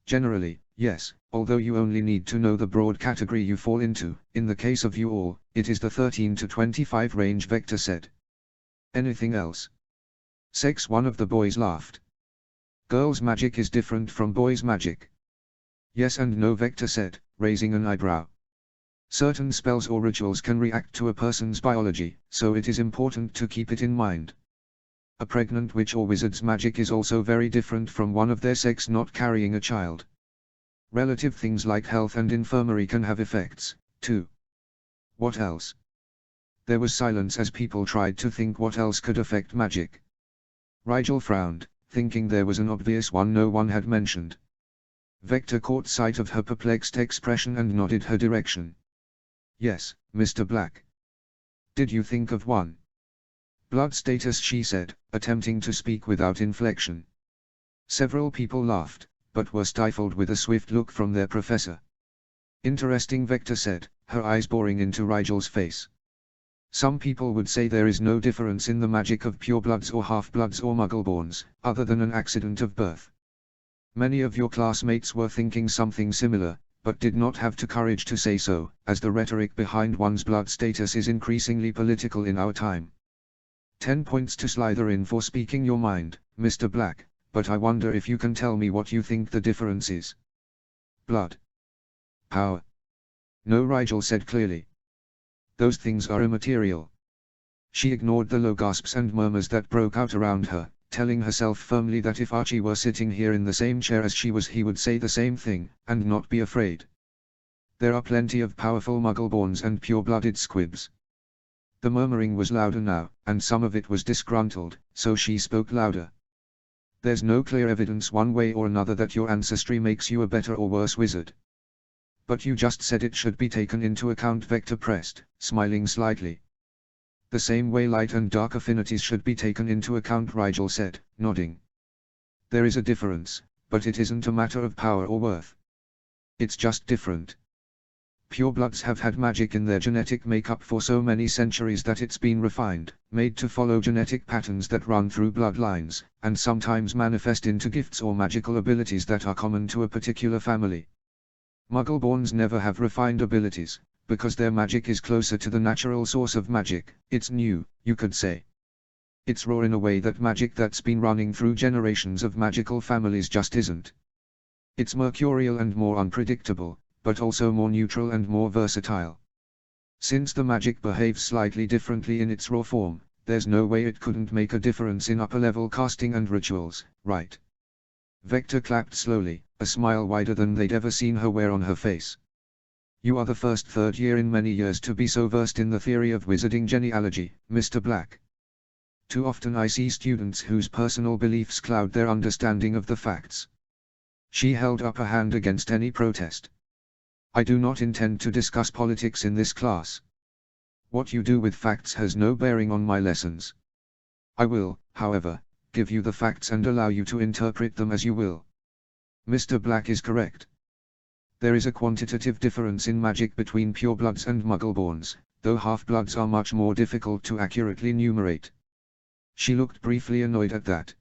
Generally, yes, although you only need to know the broad category you fall into. In the case of you all, it is the 13 to 25 range, Vector said. Anything else? Sex, one of the boys laughed. Girls' magic is different from boys' magic. Yes and no, Vector said, raising an eyebrow. Certain spells or rituals can react to a person's biology, so it is important to keep it in mind. A pregnant witch or wizard's magic is also very different from one of their sex not carrying a child. Relative things like health and infirmary can have effects, too. What else? There was silence as people tried to think what else could affect magic. Rigel frowned, thinking there was an obvious one no one had mentioned. Vector caught sight of her perplexed expression and nodded her direction. Yes, Mr. Black. Did you think of one? Blood status, she said, attempting to speak without inflection. Several people laughed, but were stifled with a swift look from their professor. Interesting, Vector said, her eyes boring into Rigel's face. Some people would say there is no difference in the magic of purebloods or half-bloods or muggleborns, other than an accident of birth. Many of your classmates were thinking something similar, but did not have the courage to say so, as the rhetoric behind one's blood status is increasingly political in our time. 10 points to Slytherin for speaking your mind, Mr. Black, but I wonder if you can tell me what you think the difference is. Blood. Power. No, Rigel said clearly. Those things are immaterial. She ignored the low gasps and murmurs that broke out around her, telling herself firmly that if Archie were sitting here in the same chair as she was, he would say the same thing, and not be afraid. There are plenty of powerful muggleborns and pure-blooded squibs. The murmuring was louder now, and some of it was disgruntled, so she spoke louder. There's no clear evidence one way or another that your ancestry makes you a better or worse wizard. But you just said it should be taken into account, Vector pressed, smiling slightly. The same way light and dark affinities should be taken into account, Rigel said, nodding. There is a difference, but it isn't a matter of power or worth. It's just different. Purebloods have had magic in their genetic makeup for so many centuries that it's been refined, made to follow genetic patterns that run through bloodlines, and sometimes manifest into gifts or magical abilities that are common to a particular family. Muggleborns never have refined abilities, because their magic is closer to the natural source of magic. It's new, you could say. It's raw in a way that magic that's been running through generations of magical families just isn't. It's mercurial and more unpredictable, but also more neutral and more versatile. Since the magic behaves slightly differently in its raw form, there's no way it couldn't make a difference in upper-level casting and rituals, right? Vector clapped slowly, a smile wider than they'd ever seen her wear on her face. You are the first third year in many years to be so versed in the theory of wizarding genealogy, Mr. Black. Too often I see students whose personal beliefs cloud their understanding of the facts. She held up a hand against any protest. I do not intend to discuss politics in this class. What you do with facts has no bearing on my lessons. I will, however, give you the facts and allow you to interpret them as you will. Mr. Black is correct. There is a quantitative difference in magic between purebloods and muggleborns, though half-bloods are much more difficult to accurately numerate. She looked briefly annoyed at that.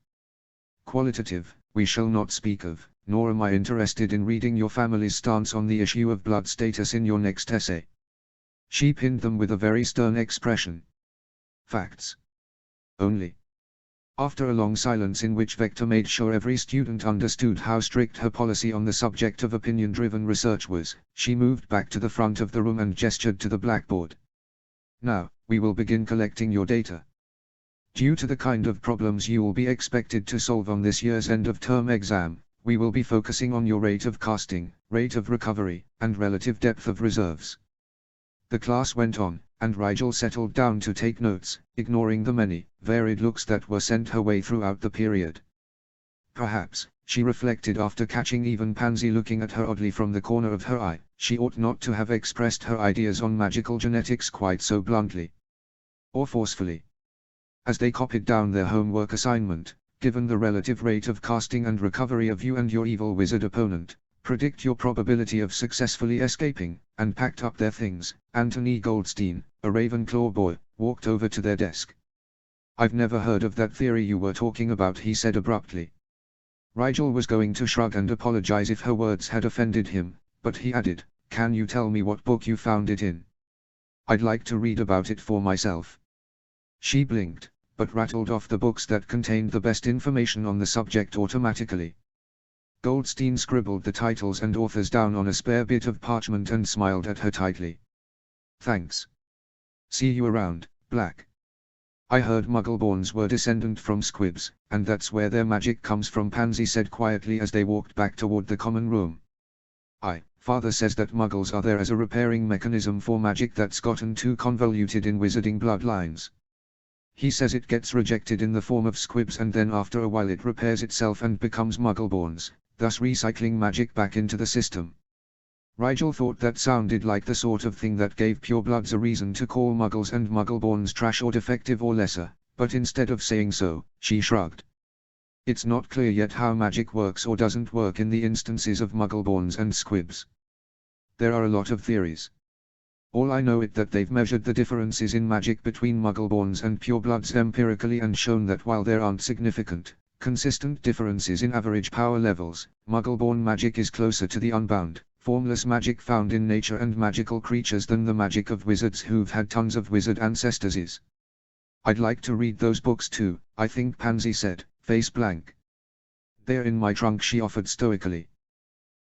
Qualitative, we shall not speak of, nor am I interested in reading your family's stance on the issue of blood status in your next essay. She pinned them with a very stern expression. Facts only. After a long silence in which Vector made sure every student understood how strict her policy on the subject of opinion-driven research was, she moved back to the front of the room and gestured to the blackboard. Now, we will begin collecting your data. Due to the kind of problems you will be expected to solve on this year's end-of-term exam, we will be focusing on your rate of casting, rate of recovery, and relative depth of reserves. The class went on, and Rigel settled down to take notes, ignoring the many, varied looks that were sent her way throughout the period. Perhaps, she reflected after catching even Pansy looking at her oddly from the corner of her eye, she ought not to have expressed her ideas on magical genetics quite so bluntly. Or forcefully. As they copied down their homework assignment, given the relative rate of casting and recovery of you and your evil wizard opponent, predict your probability of successfully escaping, and packed up their things, Anthony Goldstein, a Ravenclaw boy, walked over to their desk. I've never heard of that theory you were talking about, he said abruptly. Rigel was going to shrug and apologize if her words had offended him, but he added, can you tell me what book you found it in? I'd like to read about it for myself. She blinked, but rattled off the books that contained the best information on the subject automatically. Goldstein scribbled the titles and authors down on a spare bit of parchment and smiled at her tightly. Thanks. See you around, Black. I heard muggleborns were descendant from squibs, and that's where their magic comes from, Pansy said quietly as they walked back toward the common room. Father says that muggles are there as a repairing mechanism for magic that's gotten too convoluted in wizarding bloodlines. He says it gets rejected in the form of squibs and then after a while it repairs itself and becomes muggleborns, thus recycling magic back into the system. Rigel thought that sounded like the sort of thing that gave purebloods a reason to call muggles and muggleborns trash or defective or lesser, but instead of saying so, she shrugged. It's not clear yet how magic works or doesn't work in the instances of muggleborns and squibs. There are a lot of theories. All I know is that they've measured the differences in magic between muggleborns and purebloods empirically and shown that while there aren't significant, consistent differences in average power levels, muggleborn magic is closer to the unbound, formless magic found in nature and magical creatures than the magic of wizards who've had tons of wizard ancestors is. I'd like to read those books too, I think, Pansy said, face blank. They're in my trunk, she offered stoically.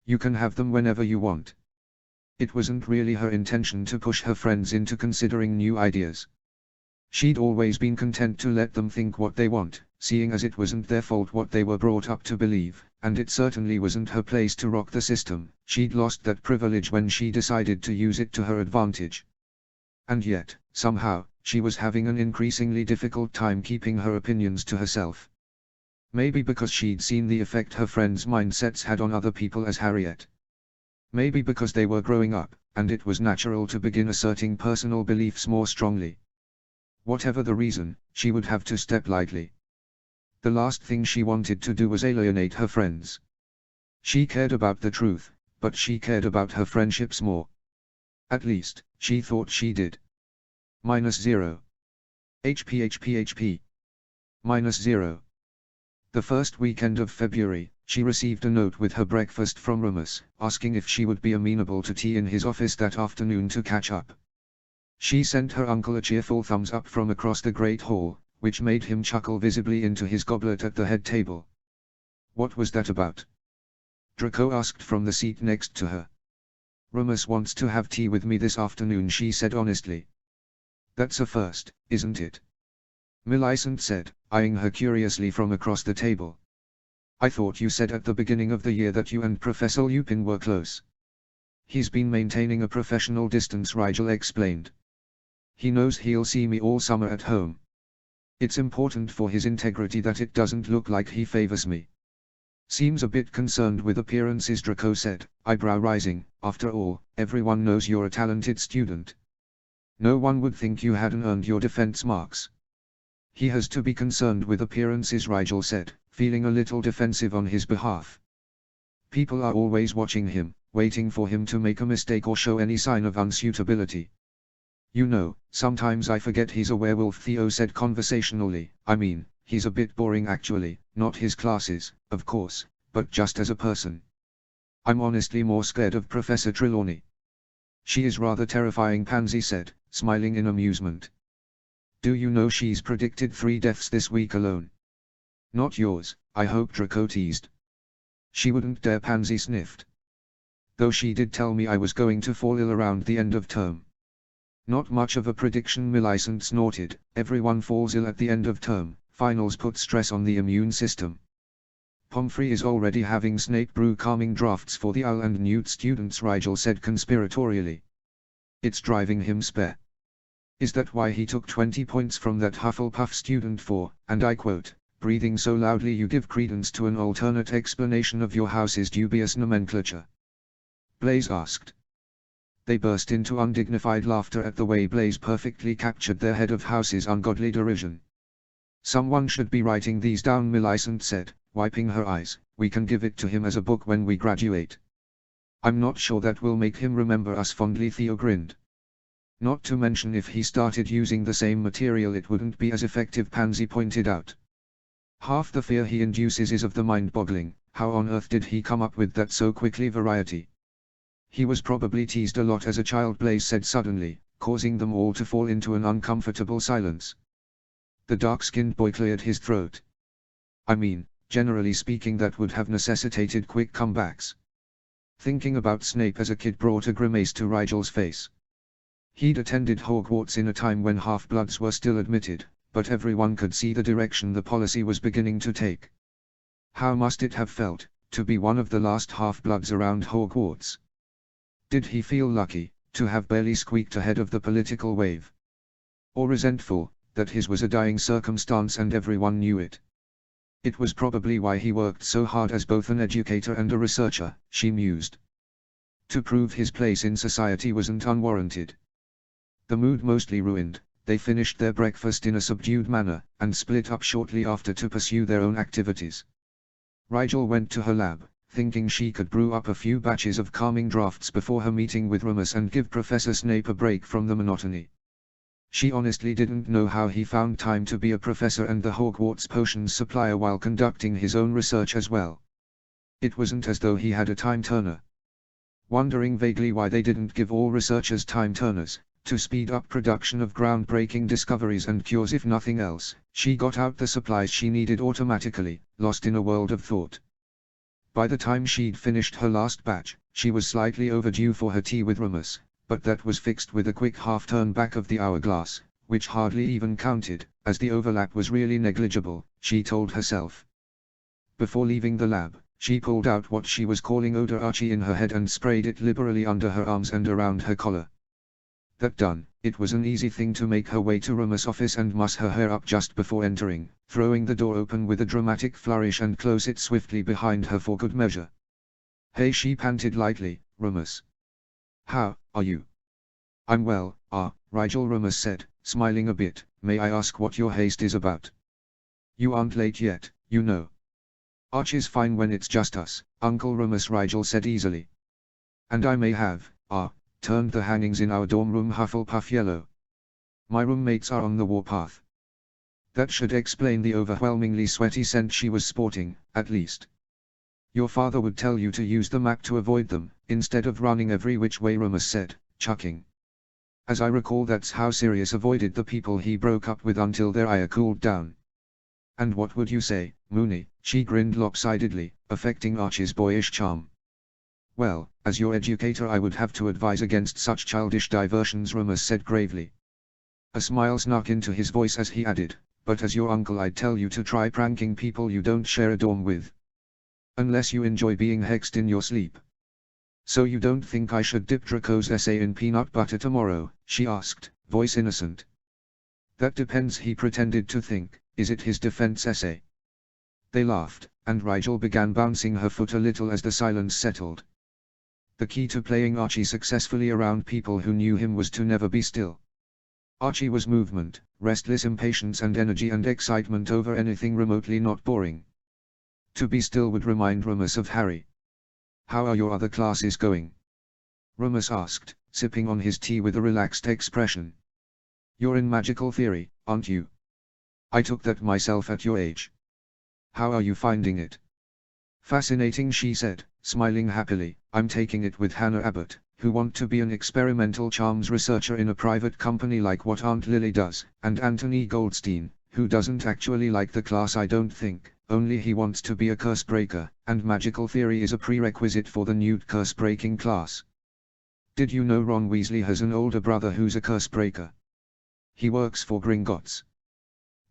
You can have them whenever you want. It wasn't really her intention to push her friends into considering new ideas. She'd always been content to let them think what they want, seeing as it wasn't their fault what they were brought up to believe, and it certainly wasn't her place to rock the system. She'd lost that privilege when she decided to use it to her advantage. And yet, somehow, she was having an increasingly difficult time keeping her opinions to herself. Maybe because she'd seen the effect her friends' mindsets had on other people as Harriet. Maybe because they were growing up, and it was natural to begin asserting personal beliefs more strongly. Whatever the reason, she would have to step lightly. The last thing she wanted to do was alienate her friends. She cared about the truth, but she cared about her friendships more. At least, she thought she did. -0. HP. -0. The first weekend of February, she received a note with her breakfast from Remus, asking if she would be amenable to tea in his office that afternoon to catch up. She sent her uncle a cheerful thumbs up from across the great hall, which made him chuckle visibly into his goblet at the head table. What was that about? Draco asked from the seat next to her. Remus wants to have tea with me this afternoon, she said honestly. That's a first, isn't it? Millicent said, eyeing her curiously from across the table. I thought you said at the beginning of the year that you and Professor Lupin were close. He's been maintaining a professional distance, Rigel explained. He knows he'll see me all summer at home. It's important for his integrity that it doesn't look like he favors me. Seems a bit concerned with appearances, Draco said, eyebrow rising. After all, everyone knows you're a talented student. No one would think you hadn't earned your defense marks. He has to be concerned with appearances, Rigel said, feeling a little defensive on his behalf. People are always watching him, waiting for him to make a mistake or show any sign of unsuitability. You know, sometimes I forget he's a werewolf, Theo said conversationally. I mean, he's a bit boring actually, not his classes, of course, but just as a person. I'm honestly more scared of Professor Trelawney. She is rather terrifying, Pansy said, smiling in amusement. Do you know she's predicted 3 deaths this week alone? Not yours, I hope, Draco teased. She wouldn't dare, Pansy sniffed. Though she did tell me I was going to fall ill around the end of term. Not much of a prediction, Millicent snorted. Everyone falls ill at the end of term. Finals put stress on the immune system. Pomfrey is already having Snape brew calming drafts for the Owl and Newt students, Rigel said conspiratorially. It's driving him spare. Is that why he took 20 points from that Hufflepuff student for, and I quote, breathing so loudly you give credence to an alternate explanation of your house's dubious nomenclature? Blaise asked. They burst into undignified laughter at the way Blaise perfectly captured their head of house's ungodly derision. Someone should be writing these down, Millicent said, wiping her eyes. We can give it to him as a book when we graduate. I'm not sure that will make him remember us fondly, Theo grinned. Not to mention if he started using the same material it wouldn't be as effective, Pansy pointed out. Half the fear he induces is of the mind-boggling. How on earth did he come up with that so quickly? Variety. He was probably teased a lot as a child, Blaise said suddenly, causing them all to fall into an uncomfortable silence. The dark-skinned boy cleared his throat. I mean, generally speaking that would have necessitated quick comebacks. Thinking about Snape as a kid brought a grimace to Rigel's face. He'd attended Hogwarts in a time when half-bloods were still admitted, but everyone could see the direction the policy was beginning to take. How must it have felt, to be one of the last half-bloods around Hogwarts? Did he feel lucky, to have barely squeaked ahead of the political wave? Or resentful, that his was a dying circumstance and everyone knew it? It was probably why he worked so hard as both an educator and a researcher, she mused. To prove his place in society wasn't unwarranted. The mood mostly ruined, they finished their breakfast in a subdued manner, and split up shortly after to pursue their own activities. Rigel went to her lab, thinking she could brew up a few batches of calming drafts before her meeting with Remus and give Professor Snape a break from the monotony. She honestly didn't know how he found time to be a professor and the Hogwarts potions supplier while conducting his own research as well. It wasn't as though he had a time turner. Wondering vaguely why they didn't give all researchers time turners, to speed up production of groundbreaking discoveries and cures if nothing else, she got out the supplies she needed automatically, lost in a world of thought. By the time she'd finished her last batch, she was slightly overdue for her tea with Remus, but that was fixed with a quick half-turn back of the hourglass, which hardly even counted, as the overlap was really negligible, she told herself. Before leaving the lab, she pulled out what she was calling Odor Archie in her head and sprayed it liberally under her arms and around her collar. That done, it was an easy thing to make her way to Remus' office and muss her hair up just before entering, throwing the door open with a dramatic flourish and close it swiftly behind her for good measure. Hey, she panted lightly, Remus. How are you? I'm well, Rigel, Remus said, smiling a bit. May I ask what your haste is about? You aren't late yet, you know. Archie's fine when it's just us, Uncle Remus, Rigel said easily. And I may have, turned the hangings in our dorm room Hufflepuff yellow. My roommates are on the warpath. That should explain the overwhelmingly sweaty scent she was sporting, at least. Your father would tell you to use the map to avoid them, instead of running every which way, Remus said, chuckling. As I recall, that's how Sirius avoided the people he broke up with until their ire cooled down. And what would you say, Moony? She grinned lopsidedly, affecting Archie's boyish charm. Well, as your educator I would have to advise against such childish diversions, Remus said gravely. A smile snuck into his voice as he added, but as your uncle I'd tell you to try pranking people you don't share a dorm with. Unless you enjoy being hexed in your sleep. So you don't think I should dip Draco's essay in peanut butter tomorrow? She asked, voice innocent. That depends, he pretended to think. Is it his defense essay? They laughed, and Rigel began bouncing her foot a little as the silence settled. The key to playing Archie successfully around people who knew him was to never be still. Archie was movement, restless impatience and energy and excitement over anything remotely not boring. To be still would remind Remus of Harry. "How are your other classes going?" Remus asked, sipping on his tea with a relaxed expression. "You're in magical theory, aren't you? I took that myself at your age. How are you finding it?" "Fascinating," she said, smiling happily. "I'm taking it with Hannah Abbott, who want to be an experimental charms researcher in a private company like what Aunt Lily does, and Anthony Goldstein, who doesn't actually like the class I don't think, only he wants to be a curse breaker, and magical theory is a prerequisite for the new curse breaking class. Did you know Ron Weasley has an older brother who's a curse breaker? He works for Gringotts."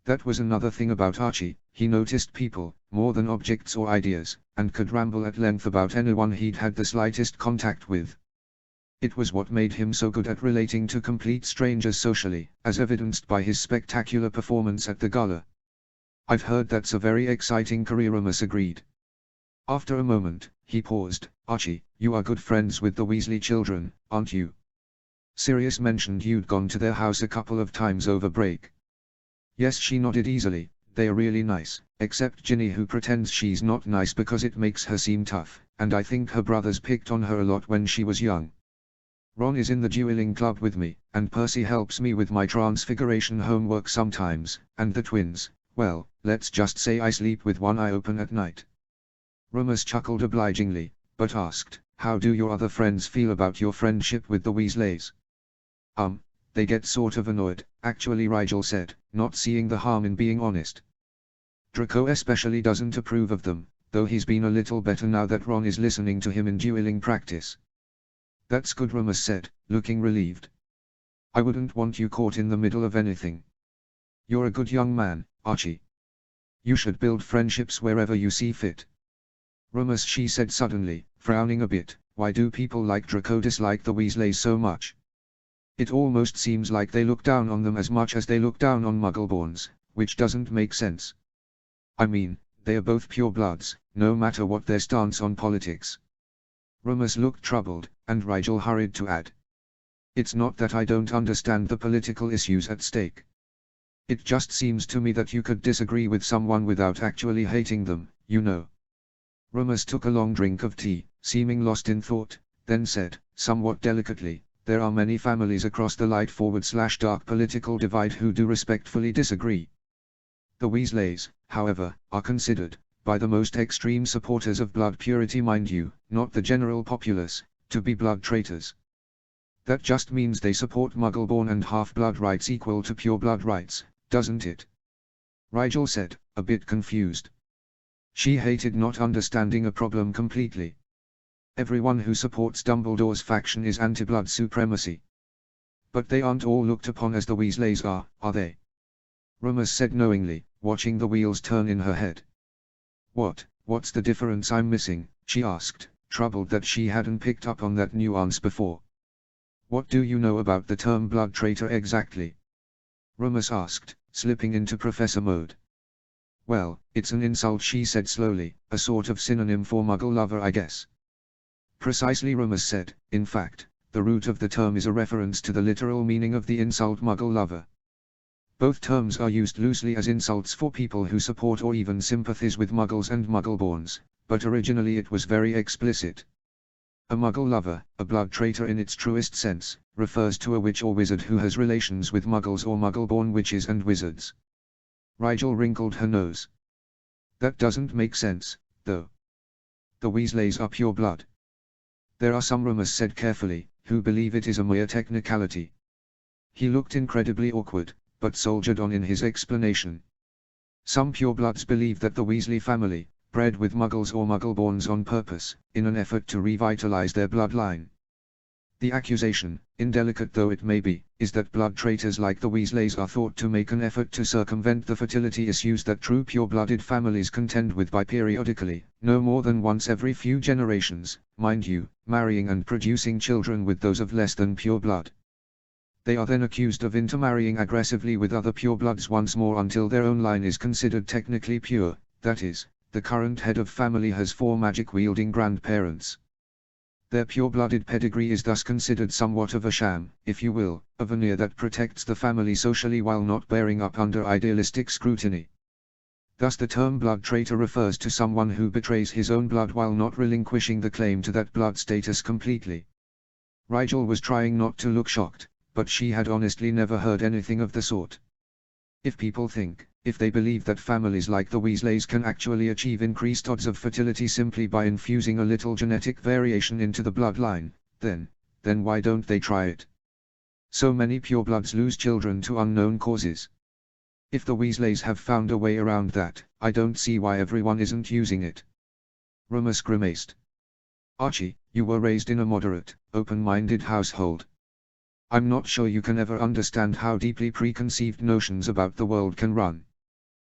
That was another thing about Archie. He noticed people, more than objects or ideas, and could ramble at length about anyone he'd had the slightest contact with. It was what made him so good at relating to complete strangers socially, as evidenced by his spectacular performance at the gala. "I've heard that's a very exciting career," Remus agreed. After a moment, he paused. "Archie, you are good friends with the Weasley children, aren't you? Sirius mentioned you'd gone to their house a couple of times over break." "Yes," she nodded easily. "They are really nice, except Ginny, who pretends she's not nice because it makes her seem tough, and I think her brothers picked on her a lot when she was young. Ron is in the dueling club with me, and Percy helps me with my transfiguration homework sometimes, and the twins, well, let's just say I sleep with one eye open at night." Remus chuckled obligingly, but asked, "How do your other friends feel about your friendship with the Weasleys?" They get sort of annoyed, actually," Rigel said, not seeing the harm in being honest. "Draco especially doesn't approve of them, though he's been a little better now that Ron is listening to him in dueling practice." "That's good," Remus said, looking relieved. "I wouldn't want you caught in the middle of anything. You're a good young man, Archie. You should build friendships wherever you see fit." "Remus," she said suddenly, frowning a bit, "why do people like Draco dislike the Weasleys so much? It almost seems like they look down on them as much as they look down on Muggleborns, which doesn't make sense. I mean, they are both purebloods, no matter what their stance on politics." Remus looked troubled, and Rigel hurried to add, "It's not that I don't understand the political issues at stake. It just seems to me that you could disagree with someone without actually hating them, you know." Remus took a long drink of tea, seeming lost in thought, then said, somewhat delicately, "There are many families across the light-forward/dark political divide who do respectfully disagree. The Weasleys, however, are considered, by the most extreme supporters of blood purity, mind you, not the general populace, to be blood traitors. That just means they support Muggleborn and half-blood rights equal to pure-blood rights, doesn't it?" Rigel said, a bit confused. She hated not understanding a problem completely. Everyone who supports Dumbledore's faction is anti-blood supremacy. "But they aren't all looked upon as the Weasleys are they?" Remus said knowingly, watching the wheels turn in her head. What's the difference I'm missing?" she asked, troubled that she hadn't picked up on that nuance before. "What do you know about the term blood traitor exactly?" Remus asked, slipping into professor mode. "Well, it's an insult," she said slowly, "a sort of synonym for Muggle lover, I guess." "Precisely," Remus said. "In fact, the root of the term is a reference to the literal meaning of the insult Muggle lover. Both terms are used loosely as insults for people who support or even sympathize with Muggles and Muggleborns, but originally it was very explicit. A Muggle lover, a blood traitor in its truest sense, refers to a witch or wizard who has relations with Muggles or Muggleborn witches and wizards." Rigel wrinkled her nose. "That doesn't make sense, though. The Weasleys are pure blood." "There are some," Remus said carefully, "who believe it is a mere technicality." He looked incredibly awkward, but soldiered on in his explanation. "Some purebloods believe that the Weasley family, bred with Muggles or Muggleborns on purpose, in an effort to revitalize their bloodline. The accusation, indelicate though it may be, is that blood traitors like the Weasleys are thought to make an effort to circumvent the fertility issues that true pure-blooded families contend with by periodically, no more than once every few generations, mind you, marrying and producing children with those of less than pure blood. They are then accused of intermarrying aggressively with other purebloods once more until their own line is considered technically pure, that is, the current head of family has 4 magic-wielding grandparents. Their pure-blooded pedigree is thus considered somewhat of a sham, if you will, a veneer that protects the family socially while not bearing up under idealistic scrutiny. Thus the term blood traitor refers to someone who betrays his own blood while not relinquishing the claim to that blood status completely. Rigel was trying not to look shocked, but she had honestly never heard anything of the sort. If people think, if they believe that families like the Weasleys can actually achieve increased odds of fertility simply by infusing a little genetic variation into the bloodline, then why don't they try it? So many purebloods lose children to unknown causes. If the Weasleys have found a way around that, I don't see why everyone isn't using it. Remus grimaced. Archie, you were raised in a moderate, open-minded household. I'm not sure you can ever understand how deeply preconceived notions about the world can run.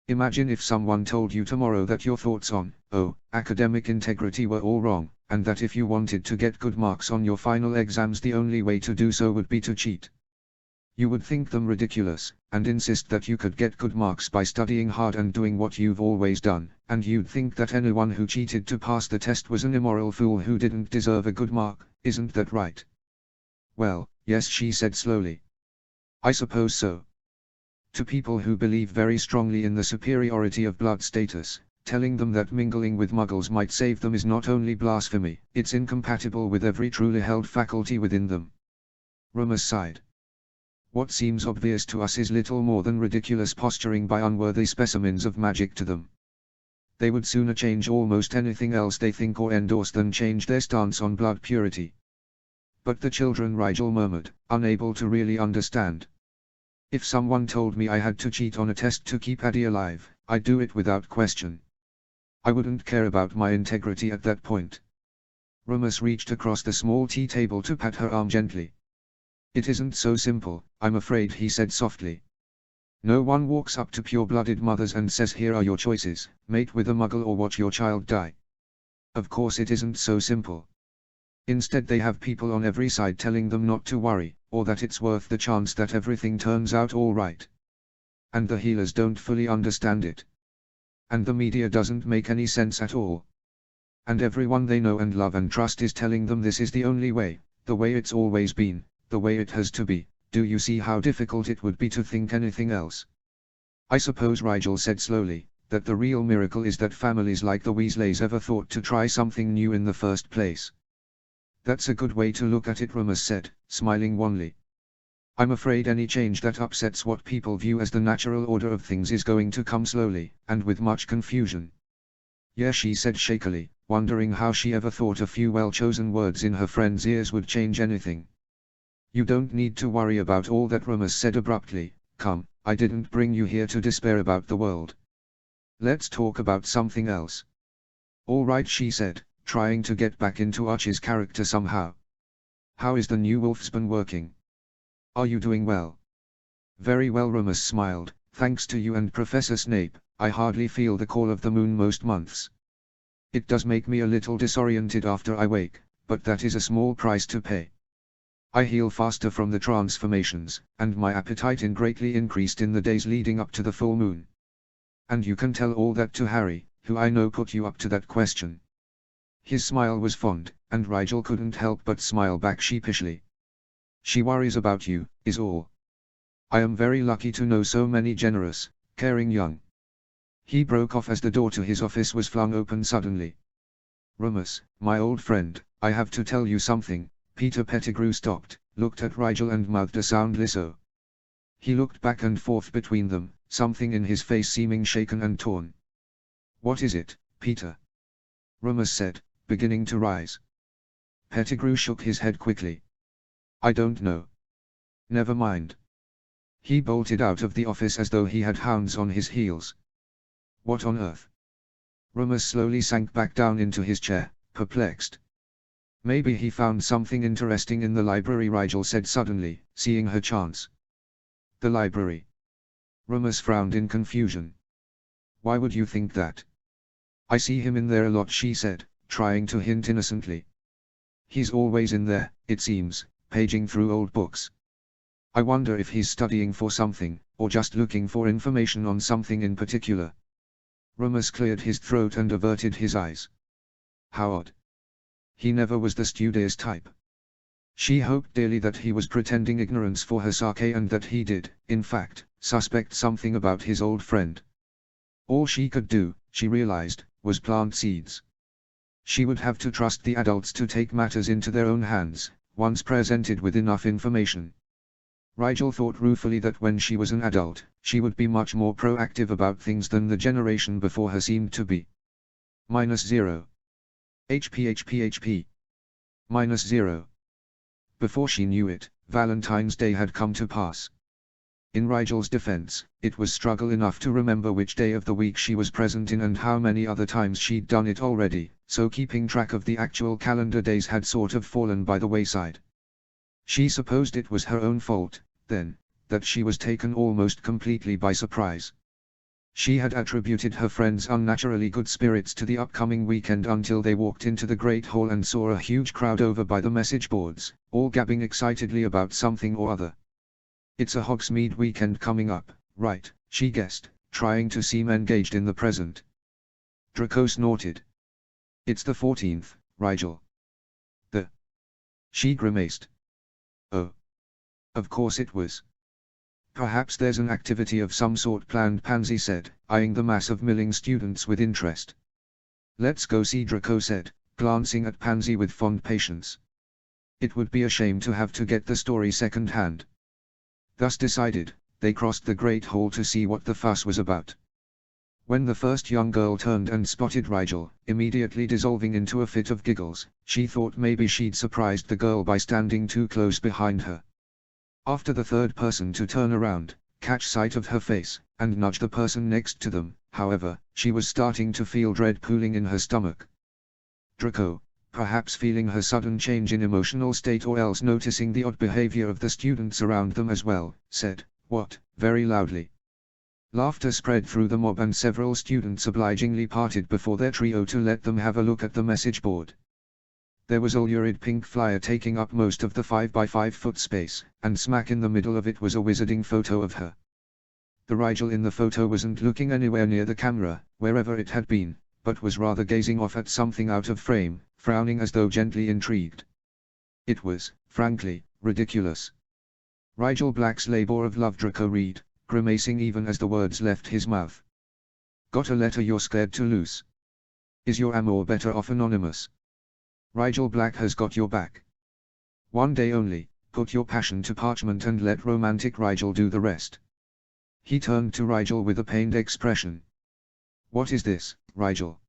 Imagine if someone told you tomorrow that your thoughts on, academic integrity were all wrong, and that if you wanted to get good marks on your final exams the only way to do so would be to cheat. You would think them ridiculous, and insist that you could get good marks by studying hard and doing what you've always done, and you'd think that anyone who cheated to pass the test was an immoral fool who didn't deserve a good mark, isn't that right? Well, yes, she said slowly. I suppose so. To people who believe very strongly in the superiority of blood status, telling them that mingling with muggles might save them is not only blasphemy, it's incompatible with every truly held faculty within them. Remus sighed. What seems obvious to us is little more than ridiculous posturing by unworthy specimens of magic to them. They would sooner change almost anything else they think or endorse than change their stance on blood purity. But the children, Rigel murmured, unable to really understand. If someone told me I had to cheat on a test to keep Addie alive, I'd do it without question. I wouldn't care about my integrity at that point. Remus reached across the small tea table to pat her arm gently. It isn't so simple, I'm afraid, he said softly. No one walks up to pure-blooded mothers and says, here are your choices, mate with a muggle or watch your child die. Of course it isn't so simple. Instead they have people on every side telling them not to worry, or that it's worth the chance that everything turns out all right. And the healers don't fully understand it. And the media doesn't make any sense at all. And everyone they know and love and trust is telling them this is the only way, the way it's always been, the way it has to be. Do you see how difficult it would be to think anything else? I suppose, Rigel said slowly, that the real miracle is that families like the Weasleys ever thought to try something new in the first place. That's a good way to look at it, Remus said, smiling wanly. I'm afraid any change that upsets what people view as the natural order of things is going to come slowly, and with much confusion. Yes, she said shakily, wondering how she ever thought a few well-chosen words in her friend's ears would change anything. You don't need to worry about all that, Remus said abruptly. Come, I didn't bring you here to despair about the world. Let's talk about something else. All right, she said, trying to get back into Archie's character somehow. How is the new Wolfsbane working? Are you doing well? Very well, Remus smiled. Thanks to you and Professor Snape, I hardly feel the call of the moon most months. It does make me a little disoriented after I wake, but that is a small price to pay. I heal faster from the transformations, and my appetite greatly increased in the days leading up to the full moon. And you can tell all that to Harry, who I know put you up to that question. His smile was fond, and Rigel couldn't help but smile back sheepishly. She worries about you, is all. I am very lucky to know so many generous, caring young. He broke off as the door to his office was flung open suddenly. Remus, my old friend, I have to tell you something. Peter Pettigrew stopped, looked at Rigel and mouthed a soundless "oh." He looked back and forth between them, something in his face seeming shaken and torn. What is it, Peter? Remus said, beginning to rise. Pettigrew shook his head quickly. I don't know. Never mind. He bolted out of the office as though he had hounds on his heels. What on earth? Remus slowly sank back down into his chair, perplexed. Maybe he found something interesting in the library, Rigel said suddenly, seeing her chance. The library? Remus frowned in confusion. Why would you think that? I see him in there a lot, she said, trying to hint innocently. He's always in there, it seems, paging through old books. I wonder if he's studying for something, or just looking for information on something in particular. Remus cleared his throat and averted his eyes. How odd. he never was the studious type. She hoped dearly that he was pretending ignorance for her sake and that he did, in fact, suspect something about his old friend. All she could do, she realized, was plant seeds. She would have to trust the adults to take matters into their own hands, once presented with enough information. Rigel thought ruefully that when she was an adult, she would be much more proactive about things than the generation before her seemed to be. -0. HP. -0. Before she knew it, Valentine's Day had come to pass. In Rigel's defense, it was struggle enough to remember which day of the week she was present in and how many other times she'd done it already, so keeping track of the actual calendar days had sort of fallen by the wayside. She supposed it was her own fault, then, that she was taken almost completely by surprise. She had attributed her friend's unnaturally good spirits to the upcoming weekend until they walked into the great hall and saw a huge crowd over by the message boards, all gabbing excitedly about something or other. "It's a Hogsmeade weekend coming up, right?" she guessed, trying to seem engaged in the present. Draco snorted. "It's the 14th, Rigel." She grimaced. "Oh. Of course it was. Perhaps there's an activity of some sort planned," Pansy said, eyeing the mass of milling students with interest. "Let's go see," Draco said, glancing at Pansy with fond patience. It would be a shame to have to get the story second-hand. Thus decided, they crossed the great hall to see what the fuss was about. When the first young girl turned and spotted Rigel, immediately dissolving into a fit of giggles, she thought maybe she'd surprised the girl by standing too close behind her. After the third person to turn around, catch sight of her face, and nudge the person next to them, however, she was starting to feel dread pooling in her stomach. Draco, perhaps feeling her sudden change in emotional state or else noticing the odd behavior of the students around them as well, said, "What?" very loudly. Laughter spread through the mob and several students obligingly parted before their trio to let them have a look at the message board. There was a lurid pink flyer taking up most of the 5x5 foot space, and smack in the middle of it was a wizarding photo of her. The Rigel in the photo wasn't looking anywhere near the camera, wherever it had been, but was rather gazing off at something out of frame, frowning as though gently intrigued. It was, frankly, ridiculous. "Rigel Black's Labor of Love," Draco read, grimacing even as the words left his mouth. "Got a letter you're scared to lose? Is your amour better off anonymous? Rigel Black has got your back. One day only, put your passion to parchment and let romantic Rigel do the rest." He turned to Rigel with a pained expression. "What is this, Rigel?"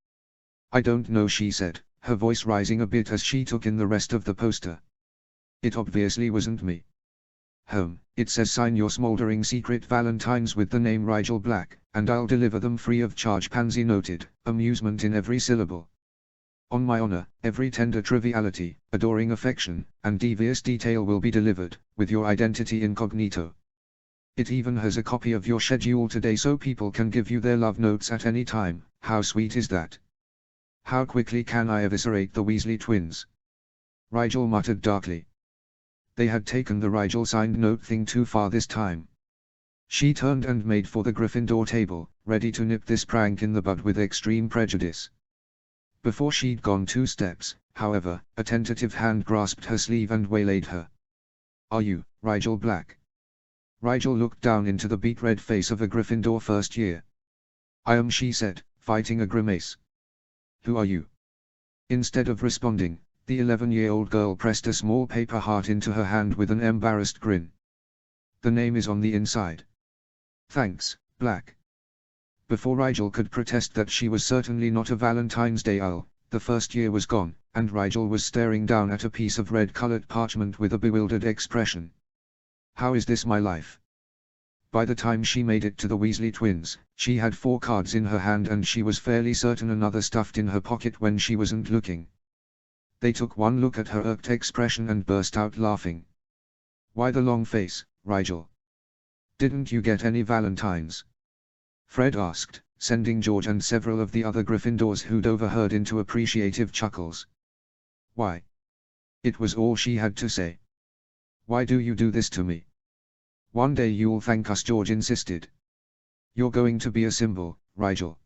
"I don't know," she said, her voice rising a bit as she took in the rest of the poster. "It obviously wasn't me. It says sign your smoldering secret valentines with the name Rigel Black, and I'll deliver them free of charge," Pansy noted, amusement in every syllable. "On my honor, every tender triviality, adoring affection, and devious detail will be delivered, with your identity incognito. It even has a copy of your schedule today so people can give you their love notes at any time. How sweet is that? How quickly can I eviscerate the Weasley twins?" Rigel muttered darkly. They had taken the Rigel signed note thing too far this time. She turned and made for the Gryffindor table, ready to nip this prank in the bud with extreme prejudice. Before she'd gone 2 steps, however, a tentative hand grasped her sleeve and waylaid her. "Are you, Rigel Black?" Rigel looked down into the beet-red face of a Gryffindor first year. "I am," she said, fighting a grimace. "Who are you?" Instead of responding, the 11-year-old girl pressed a small paper heart into her hand with an embarrassed grin. "The name is on the inside." "Thanks, Black." Before Rigel could protest that she was certainly not a Valentine's Day owl, the first year was gone, and Rigel was staring down at a piece of red-colored parchment with a bewildered expression. "How is this my life?" By the time she made it to the Weasley twins, she had 4 cards in her hand and she was fairly certain another stuffed in her pocket when she wasn't looking. They took one look at her irked expression and burst out laughing. "Why the long face, Rigel? Didn't you get any Valentines?" Fred asked, sending George and several of the other Gryffindors who'd overheard into appreciative chuckles. "Why?" It was all she had to say. "Why do you do this to me? One day you'll thank us," George insisted. "You're going to be a symbol, Rigel.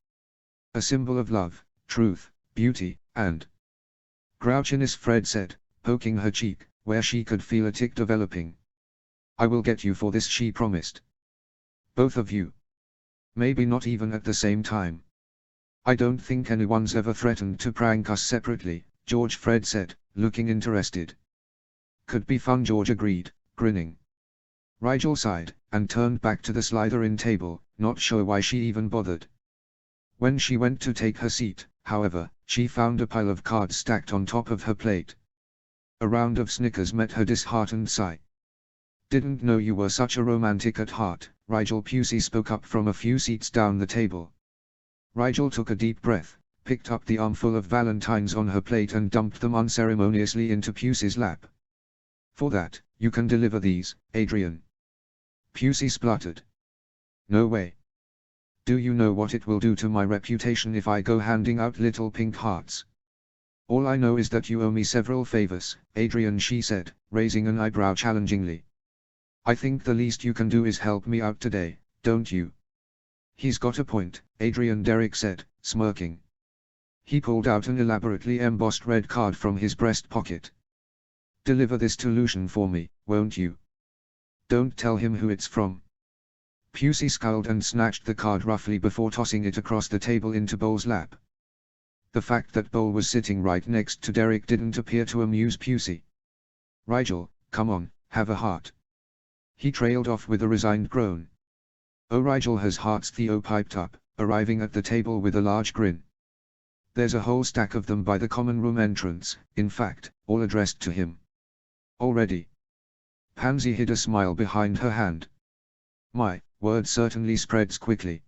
A symbol of love, truth, beauty, and..." Grouchiness, Fred said, poking her cheek, where she could feel a tick developing. I will get you for this, she promised. Both of you. Maybe not even at the same time. I don't think anyone's ever threatened to prank us separately, George, Fred said, looking interested. Could be fun, George agreed, grinning. Rigel sighed, and turned back to the Slytherin table, not sure why she even bothered. When she went to take her seat, however, she found a pile of cards stacked on top of her plate. A round of snickers met her disheartened sigh. Didn't know you were such a romantic at heart, Rigel Pusey spoke up from a few seats down the table. Rigel took a deep breath, picked up the armful of valentines on her plate and dumped them unceremoniously into Pusey's lap. For that, you can deliver these, Adrian. Pusey spluttered. No way. Do you know what it will do to my reputation if I go handing out little pink hearts? All I know is that you owe me several favors, Adrian, she said, raising an eyebrow challengingly. I think the least you can do is help me out today, don't you? He's got a point, Adrian, Derek said, smirking. He pulled out an elaborately embossed red card from his breast pocket. Deliver this to Lucian for me, won't you? Don't tell him who it's from. Pusey scowled and snatched the card roughly before tossing it across the table into Bole's lap. The fact that Bole was sitting right next to Derek didn't appear to amuse Pusey. Rigel, come on, have a heart. He trailed off with a resigned groan. Oh, Rigel has hearts, Theo piped up, arriving at the table with a large grin. There's a whole stack of them by the common room entrance, in fact, all addressed to him. Already. Pansy hid a smile behind her hand. My, word certainly spreads quickly.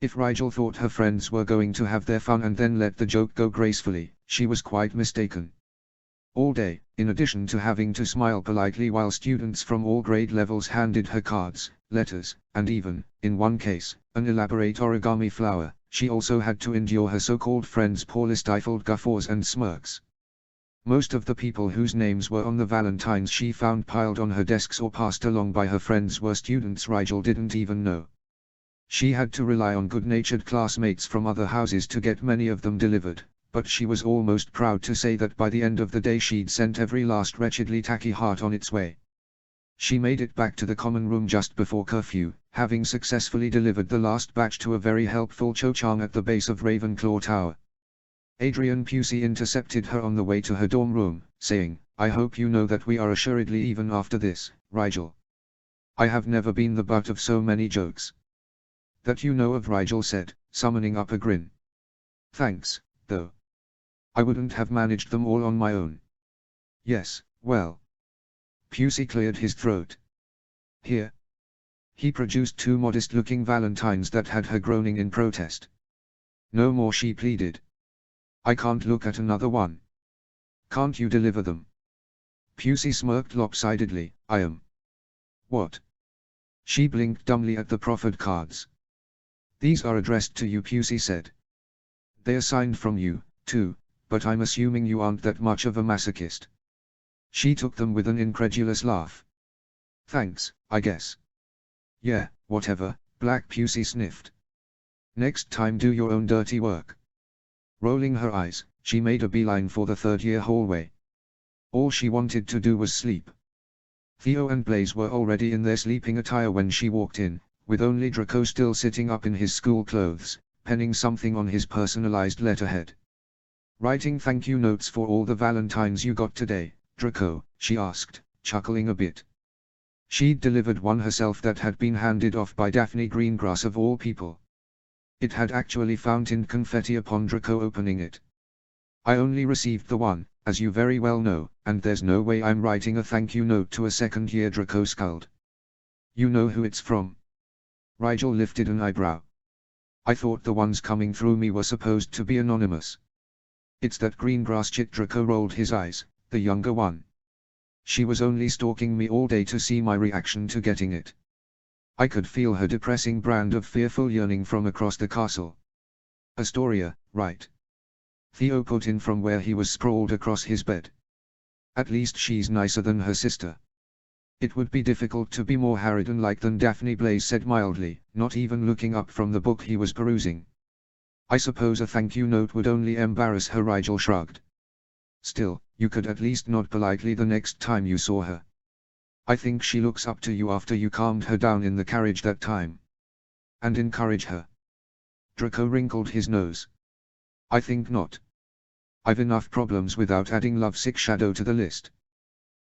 If Rigel thought her friends were going to have their fun and then let the joke go gracefully, she was quite mistaken. All day, in addition to having to smile politely while students from all grade levels handed her cards, letters, and even, in one case, an elaborate origami flower, she also had to endure her so-called friends' poorly stifled guffaws and smirks. Most of the people whose names were on the valentines she found piled on her desks or passed along by her friends were students Rigel didn't even know. She had to rely on good-natured classmates from other houses to get many of them delivered, but she was almost proud to say that by the end of the day she'd sent every last wretchedly tacky heart on its way. She made it back to the common room just before curfew, having successfully delivered the last batch to a very helpful Cho-Chang at the base of Ravenclaw Tower. Adrian Pusey intercepted her on the way to her dorm room, saying, I hope you know that we are assuredly even after this, Rigel. I have never been the butt of so many jokes. That you know of, Rigel said, summoning up a grin. Thanks, though. I wouldn't have managed them all on my own. Yes, well. Pusey cleared his throat. Here. He produced two modest-looking valentines that had her groaning in protest. No more, she pleaded. I can't look at another one. Can't you deliver them? Pusey smirked lopsidedly. I am. What? She blinked dumbly at the proffered cards. These are addressed to you, Pusey said. They are signed from you, too, but I'm assuming you aren't that much of a masochist. She took them with an incredulous laugh. Thanks, I guess. Yeah, whatever, Black Pusey sniffed. Next time do your own dirty work. Rolling her eyes, she made a beeline for the third-year hallway. All she wanted to do was sleep. Theo and Blaze were already in their sleeping attire when she walked in, with only Draco still sitting up in his school clothes, penning something on his personalized letterhead. Writing thank you notes for all the valentines you got today, Draco, she asked, chuckling a bit. She'd delivered one herself that had been handed off by Daphne Greengrass of all people. It had actually fountained confetti upon Draco opening it. I only received the one, as you very well know, and there's no way I'm writing a thank you note to a second-year, Draco scowled. You know who it's from? Rigel lifted an eyebrow. I thought the ones coming through me were supposed to be anonymous. It's that Greengrass chit, Draco rolled his eyes, the younger one. She was only stalking me all day to see my reaction to getting it. I could feel her depressing brand of fearful yearning from across the castle. Astoria, right? Theo put in from where he was sprawled across his bed. At least she's nicer than her sister. It would be difficult to be more Harridan-like than Daphne, Blaze said mildly, not even looking up from the book he was perusing. I suppose a thank you note would only embarrass her, Rigel shrugged. Still, you could at least nod politely the next time you saw her. I think she looks up to you after you calmed her down in the carriage that time. And encourage her. Draco wrinkled his nose. I think not. I've enough problems without adding lovesick Shadow to the list.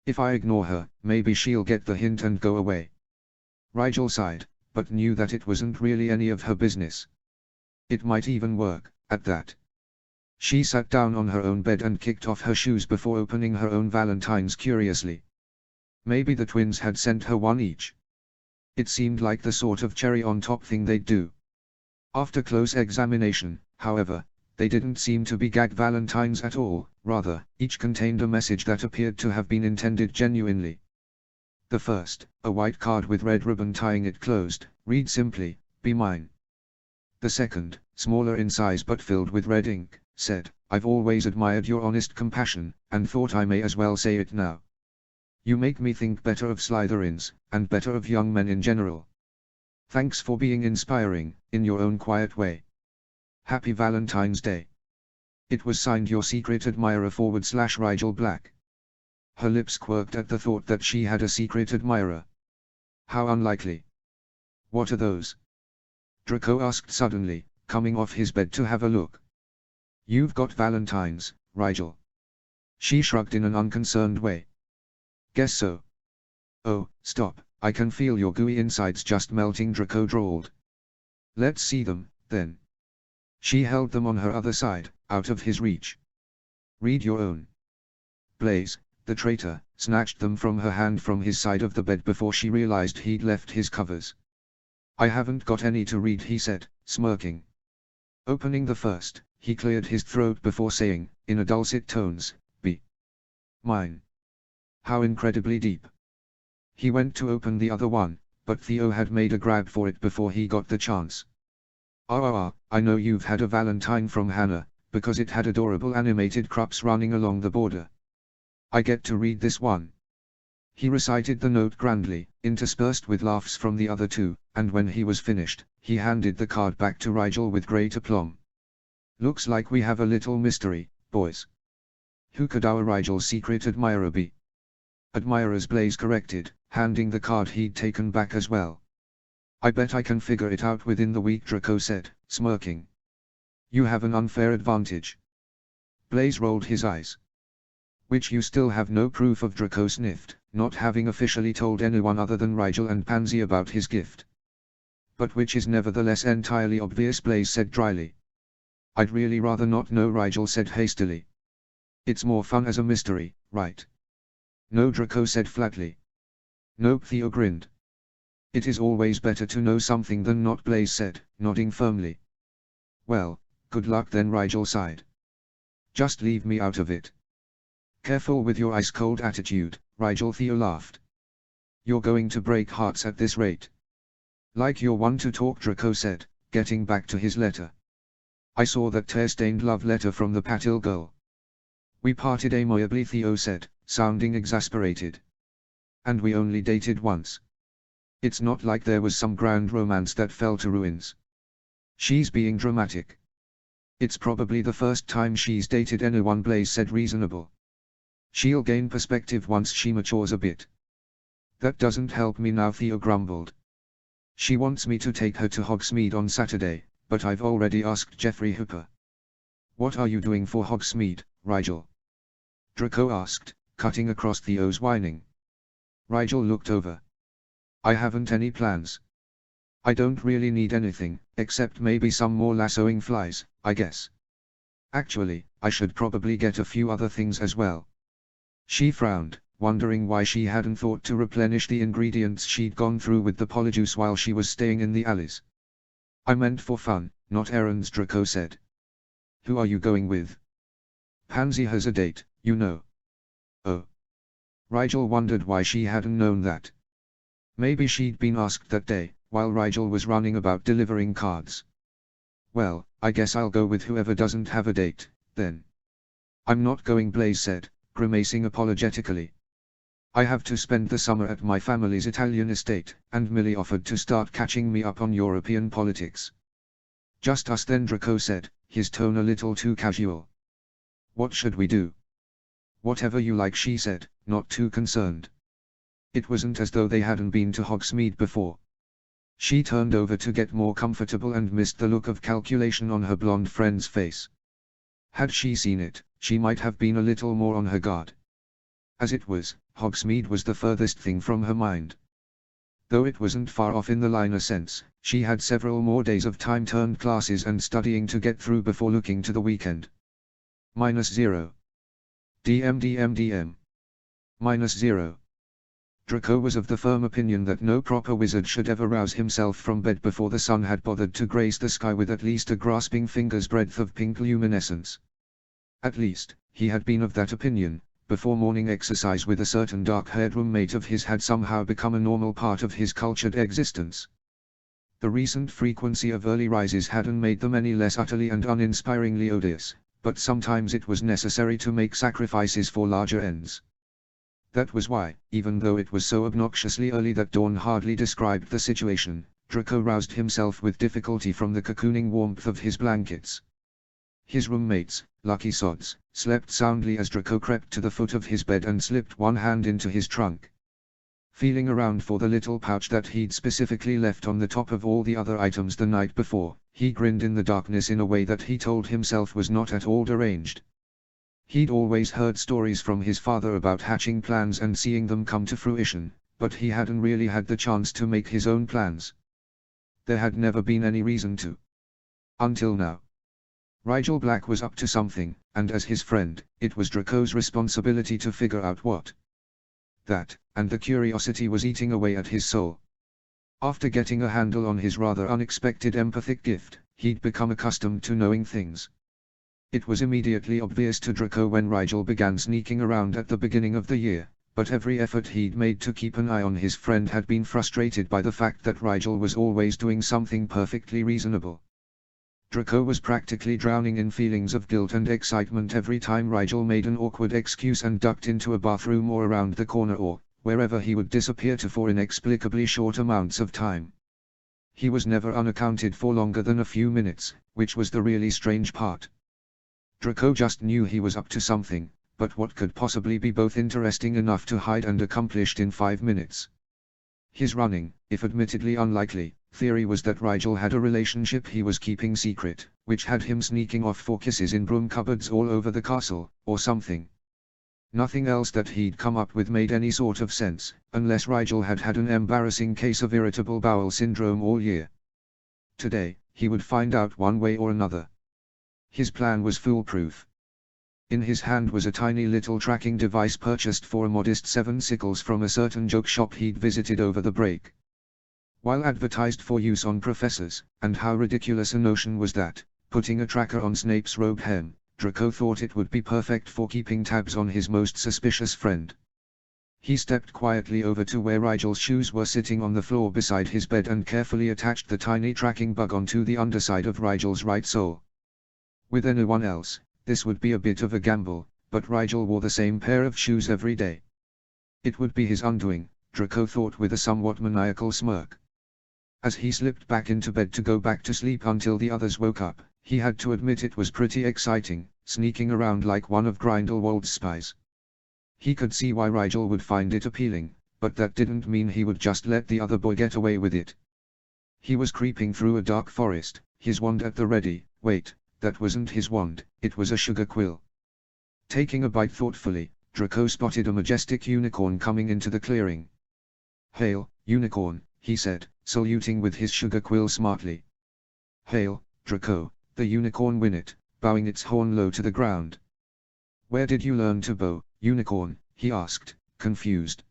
If I ignore her, maybe she'll get the hint and go away. Rigel sighed, but knew that it wasn't really any of her business. It might even work, at that. She sat down on her own bed and kicked off her shoes before opening her own valentines curiously. Maybe the twins had sent her one each. It seemed like the sort of cherry-on-top thing they'd do. After close examination, however, they didn't seem to be gag valentines at all, rather, each contained a message that appeared to have been intended genuinely. The first, a white card with red ribbon tying it closed, read simply, "Be mine." The second, smaller in size but filled with red ink, said, "I've always admired your honest compassion, and thought I may as well say it now. You make me think better of Slytherins, and better of young men in general. Thanks for being inspiring, in your own quiet way. Happy Valentine's Day." It was signed your secret admirer / Rigel Black. Her lips quirked at the thought that she had a secret admirer. How unlikely. What are those? Draco asked suddenly, coming off his bed to have a look. You've got valentines, Rigel. She shrugged in an unconcerned way. Guess so. Oh, stop, I can feel your gooey insides just melting, Draco drawled. Let's see them, then. She held them on her other side, out of his reach. Read your own. Blaze, the traitor, snatched them from her hand from his side of the bed before she realized he'd left his covers. I haven't got any to read, he said, smirking. Opening the first, he cleared his throat before saying, in a dulcet tones, "Be mine." How incredibly deep. He went to open the other one, but Theo had made a grab for it before he got the chance. I know you've had a valentine from Hannah, because it had adorable animated crops running along the border. I get to read this one. He recited the note grandly, interspersed with laughs from the other two, and when he was finished, he handed the card back to Rigel with great aplomb. Looks like we have a little mystery, boys. Who could our Rigel's secret admirer be? Admirers, Blaze corrected, handing the card he'd taken back as well. I bet I can figure it out within the week, Draco said, smirking. You have an unfair advantage. Blaze rolled his eyes. Which you still have no proof of, Draco sniffed, not having officially told anyone other than Rigel and Pansy about his gift. But which is nevertheless entirely obvious, Blaze said dryly. I'd really rather not know, Rigel said hastily. It's more fun as a mystery, right? No, Draco said flatly. Nope, Theo grinned. It is always better to know something than not, Blaze said, nodding firmly. Well, good luck then, Rigel sighed. Just leave me out of it. Careful with your ice-cold attitude, Rigel, Theo laughed. You're going to break hearts at this rate. Like you're one to talk, Draco said, getting back to his letter. I saw that tear-stained love letter from the Patil girl. We parted amiably, Theo said, sounding exasperated. And we only dated once. It's not like there was some grand romance that fell to ruins. She's being dramatic. It's probably the first time she's dated anyone, Blaze said, reasonable. She'll gain perspective once she matures a bit. That doesn't help me now, Theo grumbled. She wants me to take her to Hogsmeade on Saturday, but I've already asked Geoffrey Hooper. What are you doing for Hogsmeade, Rigel? Draco asked, cutting across Theo's whining. Rigel looked over. I haven't any plans. I don't really need anything, except maybe some more lassoing flies, I guess. Actually, I should probably get a few other things as well. She frowned, wondering why she hadn't thought to replenish the ingredients she'd gone through with the polyjuice while she was staying in the alleys. I meant for fun, not errands, Draco said. Who are you going with? Pansy has a date, you know. Oh. Rigel wondered why she hadn't known that. Maybe she'd been asked that day, while Rigel was running about delivering cards. Well, I guess I'll go with whoever doesn't have a date, then. I'm not going, Blaze said, grimacing apologetically. I have to spend the summer at my family's Italian estate, and Millie offered to start catching me up on European politics. Just us then, Draco said, his tone a little too casual. What should we do? Whatever you like, she said, not too concerned. It wasn't as though they hadn't been to Hogsmeade before. She turned over to get more comfortable and missed the look of calculation on her blonde friend's face. Had she seen it, she might have been a little more on her guard. As it was, Hogsmeade was the furthest thing from her mind. Though it wasn't far off in the liner sense, she had several more days of time-turned classes and studying to get through before looking to the weekend. -0. DM. -0. Draco was of the firm opinion that no proper wizard should ever rouse himself from bed before the sun had bothered to grace the sky with at least a grasping finger's breadth of pink luminescence. At least, he had been of that opinion, before morning exercise with a certain dark-haired roommate of his had somehow become a normal part of his cultured existence. The recent frequency of early rises hadn't made them any less utterly and uninspiringly odious, but sometimes it was necessary to make sacrifices for larger ends. That was why, even though it was so obnoxiously early that dawn hardly described the situation, Draco roused himself with difficulty from the cocooning warmth of his blankets. His roommates, lucky sods, slept soundly as Draco crept to the foot of his bed and slipped one hand into his trunk. Feeling around for the little pouch that he'd specifically left on the top of all the other items the night before, he grinned in the darkness in a way that he told himself was not at all deranged. He'd always heard stories from his father about hatching plans and seeing them come to fruition, but he hadn't really had the chance to make his own plans. There had never been any reason to. Until now. Rigel Black was up to something, and as his friend, it was Draco's responsibility to figure out what. That, and the curiosity was eating away at his soul. After getting a handle on his rather unexpected empathic gift, he'd become accustomed to knowing things. It was immediately obvious to Draco when Rigel began sneaking around at the beginning of the year, but every effort he'd made to keep an eye on his friend had been frustrated by the fact that Rigel was always doing something perfectly reasonable. Draco was practically drowning in feelings of guilt and excitement every time Rigel made an awkward excuse and ducked into a bathroom or around the corner or wherever he would disappear to for inexplicably short amounts of time. He was never unaccounted for longer than a few minutes, which was the really strange part. Draco just knew he was up to something, but what could possibly be both interesting enough to hide and accomplished in 5 minutes? His running, if admittedly unlikely, theory was that Rigel had a relationship he was keeping secret, which had him sneaking off for kisses in broom cupboards all over the castle, or something. Nothing else that he'd come up with made any sort of sense, unless Rigel had had an embarrassing case of irritable bowel syndrome all year. Today, he would find out one way or another. His plan was foolproof. In his hand was a tiny little tracking device purchased for a modest 7 sickles from a certain joke shop he'd visited over the break. While advertised for use on professors, and how ridiculous a notion was that, putting a tracker on Snape's rogue hem, Draco thought it would be perfect for keeping tabs on his most suspicious friend. He stepped quietly over to where Rigel's shoes were sitting on the floor beside his bed and carefully attached the tiny tracking bug onto the underside of Rigel's right sole. With anyone else, this would be a bit of a gamble, but Rigel wore the same pair of shoes every day. It would be his undoing, Draco thought with a somewhat maniacal smirk. As he slipped back into bed to go back to sleep until the others woke up, he had to admit it was pretty exciting, sneaking around like one of Grindelwald's spies. He could see why Rigel would find it appealing, but that didn't mean he would just let the other boy get away with it. He was creeping through a dark forest, his wand at the ready. Wait, that wasn't his wand, it was a sugar quill. Taking a bite thoughtfully, Draco spotted a majestic unicorn coming into the clearing. "Hail, unicorn," he said, saluting with his sugar quill smartly. "Hail, Draco," the unicorn whinnied, bowing its horn low to the ground. "Where did you learn to bow, unicorn?" he asked, confused.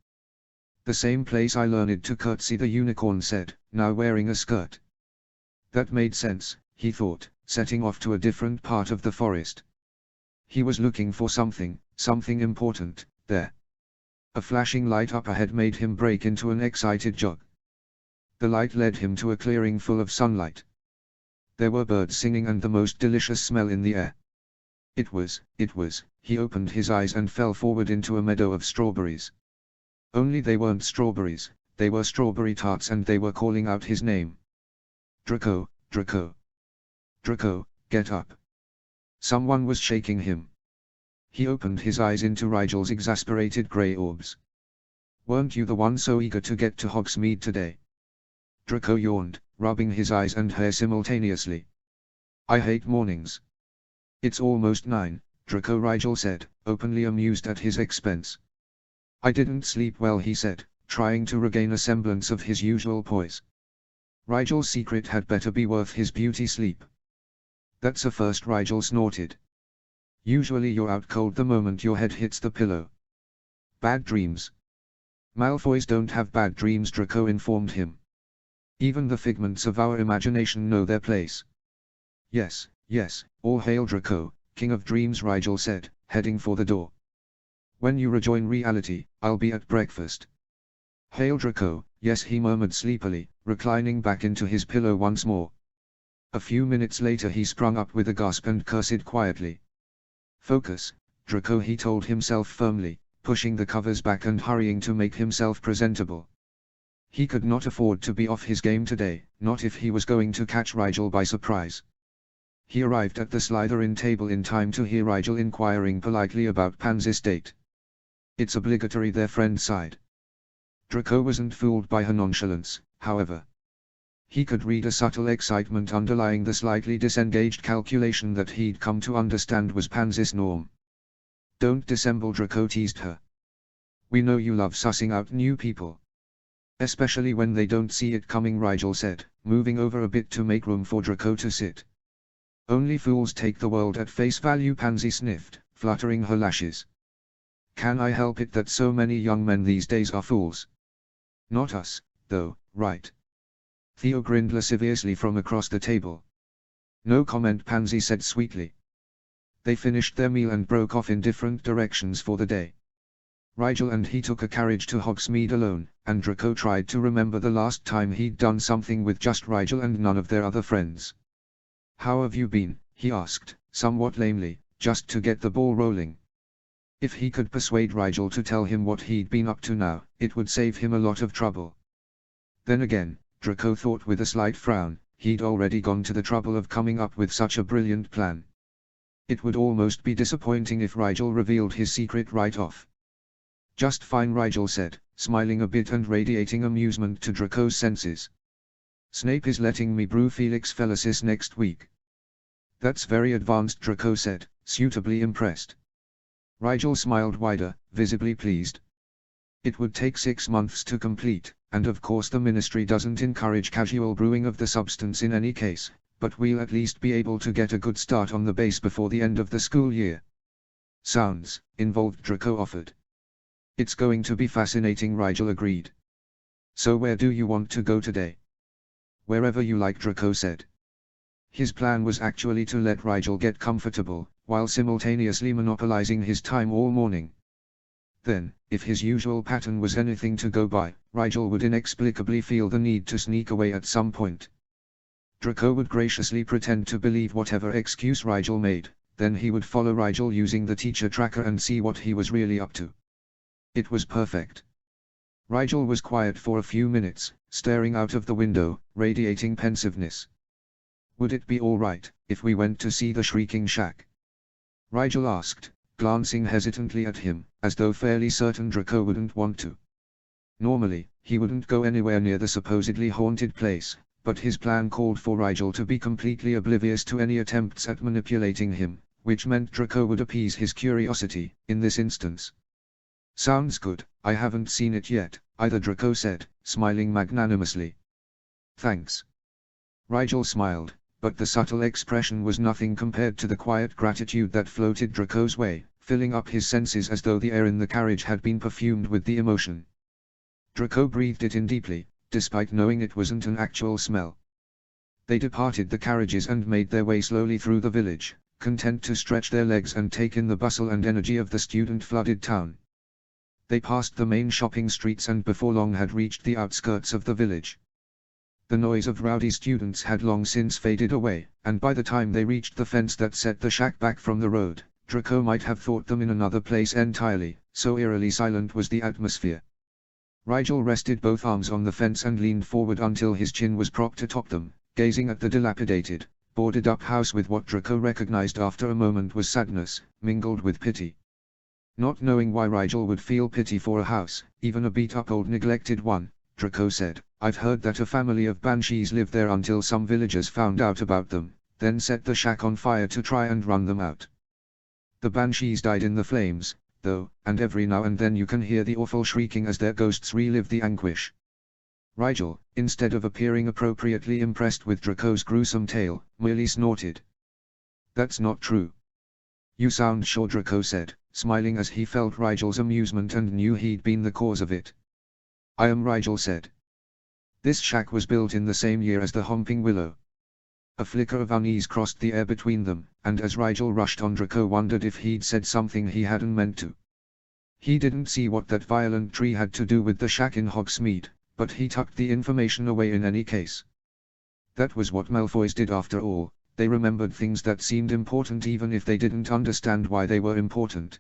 "The same place I learned to curtsy," the unicorn said, now wearing a skirt. That made sense, he thought, setting off to a different part of the forest. He was looking for something important, there. A flashing light up ahead made him break into an excited jog. The light led him to a clearing full of sunlight. There were birds singing and the most delicious smell in the air. It was, he opened his eyes and fell forward into a meadow of strawberries. Only they weren't strawberries, they were strawberry tarts and they were calling out his name. "Draco, Draco. Draco, get up." Someone was shaking him. He opened his eyes into Rigel's exasperated grey orbs. "Weren't you the one so eager to get to Hogsmeade today?" Draco yawned, rubbing his eyes and hair simultaneously. "I hate mornings." "It's almost 9, Draco," Rigel said, openly amused at his expense. "I didn't sleep well," he said, trying to regain a semblance of his usual poise. Rigel's secret had better be worth his beauty sleep. "That's a first," Rigel snorted. "Usually you're out cold the moment your head hits the pillow." "Bad dreams." "Malfoys don't have bad dreams," Draco informed him. "Even the figments of our imagination know their place." Yes, all hail Draco, King of Dreams," Rigel said, heading for the door. "When you rejoin reality, I'll be at breakfast." "Hail Draco, yes," he murmured sleepily, reclining back into his pillow once more. A few minutes later he sprung up with a gasp and cursed quietly. "Focus, Draco," he told himself firmly, pushing the covers back and hurrying to make himself presentable. He could not afford to be off his game today, not if he was going to catch Rigel by surprise. He arrived at the Slytherin table in time to hear Rigel inquiring politely about Pansy's date. "It's obligatory," their friend sighed. Draco wasn't fooled by her nonchalance, however. He could read a subtle excitement underlying the slightly disengaged calculation that he'd come to understand was Pansy's norm. "Don't dissemble," Draco teased her. "We know you love sussing out new people. Especially when they don't see it coming," Rigel said, moving over a bit to make room for Draco to sit. "Only fools take the world at face value," Pansy sniffed, fluttering her lashes. "Can I help it that so many young men these days are fools? Not us, though, right?" Theo grinned lasciviously from across the table. "No comment," Pansy said sweetly. They finished their meal and broke off in different directions for the day. Rigel and he took a carriage to Hogsmeade alone, and Draco tried to remember the last time he'd done something with just Rigel and none of their other friends. "How have you been?" he asked, somewhat lamely, just to get the ball rolling. If he could persuade Rigel to tell him what he'd been up to now, it would save him a lot of trouble. Then again, Draco thought with a slight frown, he'd already gone to the trouble of coming up with such a brilliant plan. It would almost be disappointing if Rigel revealed his secret right off. "Just fine," Rigel said, smiling a bit and radiating amusement to Draco's senses. "Snape is letting me brew Felix Felicis next week." "That's very advanced," Draco said, suitably impressed. Rigel smiled wider, visibly pleased. "It would take 6 months to complete, and of course the Ministry doesn't encourage casual brewing of the substance in any case, but we'll at least be able to get a good start on the base before the end of the school year." "Sounds involved," Draco offered. "It's going to be fascinating," Rigel agreed. "So where do you want to go today?" "Wherever you like," Draco said. His plan was actually to let Rigel get comfortable, while simultaneously monopolizing his time all morning. Then, if his usual pattern was anything to go by, Rigel would inexplicably feel the need to sneak away at some point. Draco would graciously pretend to believe whatever excuse Rigel made, then he would follow Rigel using the teacher tracker and see what he was really up to. It was perfect. Rigel was quiet for a few minutes, staring out of the window, radiating pensiveness. "Would it be all right if we went to see the Shrieking Shack?" Rigel asked, glancing hesitantly at him, as though fairly certain Draco wouldn't want to. Normally, he wouldn't go anywhere near the supposedly haunted place, but his plan called for Rigel to be completely oblivious to any attempts at manipulating him, which meant Draco would appease his curiosity, in this instance. "Sounds good, I haven't seen it yet," either Draco said, smiling magnanimously. "Thanks." Rigel smiled, but the subtle expression was nothing compared to the quiet gratitude that floated Draco's way, filling up his senses as though the air in the carriage had been perfumed with the emotion. Draco breathed it in deeply, despite knowing it wasn't an actual smell. They departed the carriages and made their way slowly through the village, content to stretch their legs and take in the bustle and energy of the student-flooded town. They passed the main shopping streets and before long had reached the outskirts of the village. The noise of rowdy students had long since faded away, and by the time they reached the fence that set the shack back from the road, Draco might have thought them in another place entirely, so eerily silent was the atmosphere. Rigel rested both arms on the fence and leaned forward until his chin was propped atop them, gazing at the dilapidated, boarded-up house with what Draco recognized after a moment was sadness, mingled with pity. Not knowing why Rigel would feel pity for a house, even a beat-up old neglected one, Draco said, "I've heard that a family of banshees lived there until some villagers found out about them, then set the shack on fire to try and run them out. The banshees died in the flames, though, and every now and then you can hear the awful shrieking as their ghosts relive the anguish." Rigel, instead of appearing appropriately impressed with Draco's gruesome tale, merely snorted. "That's not true." "You sound sure," Draco said, smiling as he felt Rigel's amusement and knew he'd been the cause of it. "I am," Rigel said. "This shack was built in the same year as the Homping Willow." A flicker of unease crossed the air between them, and as Rigel rushed on, Draco wondered if he'd said something he hadn't meant to. He didn't see what that violent tree had to do with the shack in Hogsmeade, but he tucked the information away in any case. That was what Malfoys did after all, they remembered things that seemed important even if they didn't understand why they were important.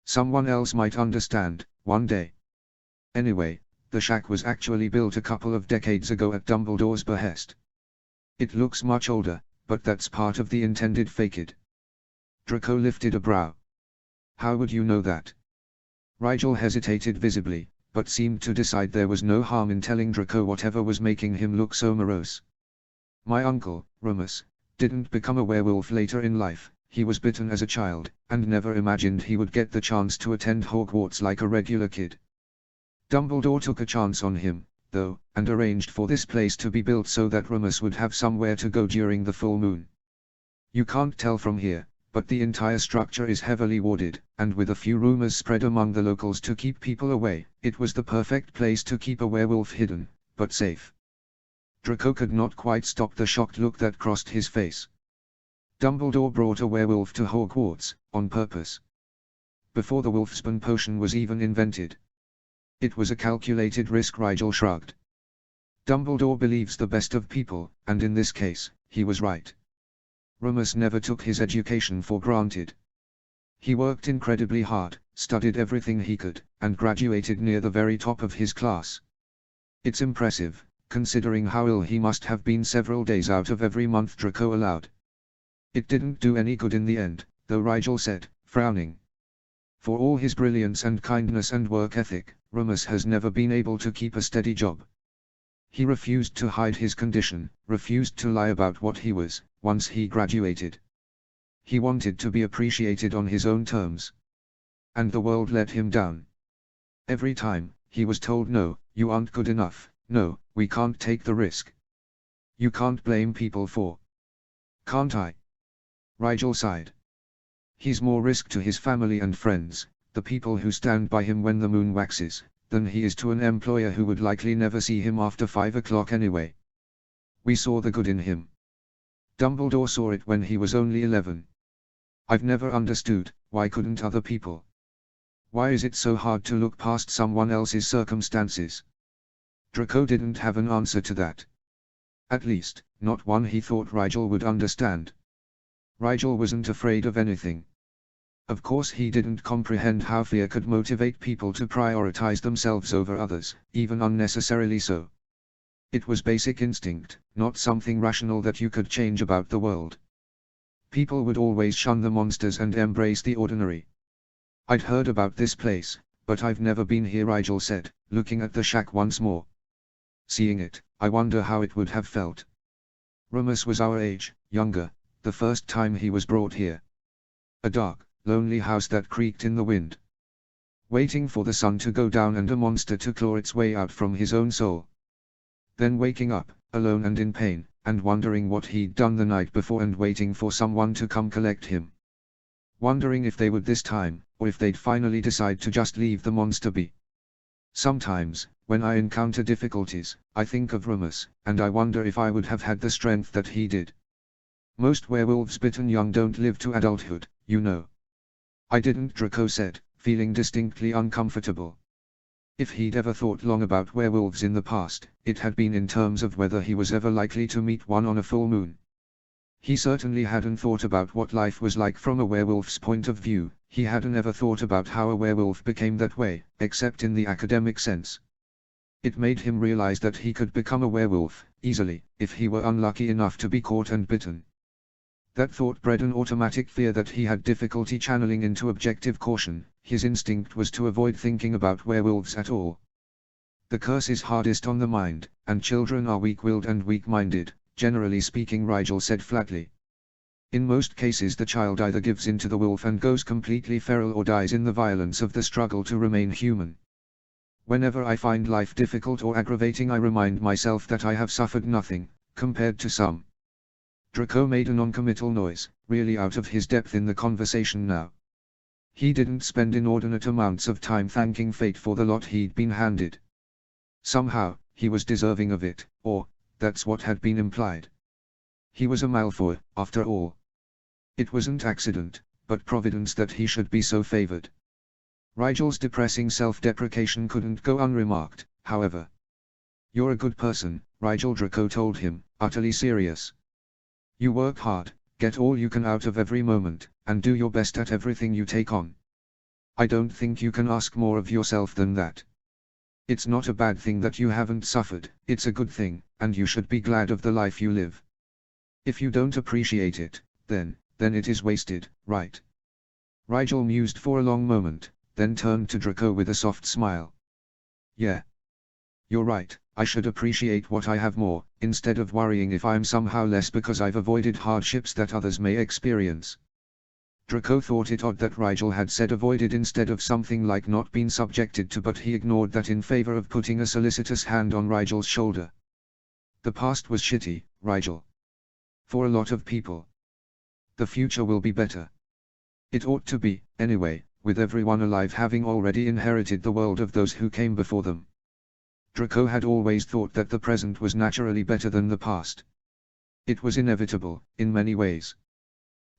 Someone else might understand, one day. Anyway, the shack was actually built a couple of decades ago at Dumbledore's behest. It looks much older, but that's part of the intended facade. Draco lifted a brow. "How would you know that?" Rigel hesitated visibly, but seemed to decide there was no harm in telling Draco whatever was making him look so morose. "My uncle, Remus, didn't become a werewolf later in life. He was bitten as a child, and never imagined he would get the chance to attend Hogwarts like a regular kid. Dumbledore took a chance on him, though, and arranged for this place to be built so that Remus would have somewhere to go during the full moon. You can't tell from here, but the entire structure is heavily warded, and with a few rumors spread among the locals to keep people away, it was the perfect place to keep a werewolf hidden, but safe." Draco could not quite stop the shocked look that crossed his face. Dumbledore brought a werewolf to Hogwarts, on purpose. Before the Wolfsbane potion was even invented. It was a calculated risk, Rigel shrugged. Dumbledore believes the best of people, and in this case, he was right. Remus never took his education for granted. He worked incredibly hard, studied everything he could, and graduated near the very top of his class. It's impressive, considering how ill he must have been several days out of every month, Draco allowed. "It didn't do any good in the end, though," Rigel said, frowning. "For all his brilliance and kindness and work ethic, Remus has never been able to keep a steady job. He refused to hide his condition, refused to lie about what he was, once he graduated. He wanted to be appreciated on his own terms. And the world let him down. Every time, he was told, 'No, you aren't good enough, no, we can't take the risk. You can't blame people for.' Can't I?" Rigel sighed. "He's more risk to his family and friends, the people who stand by him when the moon waxes, than he is to an employer who would likely never see him after 5 o'clock anyway. We saw the good in him. Dumbledore saw it when he was only 11. I've never understood, why couldn't other people? Why is it so hard to look past someone else's circumstances?" Draco didn't have an answer to that. At least, not one he thought Rigel would understand. Rigel wasn't afraid of anything. Of course he didn't comprehend how fear could motivate people to prioritize themselves over others, even unnecessarily so. It was basic instinct, not something rational that you could change about the world. People would always shun the monsters and embrace the ordinary. "I'd heard about this place, but I've never been here," Rigel said, looking at the shack once more. "Seeing it, I wonder how it would have felt. Remus was our age, younger, the first time he was brought here. A dark, lonely house that creaked in the wind. Waiting for the sun to go down and a monster to claw its way out from his own soul. Then waking up, alone and in pain, and wondering what he'd done the night before and waiting for someone to come collect him. Wondering if they would this time, or if they'd finally decide to just leave the monster be. Sometimes, when I encounter difficulties, I think of Remus, and I wonder if I would have had the strength that he did. Most werewolves bitten young don't live to adulthood, you know." "I didn't," Draco said, feeling distinctly uncomfortable. If he'd ever thought long about werewolves in the past, it had been in terms of whether he was ever likely to meet one on a full moon. He certainly hadn't thought about what life was like from a werewolf's point of view. He hadn't ever thought about how a werewolf became that way, except in the academic sense. It made him realize that he could become a werewolf, easily, if he were unlucky enough to be caught and bitten. That thought bred an automatic fear that he had difficulty channeling into objective caution. his instinct was to avoid thinking about werewolves at all. The curse is hardest on the mind, and children are weak-willed and weak-minded, generally speaking, Rigel said flatly. In most cases the child either gives in to the wolf and goes completely feral or dies in the violence of the struggle to remain human. Whenever I find life difficult or aggravating, I remind myself that I have suffered nothing, compared to some. Draco made a non-committal noise, really out of his depth in the conversation now. He didn't spend inordinate amounts of time thanking fate for the lot he'd been handed. Somehow, he was deserving of it, or, that's what had been implied. He was a Malfoy, after all. It wasn't accident, but providence that he should be so favored. Rigel's depressing self-deprecation couldn't go unremarked, however. You're a good person, Rigel, Draco told him, utterly serious. You work hard, get all you can out of every moment, and do your best at everything you take on. I don't think you can ask more of yourself than that. It's not a bad thing that you haven't suffered, it's a good thing, and you should be glad of the life you live. If you don't appreciate it, then it is wasted, right? Rigel mused for a long moment, then turned to Draco with a soft smile. Yeah. You're right, I should appreciate what I have more, instead of worrying if I'm somehow less because I've avoided hardships that others may experience. Draco thought it odd that Rigel had said avoided instead of something like not been subjected to, but he ignored that in favor of putting a solicitous hand on Rigel's shoulder. The past was shitty, Rigel. For a lot of people. The future will be better. It ought to be, anyway, with everyone alive having already inherited the world of those who came before them. Draco had always thought that the present was naturally better than the past. It was inevitable, in many ways.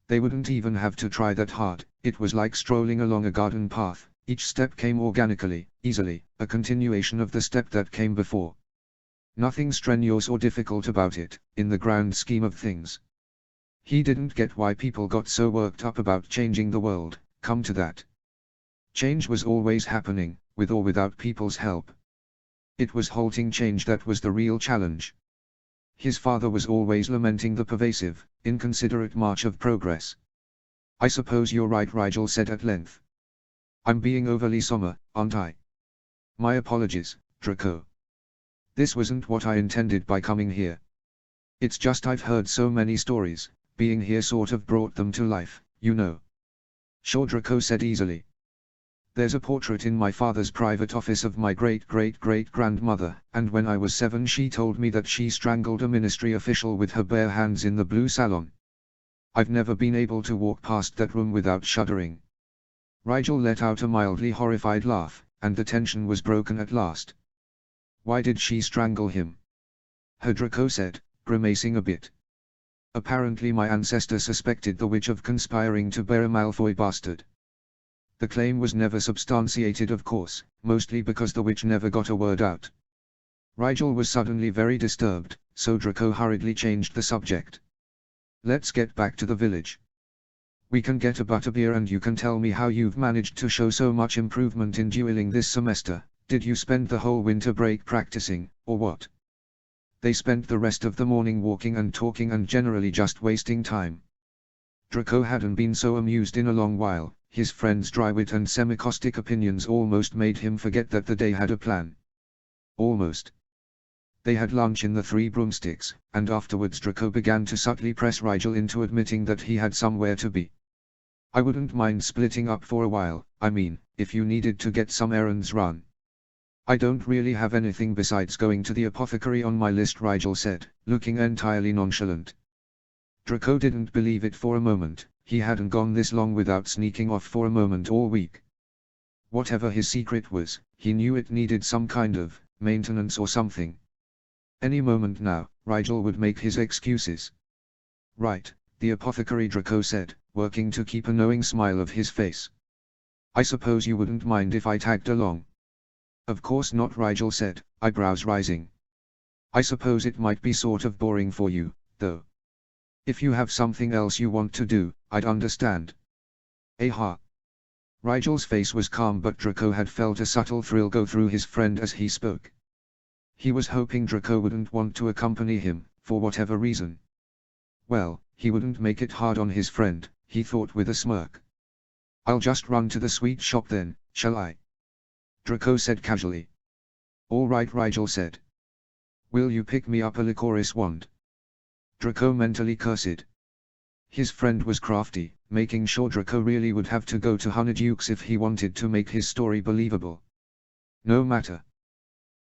They wouldn't even have to try that hard, it was like strolling along a garden path, each step came organically, easily, a continuation of the step that came before. Nothing strenuous or difficult about it, in the grand scheme of things. He didn't get why people got so worked up about changing the world, come to that. Change was always happening, with or without people's help. It was halting change that was the real challenge. His father was always lamenting the pervasive, inconsiderate march of progress. I suppose you're right, Rigel said at length. I'm being overly somber, aren't I? My apologies, Draco. This wasn't what I intended by coming here. It's just I've heard so many stories, being here sort of brought them to life, you know. Sure, Draco said easily. There's a portrait in my father's private office of my great-great-great-grandmother, and when I was 7 she told me that she strangled a ministry official with her bare hands in the blue salon. I've never been able to walk past that room without shuddering. Rigel let out a mildly horrified laugh, and the tension was broken at last. Why did she strangle him? Draco said, grimacing a bit. Apparently my ancestor suspected the witch of conspiring to bear a Malfoy bastard. The claim was never substantiated, of course, mostly because the witch never got a word out. Rigel was suddenly very disturbed, so Draco hurriedly changed the subject. Let's get back to the village. We can get a butterbeer and you can tell me how you've managed to show so much improvement in dueling this semester. Did you spend the whole winter break practicing, or what? They spent the rest of the morning walking and talking and generally just wasting time. Draco hadn't been so amused in a long while. His friend's dry wit and semi-caustic opinions almost made him forget that the day had a plan. Almost. They had lunch in the Three Broomsticks, and afterwards Draco began to subtly press Rigel into admitting that he had somewhere to be. I wouldn't mind splitting up for a while, I mean, if you needed to get some errands run. I don't really have anything besides going to the apothecary on my list, Rigel said, looking entirely nonchalant. Draco didn't believe it for a moment. He hadn't gone this long without sneaking off for a moment all week. Whatever his secret was, he knew it needed some kind of maintenance or something. Any moment now, Rigel would make his excuses. Right, the apothecary, Draco said, working to keep a knowing smile of his face. I suppose you wouldn't mind if I tagged along. Of course not, Rigel said, eyebrows rising. I suppose it might be sort of boring for you, though. If you have something else you want to do, I'd understand. Aha. Rigel's face was calm, but Draco had felt a subtle thrill go through his friend as he spoke. He was hoping Draco wouldn't want to accompany him, for whatever reason. Well, he wouldn't make it hard on his friend, he thought with a smirk. I'll just run to the sweet shop then, shall I? Draco said casually. All right, Rigel said. Will you pick me up a licorice wand? Draco mentally cursed. His friend was crafty, making sure Draco really would have to go to Honeydukes if he wanted to make his story believable. No matter.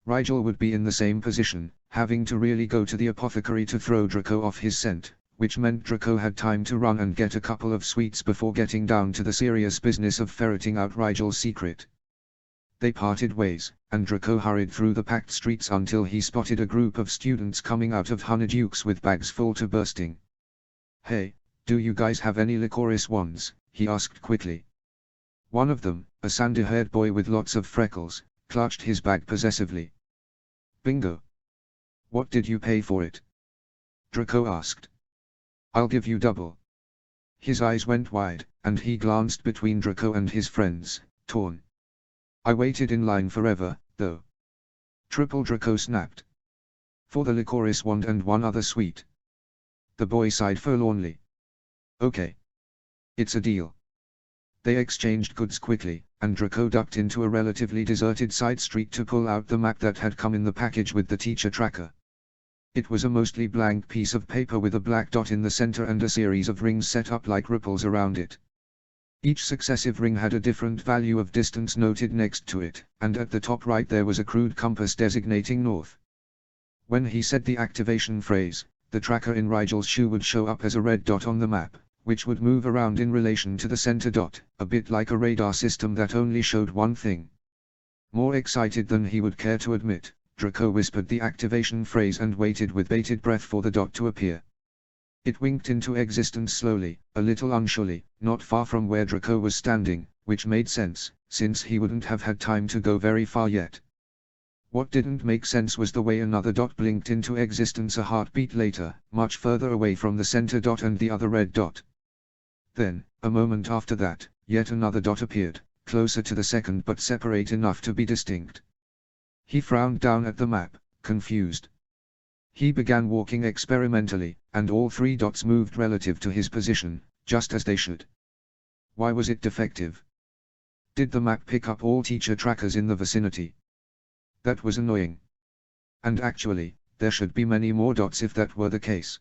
Rigel would be in the same position, having to really go to the apothecary to throw Draco off his scent, which meant Draco had time to run and get a couple of sweets before getting down to the serious business of ferreting out Rigel's secret. They parted ways, and Draco hurried through the packed streets until he spotted a group of students coming out of Honeydukes with bags full to bursting. Hey, do you guys have any licorice wands? He asked quickly. One of them, a sandy-haired boy with lots of freckles, clutched his bag possessively. Bingo. What did you pay for it? Draco asked. I'll give you double. His eyes went wide, and he glanced between Draco and his friends, torn. I waited in line forever, though. Triple, Draco snapped. For the licorice wand and one other sweet. The boy sighed forlornly. Okay. It's a deal. They exchanged goods quickly, and Draco ducked into a relatively deserted side street to pull out the map that had come in the package with the teacher tracker. It was a mostly blank piece of paper with a black dot in the center and a series of rings set up like ripples around it. Each successive ring had a different value of distance noted next to it, and at the top right there was a crude compass designating north. When he said the activation phrase, the tracker in Rigel's shoe would show up as a red dot on the map, which would move around in relation to the center dot, a bit like a radar system that only showed one thing. More excited than he would care to admit, Draco whispered the activation phrase and waited with bated breath for the dot to appear. It winked into existence slowly, a little unsurely, not far from where Draco was standing, which made sense, since he wouldn't have had time to go very far yet. What didn't make sense was the way another dot blinked into existence a heartbeat later, much further away from the center dot and the other red dot. Then, a moment after that, yet another dot appeared, closer to the second but separate enough to be distinct. He frowned down at the map, confused. He began walking experimentally, and all three dots moved relative to his position, just as they should. Why was it defective? Did the map pick up all teacher trackers in the vicinity? That was annoying. And actually, there should be many more dots if that were the case.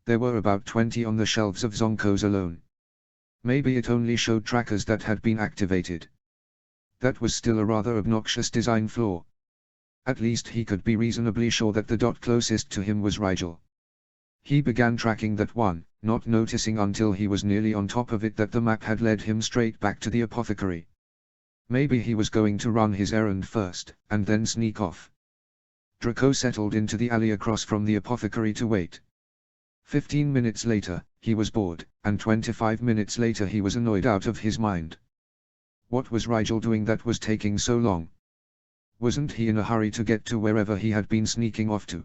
There were about 20 on the shelves of Zonko's alone. Maybe it only showed trackers that had been activated. That was still a rather obnoxious design flaw. At least he could be reasonably sure that the dot closest to him was Rigel. He began tracking that one, not noticing until he was nearly on top of it that the map had led him straight back to the apothecary. Maybe he was going to run his errand first, and then sneak off. Draco settled into the alley across from the apothecary to wait. 15 minutes later, he was bored, and 25 minutes later he was annoyed out of his mind. What was Rigel doing that was taking so long? Wasn't he in a hurry to get to wherever he had been sneaking off to?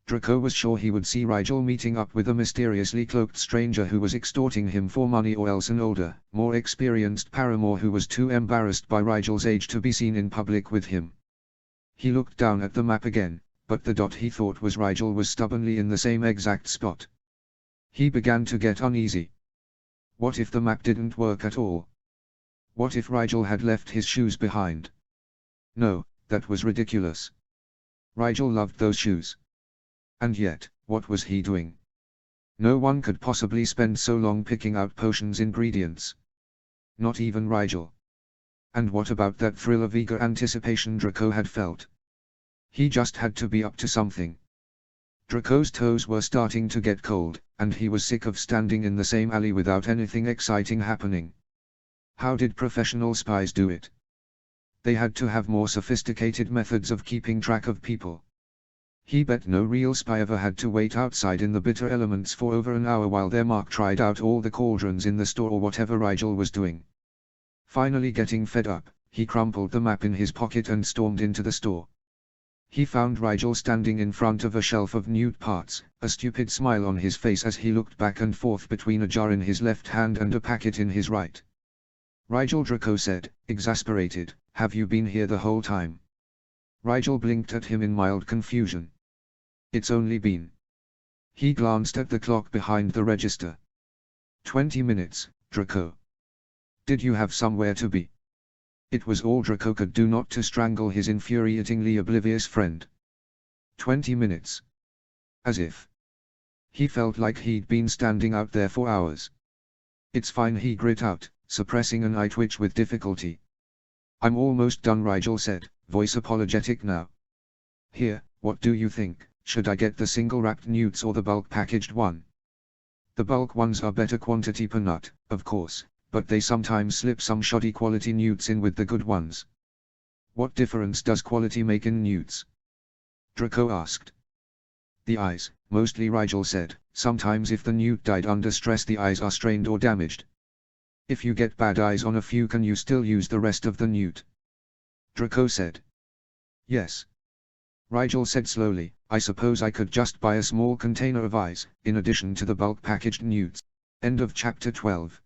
Draco was sure he would see Rigel meeting up with a mysteriously cloaked stranger who was extorting him for money, or else an older, more experienced paramour who was too embarrassed by Rigel's age to be seen in public with him. He looked down at the map again, but the dot he thought was Rigel was stubbornly in the same exact spot. He began to get uneasy. What if the map didn't work at all? What if Rigel had left his shoes behind? No, that was ridiculous. Rigel loved those shoes. And yet, what was he doing? No one could possibly spend so long picking out potions ingredients. Not even Rigel. And what about that thrill of eager anticipation Draco had felt? He just had to be up to something. Draco's toes were starting to get cold, and he was sick of standing in the same alley without anything exciting happening. How did professional spies do it? They had to have more sophisticated methods of keeping track of people. He bet no real spy ever had to wait outside in the bitter elements for over an hour while their mark tried out all the cauldrons in the store or whatever Rigel was doing. Finally getting fed up, he crumpled the map in his pocket and stormed into the store. He found Rigel standing in front of a shelf of nude parts, a stupid smile on his face as he looked back and forth between a jar in his left hand and a packet in his right. Rigel, Draco said, exasperated, have you been here the whole time? Rigel blinked at him in mild confusion. It's only been. He glanced at the clock behind the register. 20 minutes, Draco. Did you have somewhere to be? It was all Draco could do not to strangle his infuriatingly oblivious friend. 20 minutes. As if. He felt like he'd been standing out there for hours. It's fine, he grit out, suppressing an eye twitch with difficulty. I'm almost done, Rigel said, voice apologetic now. Here, what do you think? Should I get the single-wrapped newts or the bulk-packaged one? The bulk ones are better quantity per nut, of course, but they sometimes slip some shoddy quality newts in with the good ones. What difference does quality make in newts? Draco asked. The eyes, mostly, Rigel said. Sometimes if the newt died under stress the eyes are strained or damaged. If you get bad eyes on a few, can you still use the rest of the newt? Draco said. Yes. Rigel said slowly, I suppose I could just buy a small container of eyes, in addition to the bulk packaged newts. End of chapter 12.